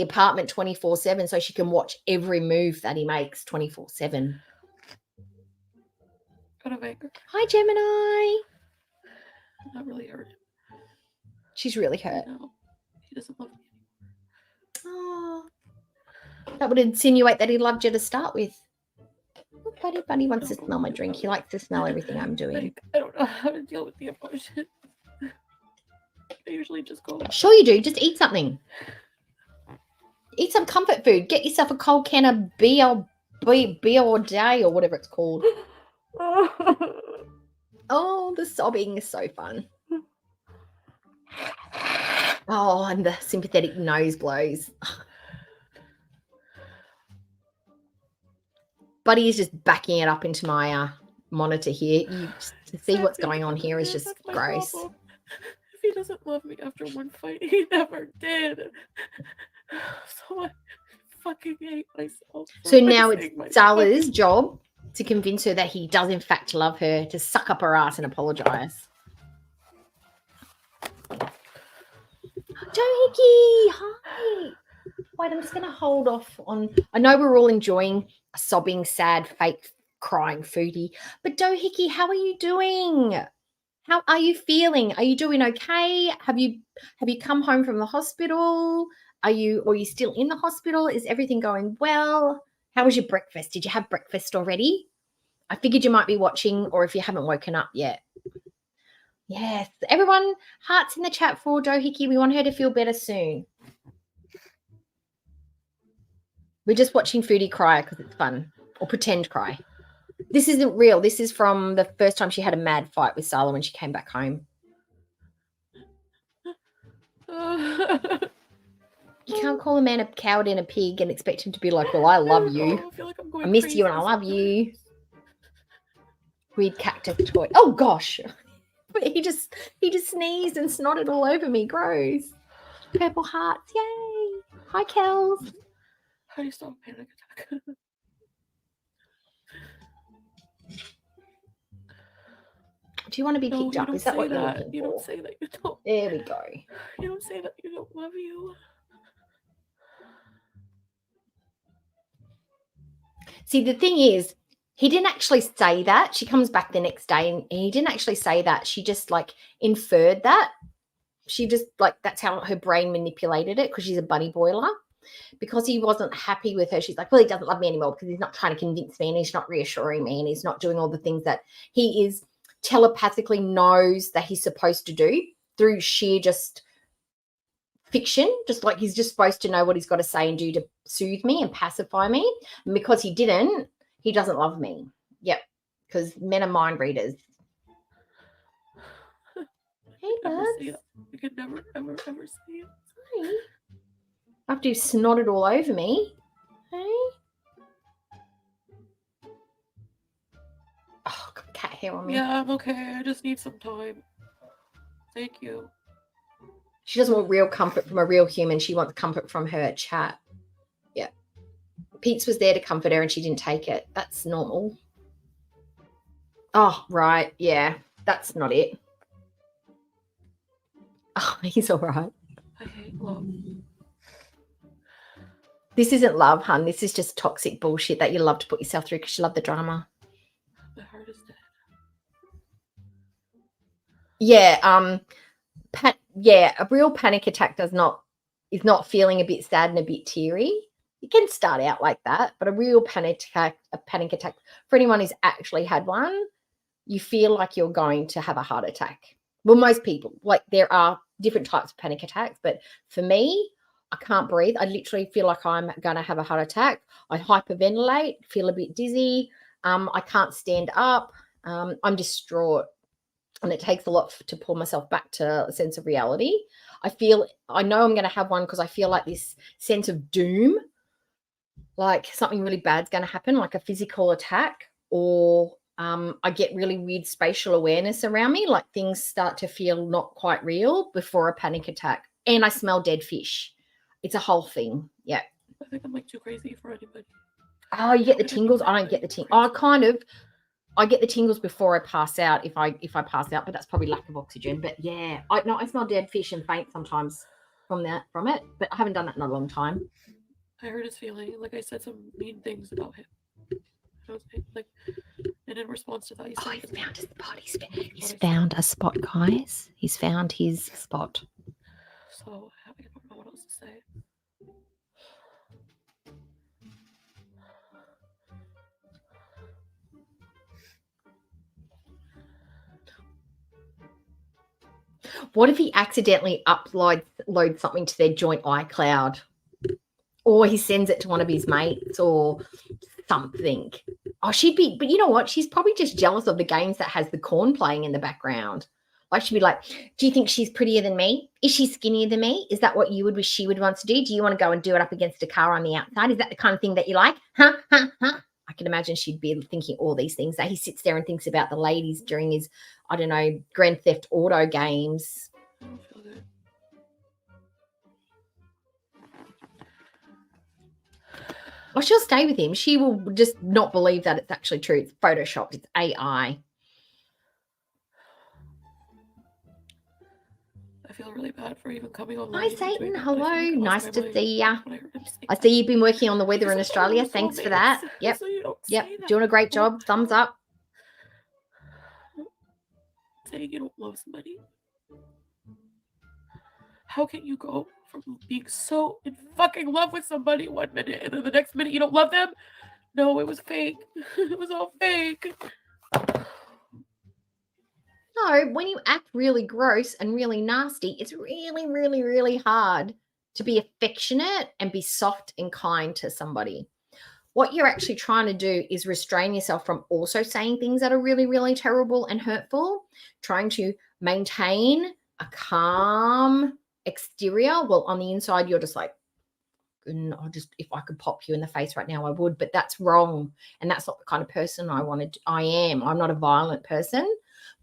apartment 24/7 so she can watch every move that he makes 24/7. Hi, Gemini. I'm not really hurt. She's really hurt. No, he doesn't love me anymore. Oh, that would insinuate that he loved you to start with. Oh, Buddy wants to smell my drink. He likes to smell everything I'm doing. I don't know how to deal with the emotion. I usually just go. Sure you do. Just eat something. Eat some comfort food. Get yourself a cold can of beer or day or whatever it's called. Oh, the sobbing is so fun. Oh, and the sympathetic nose blows. Buddy is just backing it up into my monitor here. To see what's going on here is just gross. Problem. If he doesn't love me after one fight, he never did. So I fucking hate myself. So now it's Salah's job to convince her that he does in fact love her, to suck up her ass and apologize. Joe Hickey, hi. Wait, I'm just going to hold off on. I know we're all enjoying a sobbing, sad, fake crying Foodie, but Joe Hickey, how are you doing? How are you feeling? Are you doing okay? Have you come home from the hospital? Are you still in the hospital? Is everything going well? How was your breakfast? Did you have breakfast already? I figured you might be watching, or if you haven't woken up yet. Yes. Everyone, hearts in the chat for Joe Hickey. We want her to feel better soon. We're just watching Foodie cry because it's fun, or pretend cry. This isn't real. This is from the first time she had a mad fight with Salah when she came back home. You can't call a man a coward and a pig and expect him to be like, well, I love you. I miss you and I love you. Weird cactus toy. Oh, gosh. He just sneezed and snotted all over me. Gross. Purple hearts. Yay. Hi, Kels. How do you stop a panic attack? Do you want to be picked up? Is that what you're looking for? You don't say that. You don't. There we go. You don't say that you don't love you. See, the thing is, he didn't actually say that. She comes back the next day and he didn't actually say that. She just inferred that. She just that's how her brain manipulated it because she's a bunny boiler. Because he wasn't happy with her, she's like, well, he doesn't love me anymore because he's not trying to convince me and he's not reassuring me and he's not doing all the things that he is telepathically knows that he's supposed to do through sheer just fiction, just like he's just supposed to know what he's got to say and do to soothe me and pacify me. And because he didn't, he doesn't love me. Yep, because men are mind readers. Hey, Bubs. I could never, ever, ever see it. Hi. After you snotted all over me. Hey? Oh, got cat hair on me. Yeah, I'm okay. I just need some time. Thank you. She doesn't want real comfort from a real human. She wants comfort from her chat. Yeah. Pete's was there to comfort her and she didn't take it. That's normal. Oh, right. Yeah. That's not it. Oh, he's all right. I hate love. This isn't love, hun. This is just toxic bullshit that you love to put yourself through because you love the drama. My heart is dead. Yeah, a real panic attack is not feeling a bit sad and a bit teary. It can start out like that, but a real panic attack for anyone who's actually had one, you feel like you're going to have a heart attack. Well, most people, there are different types of panic attacks, but for me, I can't breathe. I literally feel like I'm going to have a heart attack. I hyperventilate, feel a bit dizzy. I can't stand up. I'm distraught. And it takes a lot to pull myself back to a sense of reality. I know I'm going to have one because I feel like this sense of doom, like something really bad's going to happen, like a physical attack or I get really weird spatial awareness around me, like things start to feel not quite real before a panic attack. And I smell dead fish. It's a whole thing. Yeah. I think I'm like too crazy for anybody. Oh, you get the tingles? I don't get the tingles. I get the tingles before I pass out if I pass out, but that's probably lack of oxygen. But yeah, I smell dead fish and faint sometimes from it, but I haven't done that in a long time. I hurt his feeling. Like I said some mean things about him. I was like, and in response to that, he said, he's found his spot. He's found a spot, guys. He's found his spot. So I don't know what else to say. What if he accidentally uploads something to their joint iCloud, or he sends it to one of his mates or something? Oh, but you know what? She's probably just jealous of the games that has the corn playing in the background. Like she'd be like, do you think she's prettier than me? Is she skinnier than me? Is that what you would wish she would want to do? Do you want to go and do it up against a car on the outside? Is that the kind of thing that you like? Huh? I can imagine she'd be thinking all these things. That he sits there and thinks about the ladies during his, I don't know, Grand Theft Auto games. I don't feel good. Well, she'll stay with him. She will just not believe that it's actually true. It's photoshopped. It's AI. I feel really bad for even coming on. Hi, Satan. Hello. Nice to see ya. I see you've been working on the weather in Australia. Thanks for that. Yep. Yep. Doing a great job. Thumbs up. Saying you don't love somebody. How can you go from being so in fucking love with somebody 1 minute and then the next minute you don't love them? No, it was fake. It was all fake. No, when you act really gross and really nasty, it's really, really, really hard to be affectionate and be soft and kind to somebody. What you're actually trying to do is restrain yourself from also saying things that are really, really terrible and hurtful, trying to maintain a calm exterior. Well, on the inside, you're just like, if I could pop you in the face right now, I would, but that's wrong. And that's not the kind of person I am. I'm not a violent person.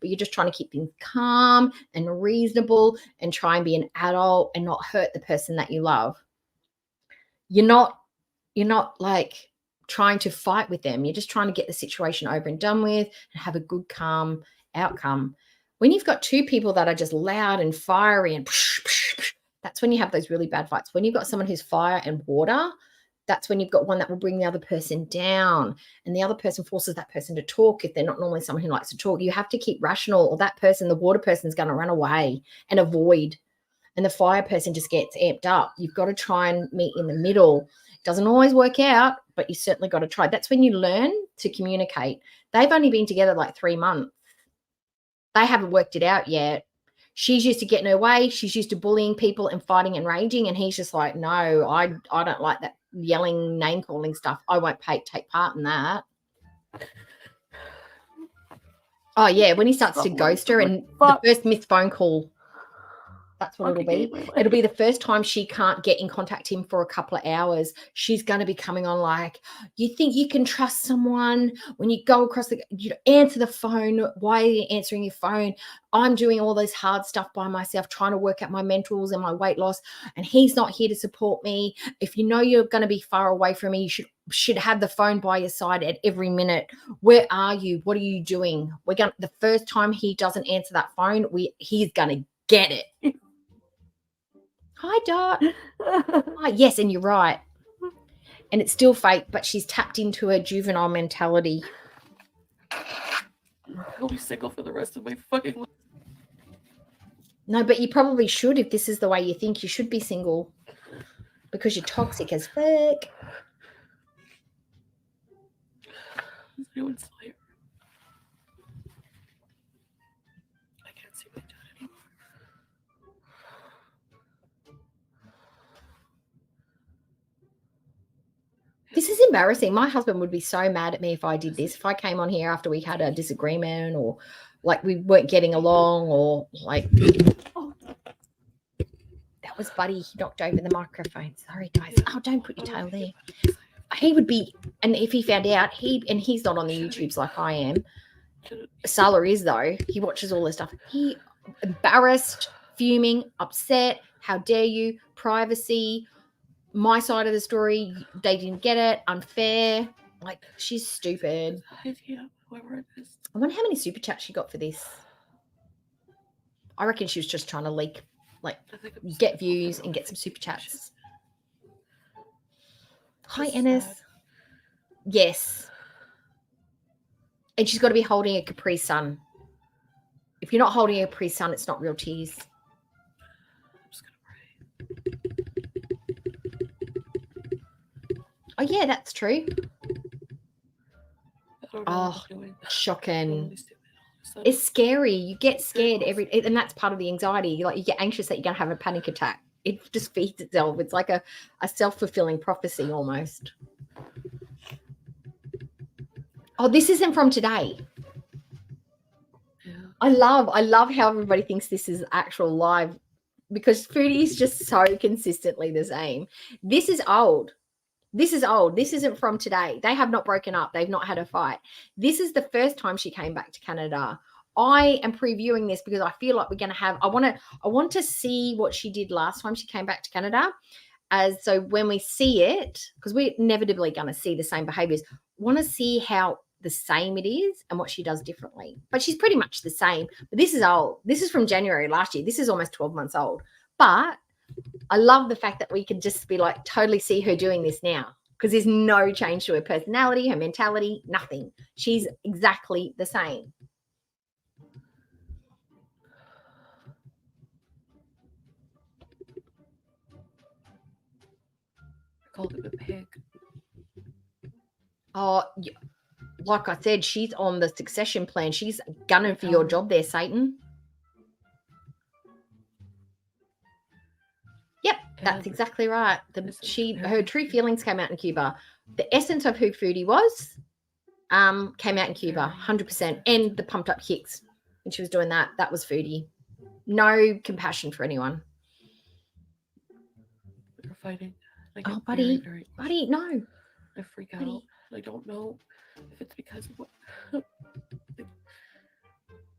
But you're just trying to keep things calm and reasonable and try and be an adult and not hurt the person that you love. You're not like trying to fight with them. You're just trying to get the situation over and done with and have a good, calm outcome. When you've got two people that are just loud and fiery and that's when you have those really bad fights. When you've got someone who's fire and water, that's when you've got one that will bring the other person down and the other person forces that person to talk if they're not normally someone who likes to talk. You have to keep rational or that person, the water person, is going to run away and avoid. And the fire person just gets amped up. You've got to try and meet in the middle. It doesn't always work out, but you certainly got to try. That's when you learn to communicate. They've only been together like 3 months. They haven't worked it out yet. She's used to getting her way. She's used to bullying people and fighting and raging. And he's just like, no, I don't like that yelling, name calling stuff. I won't take part in that. Oh yeah, when he starts to ghost her and the first missed phone call, that's what it'll be. It'll be the first time she can't get in contact with him for a couple of hours. She's going to be coming on like, you think you can trust someone when you go across you answer the phone. Why are you answering your phone? I'm doing all this hard stuff by myself, trying to work out my mentals and my weight loss, and he's not here to support me. If you know you're going to be far away from me, you should have the phone by your side at every minute. Where are you? What are you doing? The first time he doesn't answer that phone, he's going to get it. Hi, Dot. Yes, and you're right. And it's still fake, but she's tapped into her juvenile mentality. I'll be single for the rest of my fucking life. No, but you probably should if this is the way you think. You should be single because you're toxic as fuck. Is anyone still here? I can't see my dad anymore. This is embarrassing. My husband would be so mad at me if I did this. If I came on here after we had a disagreement or like we weren't getting along or like that was Buddy. He knocked over the microphone. Sorry, guys. Oh, don't put your tail there. He would be, and if he found out, he's not on the YouTubes like I am. Salah is, though. He watches all this stuff. He embarrassed, fuming, upset. How dare you? Privacy. My side of the story, they didn't get it. Unfair. Like, she's stupid. I wonder how many super chats she got for this. I reckon she was just trying to leak, like, get views and get some super chats. Hi, Ennis. Yes. And she's got to be holding a Capri Sun. If you're not holding a Capri Sun, it's not real tears. I'm just gonna pray. Oh, yeah, that's true. Oh, shocking. It's scary. You get scared and that's part of the anxiety. Like, you get anxious that you're going to have a panic attack. It just feeds itself. It's like a self-fulfilling prophecy almost. Oh, this isn't from today. Yeah. I love how everybody thinks this is actual live, because Foodie is just so consistently the same. This is old. This is old. This isn't from today. They have not broken up. They've not had a fight. This is the first time she came back to Canada. I am previewing this because I feel like we're going to have, I want to see what she did last time she came back to Canada. So when we see it, because we're inevitably going to see the same behaviors, want to see how the same it is and what she does differently. But she's pretty much the same. But this is old. This is from January last year. This is almost 12 months old. But I love the fact that we can just be like, totally see her doing this now, because there's no change to her personality, her mentality, nothing. She's exactly the same. I called it a pig. Oh, like I said, she's on the succession plan. She's gunning for your job there, Satan. Yep, that's exactly right. Her true feelings came out in Cuba. The essence of who Foodie was came out in Cuba, 100%. And the pumped up kicks when she was doing that was Foodie. No compassion for anyone. We were fighting. Oh, buddy, buddy, no. I freak out. Buddy. I don't know if it's because of what.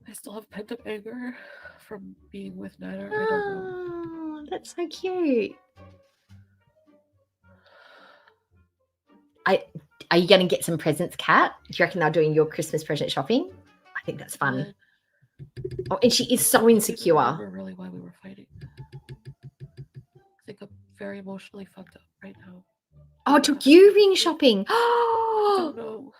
I still have pent up anger from being with Nana. I don't know. That's so cute. Are you going to get some presents, Kat? Do you reckon they're doing your Christmas present shopping? I think that's fun. Oh, and she is so insecure. I don't remember really why we were fighting. I think I'm very emotionally fucked up right now. Oh, took you ring shopping. I don't know.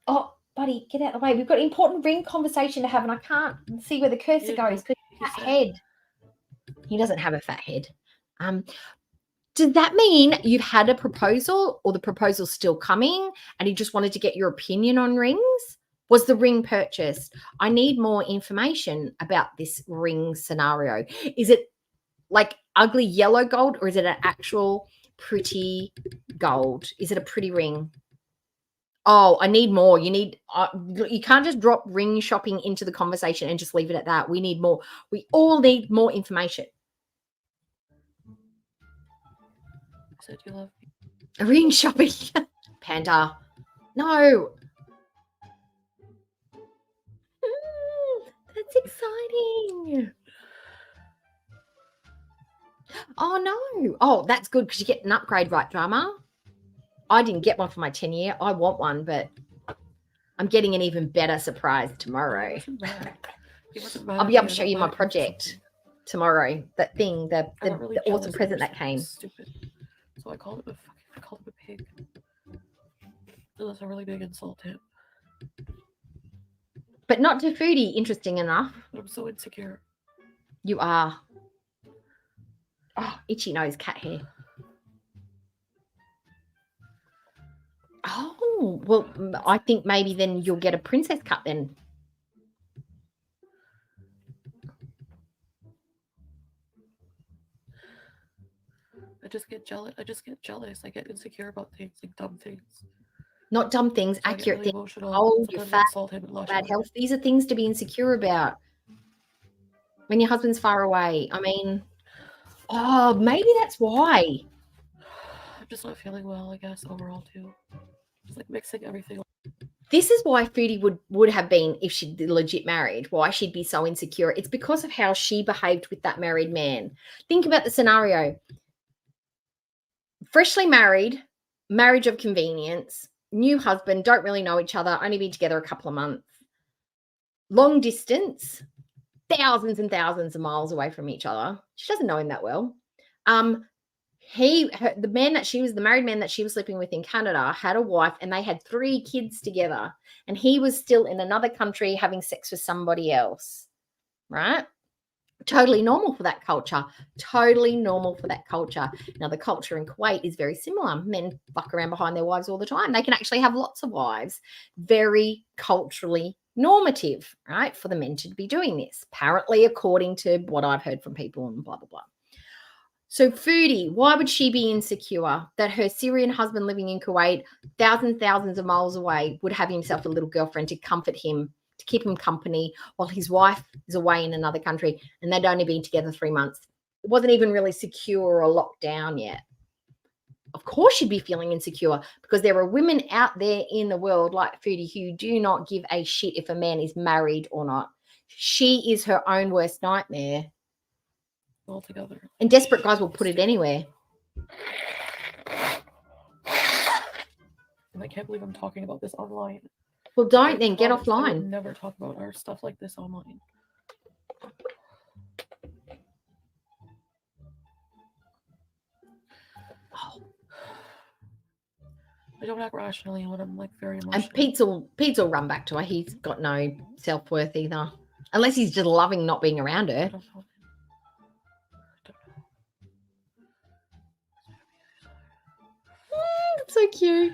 Oh, buddy, get out of the way. We've got an important ring conversation to have, and I can't see where the cursor goes because fat head. He doesn't have a fat head. Does that mean you've had a proposal, or the proposal's still coming and he just wanted to get your opinion on rings? Was the ring purchased? I need more information about this ring scenario. Is it like ugly yellow gold, or is it an actual pretty gold? Is it a pretty ring? Oh, I need more. You can't just drop ring shopping into the conversation and just leave it at that. We need more. We all need more information. I said you love me. Ring shopping. Panda. No. That's exciting. Oh, no. Oh, that's good because you get an upgrade, right, Drama? I didn't get one for my 10-year. I want one, but I'm getting an even better surprise tomorrow. I'll be able to show you my project tomorrow. That thing, the awesome present that came. Stupid. So I called him a pig. And that's a really big insult to him. But not to Foodie, interesting enough. But I'm so insecure. You are. Oh, itchy nose, cat hair. Oh, well, I think maybe then you'll get a princess cut then. I just get jealous. I get insecure about things, like dumb things. Not dumb things, So accurate really things. Oh, you're fat, bad health. These are things to be insecure about when your husband's far away. I mean, oh, maybe that's why. I'm just not feeling well, I guess, overall, too. Just like mixing everything. This is why Foodie would have been, if she'd legit married, why she'd be so insecure. It's because of how she behaved with that married man. Think about the scenario. Freshly married, marriage of convenience, new husband, don't really know each other, only been together a couple of months. Long distance, thousands and thousands of miles away from each other. She doesn't know him that well. The married man that she was sleeping with in Canada had a wife, and they had 3 kids together, and he was still in another country having sex with somebody else, right? Totally normal for that culture. Totally normal for that culture. Now, the culture in Kuwait is very similar. Men fuck around behind their wives all the time. They can actually have lots of wives. Very culturally normative, right, for the men to be doing this, apparently, according to what I've heard from people and blah, blah, blah. So Foodie, why would she be insecure that her Syrian husband living in Kuwait, thousands of miles away, would have himself a little girlfriend to comfort him, to keep him company while his wife is away in another country and they'd only been together 3 months? It wasn't even really secure or locked down yet. Of course she'd be feeling insecure, because there are women out there in the world like Foodie who do not give a shit if a man is married or not. She is her own worst nightmare. Altogether. And desperate guys will put it anywhere. And I can't believe I'm talking about this online. Well, don't then. Get I offline. would never talk about our stuff like this online. Oh. I don't act rationally when I'm like very emotional. And Pete's will run back to her. He's got no self-worth either. Unless he's just loving not being around her. I don't know. So cute.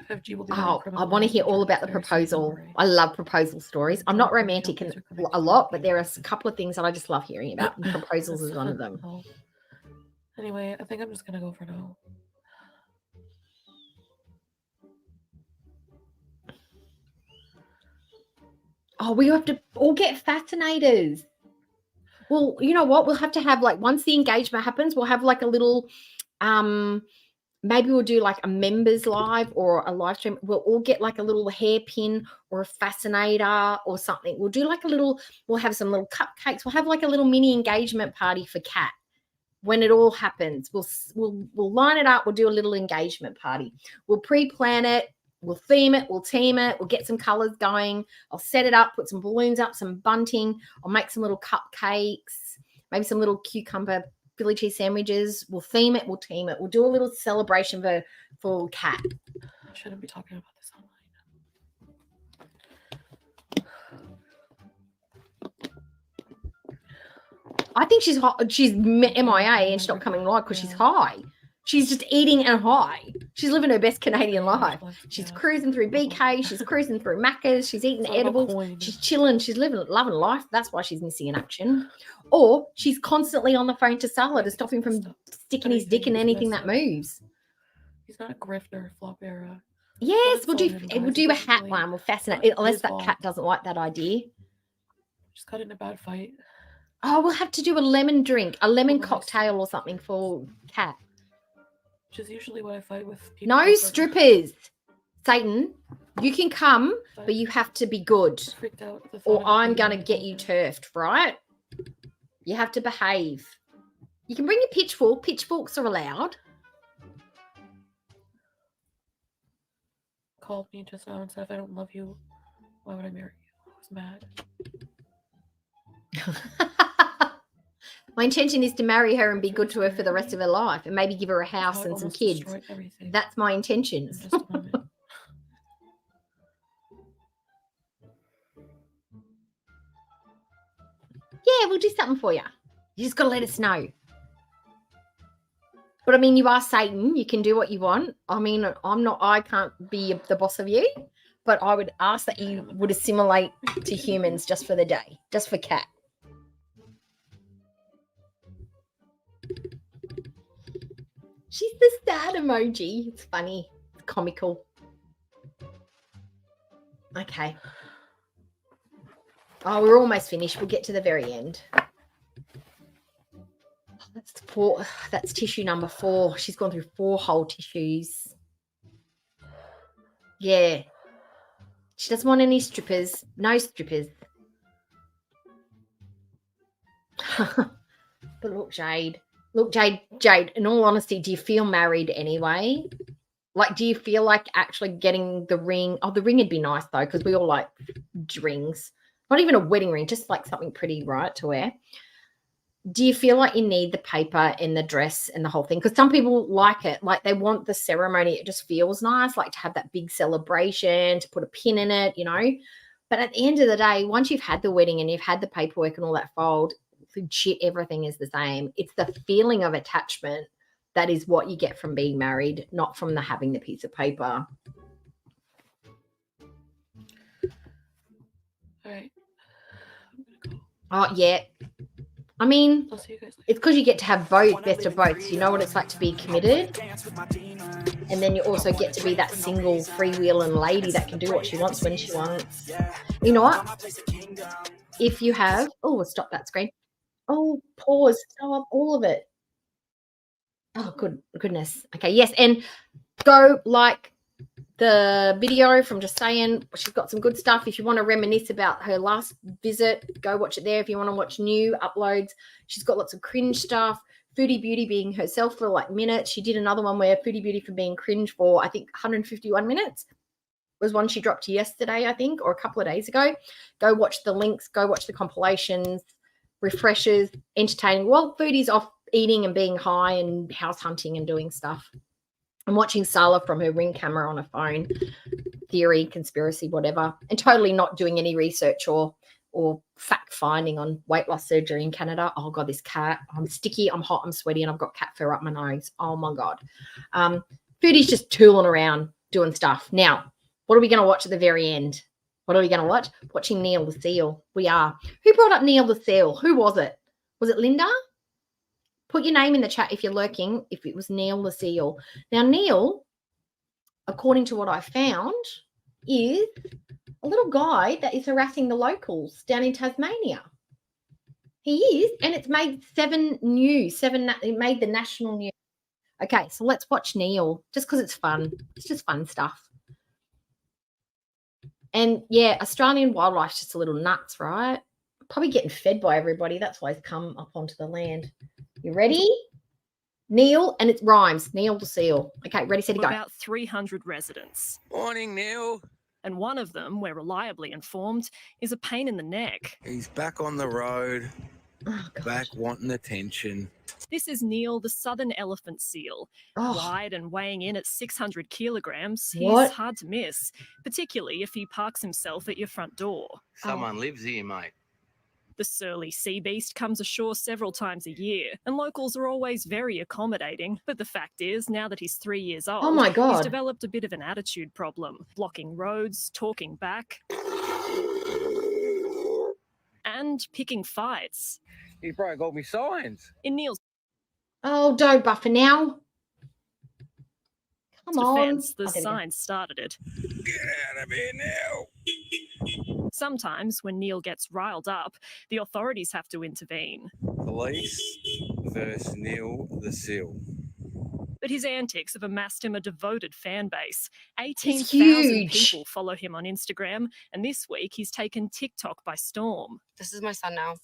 Oh, I want to hear all about the proposal. I love proposal stories. I'm not romantic a lot, but there are a couple of things that I just love hearing about. And proposals is one of them. Anyway, I think I'm just going to go for now. Oh, we have to all get fascinators. Well, you know what? We'll have to have, like, once the engagement happens, we'll have like a little maybe we'll do like a members live or a live stream. We'll all get like a little hairpin or a fascinator or something. We'll do like we'll have some little cupcakes. We'll have like a little mini engagement party for Kat when it all happens. We'll line it up. We'll do a little engagement party. We'll pre-plan it. We'll theme it. We'll team it. We'll get some colors going. I'll set it up, put some balloons up, some bunting. I'll make some little cupcakes, maybe some little cucumber Philly cheese sandwiches. We'll theme it. We'll team it. We'll do a little celebration for Kat. I shouldn't be talking about this online. I think she's hot. She's MIA and she's not coming live because she's high. She's just eating and high. She's living her best Canadian life. She's cruising through BK. She's cruising through Macca's. She's eating edibles. She's chilling. She's loving life. That's why she's missing in action. Or she's constantly on the phone to Salah to stop him from sticking his dick in anything that moves. He's not a grifter, flop era. Yes, we'll do a hat one. We'll fascinate. Unless that cat doesn't like that idea. Just got in a bad fight. Oh, we'll have to do a lemon drink, a lemon cocktail or something for Kat. Which is usually what I fight with people. No strippers. Satan, you can come, but you have to be good. Or I'm going to get you turfed, right? You have to behave. You can bring your pitchfork. Pitchforks are allowed. Called me just now and said, if I don't love you, why would I marry you? I was mad. My intention is to marry her and be good to her for the rest of her life and maybe give her a house and some kids. That's my intentions. Yeah, we'll do something for you. You just got to let us know. But I mean, you are Satan. You can do what you want. I mean, I can't be the boss of you, but I would ask that you would assimilate to humans just for the day, just for Kat. She's the sad emoji. It's funny. It's comical. Okay. Oh, we're almost finished. We'll get to the very end. That's tissue number 4. She's gone through 4 whole tissues. Yeah. She doesn't want any strippers. No strippers. But look, Jade. Look, Jade, in all honesty, do you feel married anyway? Like, do you feel like actually getting the ring? Oh, the ring would be nice, though, because we all like rings. Not even a wedding ring, just like something pretty, right, to wear. Do you feel like you need the paper and the dress and the whole thing? Because some people like it. Like, they want the ceremony. It just feels nice, like to have that big celebration, to put a pin in it, you know. But at the end of the day, once you've had the wedding and you've had the paperwork and all that fold, legit everything is the same. It's the feeling of attachment that is what you get from being married, not from having the piece of paper. All right. Oh, yeah. I mean, I'll see you guys later. it's because you get to have both, best of both. You know what it's like to be committed. And then you also get to be that single freewheeling lady that can do what she wants when she wants. You know what? If you have, oh, stop that screen. Oh, pause. Stop all of it. Oh, goodness. Okay, yes. And go like the video from Just Saying. She's got some good stuff. If you want to reminisce about her last visit, go watch it there. If you want to watch new uploads, she's got lots of cringe stuff. Foodie Beauty being herself for like minutes. She did another one where Foodie Beauty for being cringe for, I think, 151 minutes. Was one she dropped yesterday, I think, or a couple of days ago. Go watch the links. Go watch the compilations. Refreshers, entertaining. Well, Foodie's off eating and being high and house hunting and doing stuff. I'm watching Sala from her Ring camera on her phone. Theory, conspiracy, whatever. And totally not doing any research or fact finding on weight loss surgery in Canada. Oh, God, this cat. I'm sticky, I'm hot, I'm sweaty, and I've got cat fur up my nose. Oh, my God. Foodie's just tooling around doing stuff. Now, what are we going to watch at the very end? What are we going to watch? Watching Neil the Seal. We are. Who brought up Neil the Seal? Who was it? Was it Linda? Put your name in the chat if you're lurking, if it was Neil the Seal. Now, Neil, according to what I found, is a little guy that is harassing the locals down in Tasmania. He is, and it's made it made the national news. Okay, so let's watch Neil, just because it's fun. It's just fun stuff. And, yeah, Australian wildlife's just a little nuts, right? Probably getting fed by everybody. That's why it's come up onto the land. You ready? Neil, and it rhymes. Neil the Seal. Okay, ready, steady, go. About 300 residents. Morning, Neil. And one of them, we're reliably informed, is a pain in the neck. He's back on the road, back wanting attention. This is Neil, the southern elephant seal. Wide and weighing in at 600 kilograms, he's hard to miss, particularly if he parks himself at your front door. Someone lives here, mate. The surly sea beast comes ashore several times a year, and locals are always very accommodating. But the fact is, now that he's 3 years old, oh my God, he's developed a bit of an attitude problem, blocking roads, talking back, and picking fights. He broke all my signs. In Neil's don't buffer now. Come defense, on. the signs started it. Get out of here now. Sometimes, when Neil gets riled up, the authorities have to intervene. Police versus Neil the Seal. But his antics have amassed him a devoted fan base. 18,000 people follow him on Instagram, and this week he's taken TikTok by storm. This is my son now,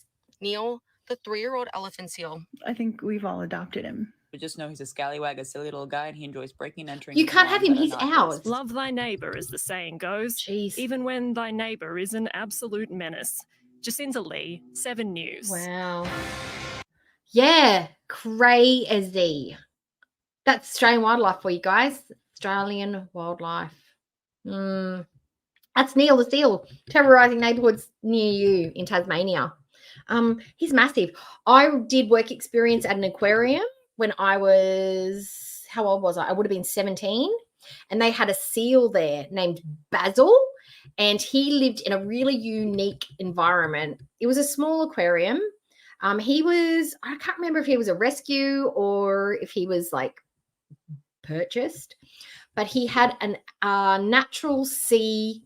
Neil, the 3-year-old elephant seal. I think we've all adopted him. We just know he's a scallywag, a silly little guy, and he enjoys breaking and entering. You can't have him, he's ours. Love thy neighbour, as the saying goes. Jeez. Even when thy neighbour is an absolute menace. Jacinta Lee, 7 News. Wow. Yeah, crazy. That's Australian wildlife for you guys. Australian wildlife. That's Neil the Seal, terrorising neighbourhoods near you in Tasmania. He's massive. I did work experience at an aquarium when I was, how old was I? I would have been 17. And they had a seal there named Basil. And he lived in a really unique environment. It was a small aquarium. He was, I can't remember if he was a rescue or if he was like purchased. But he had a natural sea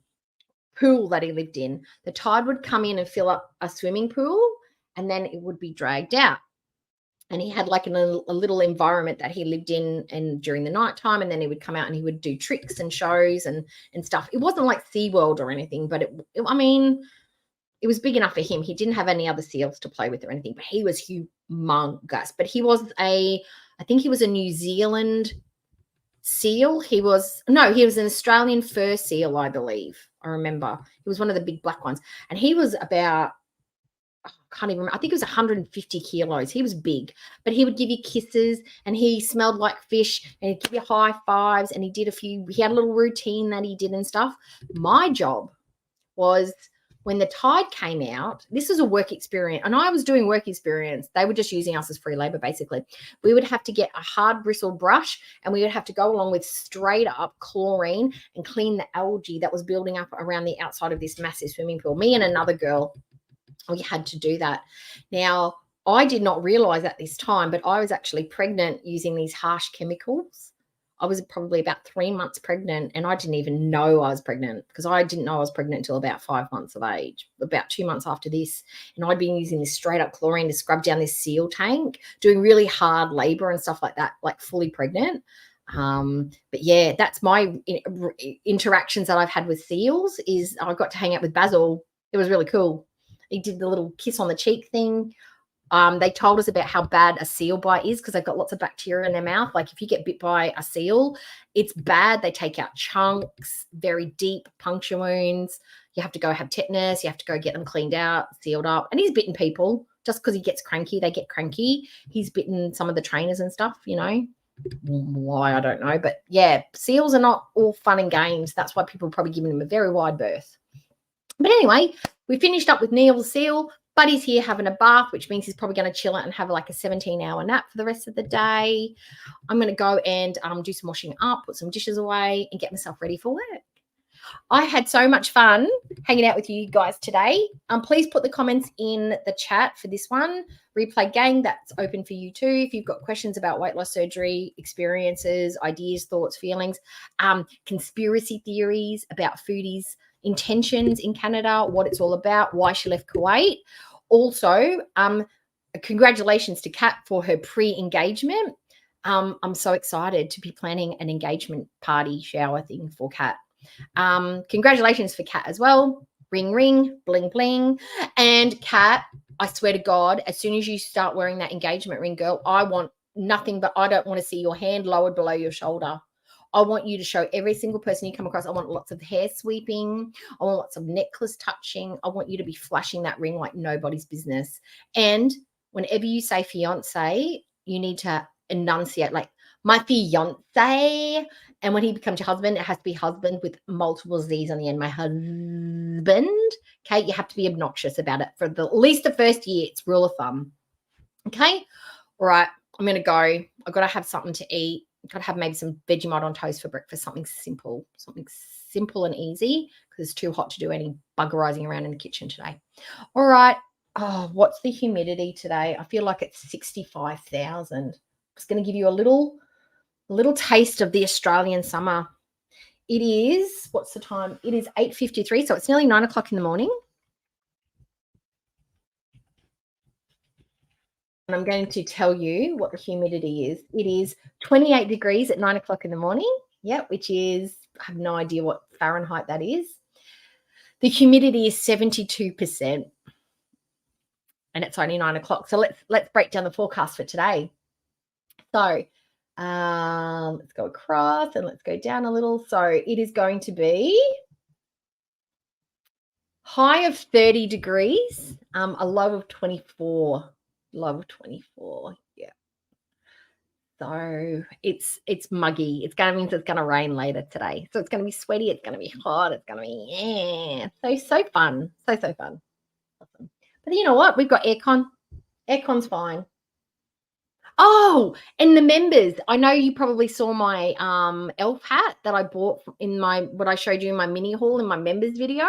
pool that he lived in. The tide would come in and fill up a swimming pool, and then it would be dragged out. And he had like a little environment that he lived in, and during the nighttime, and then he would come out and he would do tricks and shows and stuff. It wasn't like SeaWorld or anything, but I mean, it was big enough for him. He didn't have any other seals to play with or anything, but he was humongous. But he was I think he was a New Zealand seal. He was an Australian fur seal, I believe. I remember. He was one of the big black ones. And he was about, I can't even remember. I think it was 150 kilos. He was big, but he would give you kisses and he smelled like fish and he'd give you high fives, and he had a little routine that he did and stuff. My job was, when the tide came out, this was a work experience, and I was doing work experience. They were just using us as free labor, basically. We would have to get a hard bristle brush, and we would have to go along with straight up chlorine and clean the algae that was building up around the outside of this massive swimming pool. Me and another girl, we had to do that. Now, I did not realize at this time, but I was actually pregnant using these harsh chemicals. I was probably about 3 months pregnant, and I didn't even know I was pregnant, because I didn't know I was pregnant until about 5 months of age, about 2 months after this. And I'd been using this straight up chlorine to scrub down this seal tank, doing really hard labor and stuff like that, like fully pregnant. But yeah, that's my interactions that I've had with seals. Is I got to hang out with Basil. It was really cool. He did the little kiss on the cheek thing. They told us about how bad a seal bite is, because they've got lots of bacteria in their mouth. Like if you get bit by a seal, it's bad. They take out chunks, very deep puncture wounds. You have to go have tetanus. You have to go get them cleaned out, sealed up. And he's bitten people just because he gets cranky. They get cranky. He's bitten some of the trainers and stuff, you know. Why, I don't know. But yeah, seals are not all fun and games. That's why people are probably giving them a very wide berth. But anyway, we finished up with Neil the seal. Buddy's here having a bath, which means he's probably going to chill out and have like a 17-hour nap for the rest of the day. I'm going to go and do some washing up, put some dishes away, and get myself ready for work. I had so much fun hanging out with you guys today. Please put the comments in the chat for this one. Replay gang, that's open for you too. If you've got questions about weight loss surgery, experiences, ideas, thoughts, feelings, conspiracy theories about Foodie's intentions in Canada, what it's all about, why she left Kuwait. Also, congratulations to Kat for her pre-engagement. I'm so excited to be planning an engagement party shower thing for Kat. Congratulations for Kat as well. Ring, ring, bling, bling. And Kat, I swear to God, as soon as you start wearing that engagement ring, girl, I want nothing but, I don't want to see your hand lowered below your shoulder. I want you to show every single person you come across. I want lots of hair sweeping. I want lots of necklace touching. I want you to be flashing that ring like nobody's business. And whenever you say fiance, you need to enunciate like, my fiance. And when he becomes your husband, it has to be husband with multiple Z's on the end. My husband. Okay, you have to be obnoxious about it for at least the first year. It's rule of thumb. Okay, all right, I'm going to go. I've got to have something to eat. I've got to have maybe some Vegemite on toast for breakfast, something simple and easy, because it's too hot to do any buggerizing around in the kitchen today. All right. Oh, what's the humidity today? I feel like it's 65,000. I'm just going to give you a little taste of the Australian summer. It is, what's the time? It is 8:53, so it's nearly 9 o'clock in the morning. And I'm going to tell you what the humidity is. It is 28 degrees at 9 o'clock in the morning. Yep, which is, I have no idea what Fahrenheit that is. The humidity is 72%. And it's only 9 o'clock. So let's break down the forecast for today. So let's go across and let's go down a little. So it is going to be high of 30 degrees, a low of 24. Low of 24. Yeah. So it's muggy. It's going to mean it's going to rain later today. So it's going to be sweaty. It's going to be hot. It's going to be so fun. So fun. Awesome. But you know what? We've got aircon. Aircon's fine. Oh, and the members. I know you probably saw my elf hat that I bought in what I showed you in my mini haul in my members video.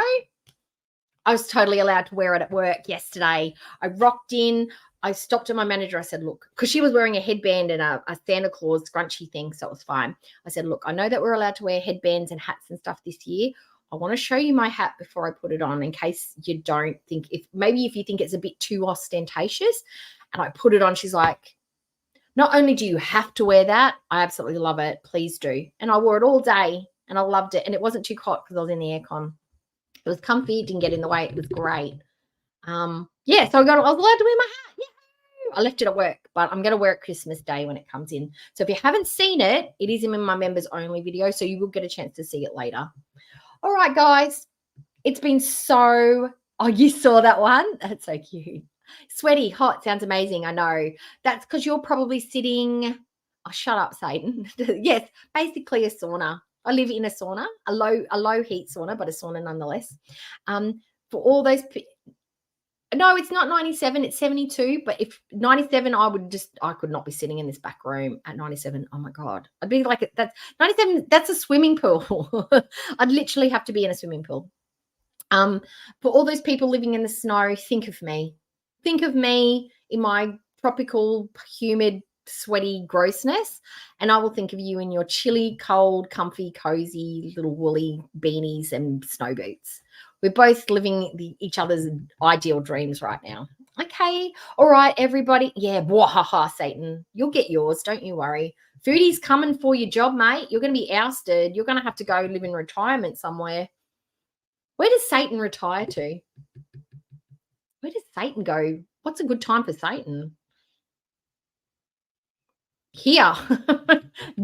I was totally allowed to wear it at work yesterday. I rocked in. I stopped at my manager. I said, look, because she was wearing a headband and a Santa Claus scrunchy thing, so it was fine. I said, look, I know that we're allowed to wear headbands and hats and stuff this year. I want to show you my hat before I put it on in case you don't think, if you think it's a bit too ostentatious. And I put it on. She's like, Not only do you have to wear that, I absolutely love it. Please do. And I wore it all day and I loved it. And it wasn't too hot because I was in the aircon. It was comfy. It didn't get in the way. It was great. Yeah, so I was allowed to wear my hat. Yahoo! I left it at work, but I'm going to wear it Christmas Day when it comes in. So if you haven't seen it, it is in my members only video. So you will get a chance to see it later. All right, guys. It's been so, oh, you saw that one? That's so cute. Sweaty, hot, sounds amazing. I know. That's because you're probably sitting, oh, shut up, Satan. Yes, basically a sauna. I live in a sauna, a low heat sauna, but a sauna nonetheless. For all those, no, it's not 97, it's 72. But if 97, I could not be sitting in this back room at 97. Oh my God. I'd be like, that's 97, that's a swimming pool. I'd literally have to be in a swimming pool. For all those people living in the snow, think of me. Think of me in my tropical, humid, sweaty grossness, and I will think of you in your chilly, cold, comfy, cozy little woolly beanies and snow boots. We're both living each other's ideal dreams right now. Okay. All right, everybody. Yeah, wahaha, Satan. You'll get yours. Don't you worry. Foodie's coming for your job, mate. You're going to be ousted. You're going to have to go live in retirement somewhere. Where does Satan retire to? Where does Satan go? What's a good time for Satan? Here.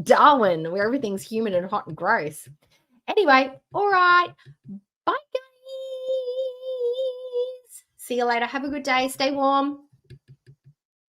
Darwin, where everything's humid and hot and gross. Anyway, all right. Bye, guys. See you later. Have a good day. Stay warm.